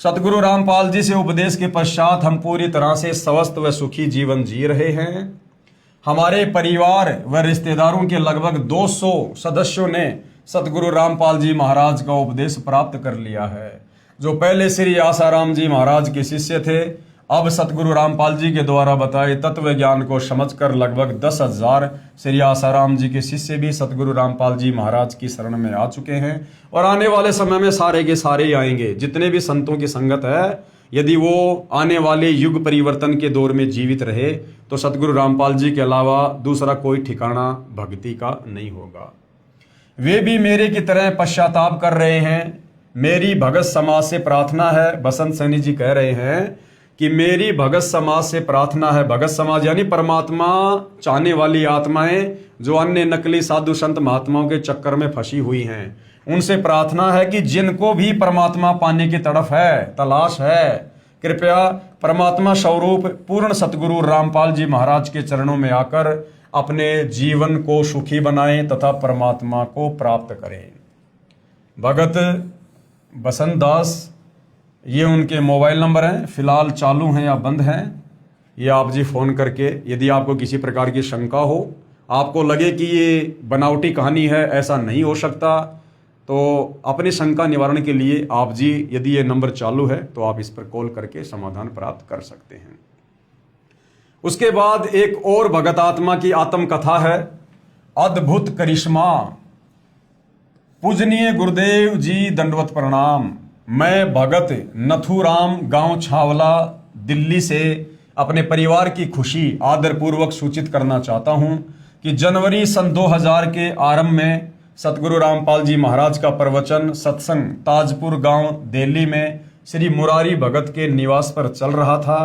सतगुरु रामपाल जी से उपदेश के पश्चात हम पूरी तरह से स्वस्थ व सुखी जीवन जी रहे हैं। हमारे परिवार व रिश्तेदारों के लगभग 200 सदस्यों ने सतगुरु रामपाल जी महाराज का उपदेश प्राप्त कर लिया है। जो पहले श्री आसाराम जी महाराज के शिष्य थे, अब सतगुरु रामपाल जी के द्वारा बताए तत्व ज्ञान को समझकर लगभग 10,000 श्री आसाराम जी के शिष्य भी सतगुरु रामपाल जी महाराज की शरण में आ चुके हैं, और आने वाले समय में सारे के सारे ही आएंगे। जितने भी संतों की संगत है, यदि वो आने वाले युग परिवर्तन के दौर में जीवित रहे तो सतगुरु रामपाल जी के अलावा दूसरा कोई ठिकाना भक्ति का नहीं होगा। वे भी मेरे की तरह पश्चाताप कर रहे हैं। मेरी भगत समाज से प्रार्थना है, बसंत सैनी जी कह रहे हैं कि मेरी भगत समाज से प्रार्थना है। भगत समाज यानी परमात्मा चाहने वाली आत्माएं जो अन्य नकली साधु संत महात्माओं के चक्कर में फंसी हुई हैं, उनसे प्रार्थना है कि जिनको भी परमात्मा पाने की तड़फ है, तलाश है, कृपया परमात्मा स्वरूप पूर्ण सतगुरु रामपाल जी महाराज के चरणों में आकर अपने जीवन को सुखी बनाएं तथा परमात्मा को प्राप्त करें। भगत बसंत दास, ये उनके मोबाइल नंबर हैं, फिलहाल चालू हैं या बंद हैं। ये आप जी फ़ोन करके यदि आपको किसी प्रकार की शंका हो, आपको लगे कि ये बनावटी कहानी है, ऐसा नहीं हो सकता, तो अपनी शंका निवारण के लिए आप जी यदि ये नंबर चालू है तो आप इस पर कॉल करके समाधान प्राप्त कर सकते हैं। उसके बाद एक और भगत आत्मा की आत्मकथा है, अद्भुत करिश्मा। पूजनीय गुरुदेव जी दंडवत प्रणाम। मैं भगत नथुराम, गांव छावला, दिल्ली से अपने परिवार की खुशी आदरपूर्वक सूचित करना चाहता हूं कि जनवरी सन 2000 के आरंभ में सतगुरु रामपाल जी महाराज का प्रवचन सत्संग ताजपुर गांव दिल्ली में श्री मुरारी भगत के निवास पर चल रहा था।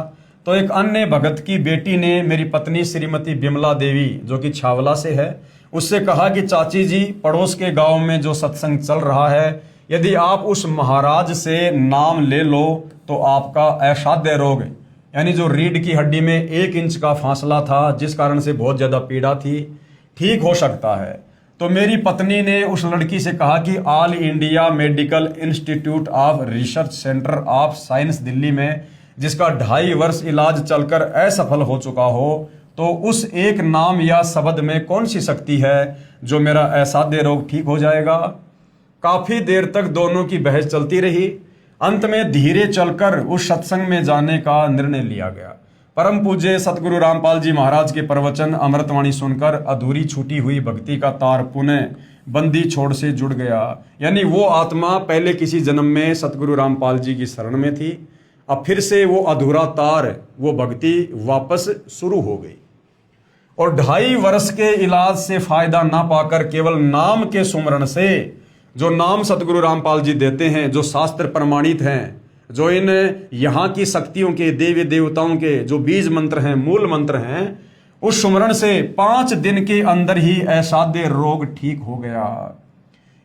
तो एक अन्य भगत की बेटी ने मेरी पत्नी श्रीमती बिमला देवी, जो कि छावला से है, उससे कहा कि चाची जी, पड़ोस के गांव में जो सत्संग चल रहा है, यदि आप उस महाराज से नाम ले लो तो आपका असाध्य रोग, यानी जो रीढ़ की हड्डी में 1 इंच का फासला था, जिस कारण से बहुत ज़्यादा पीड़ा थी, ठीक हो सकता है। तो मेरी पत्नी ने उस लड़की से कहा कि all India medical institute of research centre of science Delhi में, जिसका 2.5 वर्ष इलाज चलकर असफल हो चुका हो, तो उस एक नाम या शब्द में कौन सी शक्ति है जो मेरा असाध्य रोग ठीक हो जाएगा। काफी देर तक दोनों की बहस चलती रही। अंत में धीरे चलकर उस सत्संग में जाने का निर्णय लिया गया। परम पूज्य सतगुरु रामपाल जी महाराज के प्रवचन अमृतवाणी सुनकर अधूरी छूटी हुई भक्ति का तार पुनः बंदी छोड़ से जुड़ गया। यानी वो आत्मा पहले किसी जन्म में सतगुरु रामपाल जी की शरण में थी, अब फिर से वो अधूरा तार, वो भक्ति वापस शुरू हो गई। और 2.5 वर्ष के इलाज से फायदा ना पाकर केवल नाम के सुमरण से, जो नाम सतगुरु रामपाल जी देते हैं, जो शास्त्र प्रमाणित हैं, जो इन यहाँ की शक्तियों के, देवी देवताओं के जो बीज मंत्र हैं, मूल मंत्र हैं, उस सुमरण से 5 दिन के अंदर ही असाध्य रोग ठीक हो गया।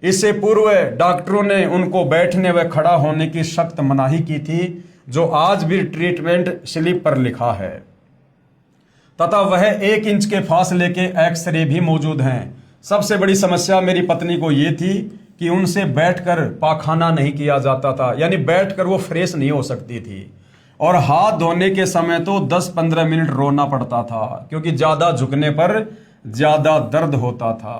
इससे पूर्व डॉक्टरों ने उनको बैठने व खड़ा होने की सख्त मनाही की थी, जो आज भी ट्रीटमेंट स्लिप पर लिखा है, तथा वह 1 इंच के फासले के एक्सरे भी मौजूद हैं। सबसे बड़ी समस्या मेरी पत्नी को ये थी कि उनसे बैठकर पाखाना नहीं किया जाता था, यानी बैठकर वो फ्रेश नहीं हो सकती थी, और हाथ धोने के समय तो 10-15 मिनट रोना पड़ता था, क्योंकि ज्यादा झुकने पर ज्यादा दर्द होता था।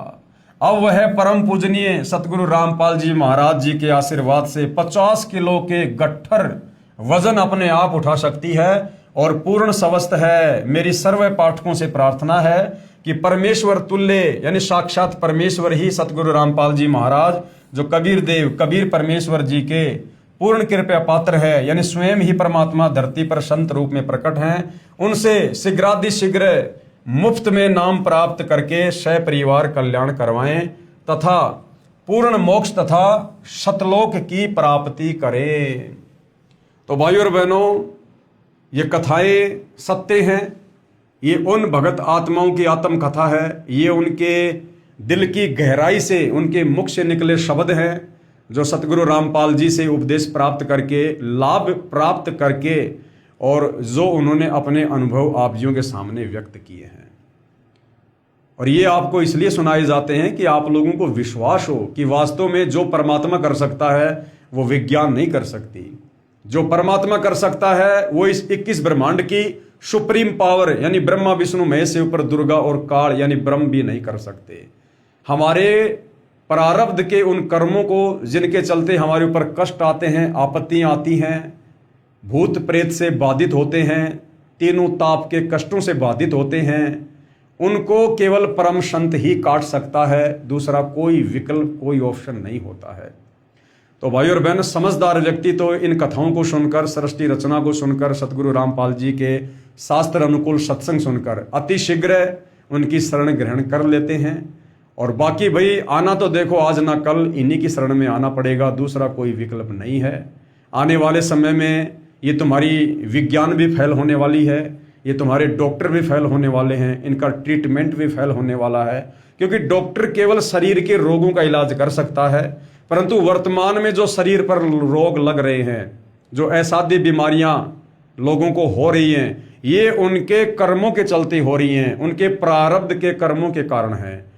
अब वह परम पूजनीय सतगुरु रामपाल जी महाराज जी के आशीर्वाद से 50 किलो के गट्ठर वजन अपने आप उठा सकती है और पूर्ण स्वस्थ है। मेरी सर्व पाठकों से प्रार्थना है कि परमेश्वर तुल्य, यानी साक्षात परमेश्वर ही सतगुरु रामपाल जी महाराज, जो कबीर देव, कबीर परमेश्वर जी के पूर्ण कृपया पात्र है, यानी स्वयं ही परमात्मा धरती पर संत रूप में प्रकट हैं, उनसे शीघ्रातिशीघ्र मुफ्त में नाम प्राप्त करके सपरिवार कल्याण करवाएं तथा पूर्ण मोक्ष तथा सतलोक की प्राप्ति करें। तो भाइयों और बहनों, ये कथाएं सत्य हैं। ये उन भगत आत्माओं की आत्म कथा है। ये उनके दिल की गहराई से, उनके मुख से निकले शब्द हैं, जो सतगुरु रामपाल जी से उपदेश प्राप्त करके, लाभ प्राप्त करके, और जो उन्होंने अपने अनुभव आप जियों के सामने व्यक्त किए हैं। और ये आपको इसलिए सुनाए जाते हैं कि आप लोगों को विश्वास हो कि वास्तव में जो परमात्मा कर सकता है वो विज्ञान नहीं कर सकती। जो परमात्मा कर सकता है वो इस 21 ब्रह्मांड की सुप्रीम पावर, यानी ब्रह्मा विष्णु महेश से ऊपर दुर्गा और काल यानी ब्रह्म भी नहीं कर सकते। हमारे प्रारब्ध के उन कर्मों को, जिनके चलते हमारे ऊपर कष्ट आते हैं, आपत्तियां आती हैं, भूत प्रेत से बाधित होते हैं, तीनों ताप के कष्टों से बाधित होते हैं, उनको केवल परम संत ही काट सकता है। दूसरा कोई विकल्प, कोई ऑप्शन नहीं होता है। तो भाई और बहन, समझदार व्यक्ति तो इन कथाओं को सुनकर, सृष्टि रचना को सुनकर, सतगुरु रामपाल जी के शास्त्र अनुकूल सत्संग सुनकर अति शीघ्र उनकी शरण ग्रहण कर लेते हैं। और बाकी भाई आना तो देखो आज ना कल इन्हीं की शरण में आना पड़ेगा, दूसरा कोई विकल्प नहीं है। आने वाले समय में ये तुम्हारी विज्ञान भी फेल होने वाली है, ये तुम्हारे डॉक्टर भी फेल होने वाले हैं, इनका ट्रीटमेंट भी फेल होने वाला है, क्योंकि डॉक्टर केवल शरीर के रोगों का इलाज कर सकता है, परंतु वर्तमान में जो शरीर पर रोग लग रहे हैं, जो असाध्य बीमारियां लोगों को हो रही हैं, ये उनके कर्मों के चलते हो रही हैं, उनके प्रारब्ध के कर्मों के कारण हैं।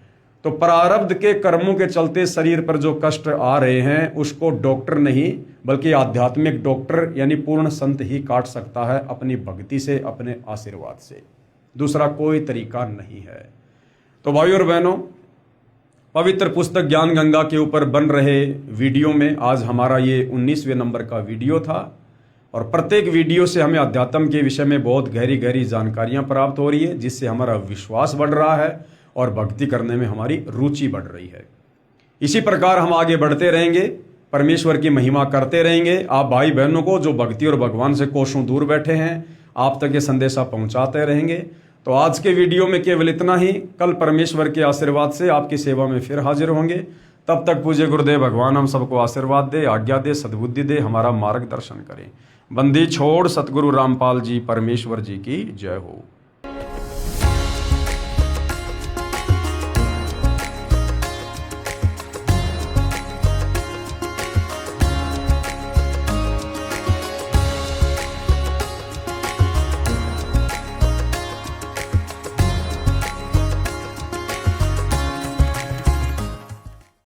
तो प्रारब्ध के कर्मों के चलते शरीर पर जो कष्ट आ रहे हैं उसको डॉक्टर नहीं बल्कि आध्यात्मिक डॉक्टर यानी पूर्ण संत ही काट सकता है, अपनी भक्ति से, अपने आशीर्वाद से। दूसरा कोई तरीका नहीं है। तो भाइयों और बहनों, पवित्र पुस्तक ज्ञान गंगा के ऊपर बन रहे वीडियो में आज हमारा ये 19वें नंबर का वीडियो था, और प्रत्येक वीडियो से हमें अध्यात्म के विषय में बहुत गहरी गहरी जानकारियां प्राप्त हो रही है, जिससे हमारा विश्वास बढ़ रहा है और भक्ति करने में हमारी रुचि बढ़ रही है। इसी प्रकार हम आगे बढ़ते रहेंगे, परमेश्वर की महिमा करते रहेंगे। आप भाई बहनों को जो भक्ति और भगवान से कोसों दूर बैठे हैं, आप तक ये संदेशा पहुंचाते रहेंगे। तो आज के वीडियो में केवल इतना ही। कल परमेश्वर के आशीर्वाद से आपकी सेवा में फिर हाजिर होंगे। तब तक पूज्य गुरुदेव भगवान हम सबको आशीर्वाद दे, आज्ञा दे, सद्बुद्धि दे, हमारा मार्गदर्शन करें। बंदी छोड़ सतगुरु रामपाल जी परमेश्वर जी की जय हो।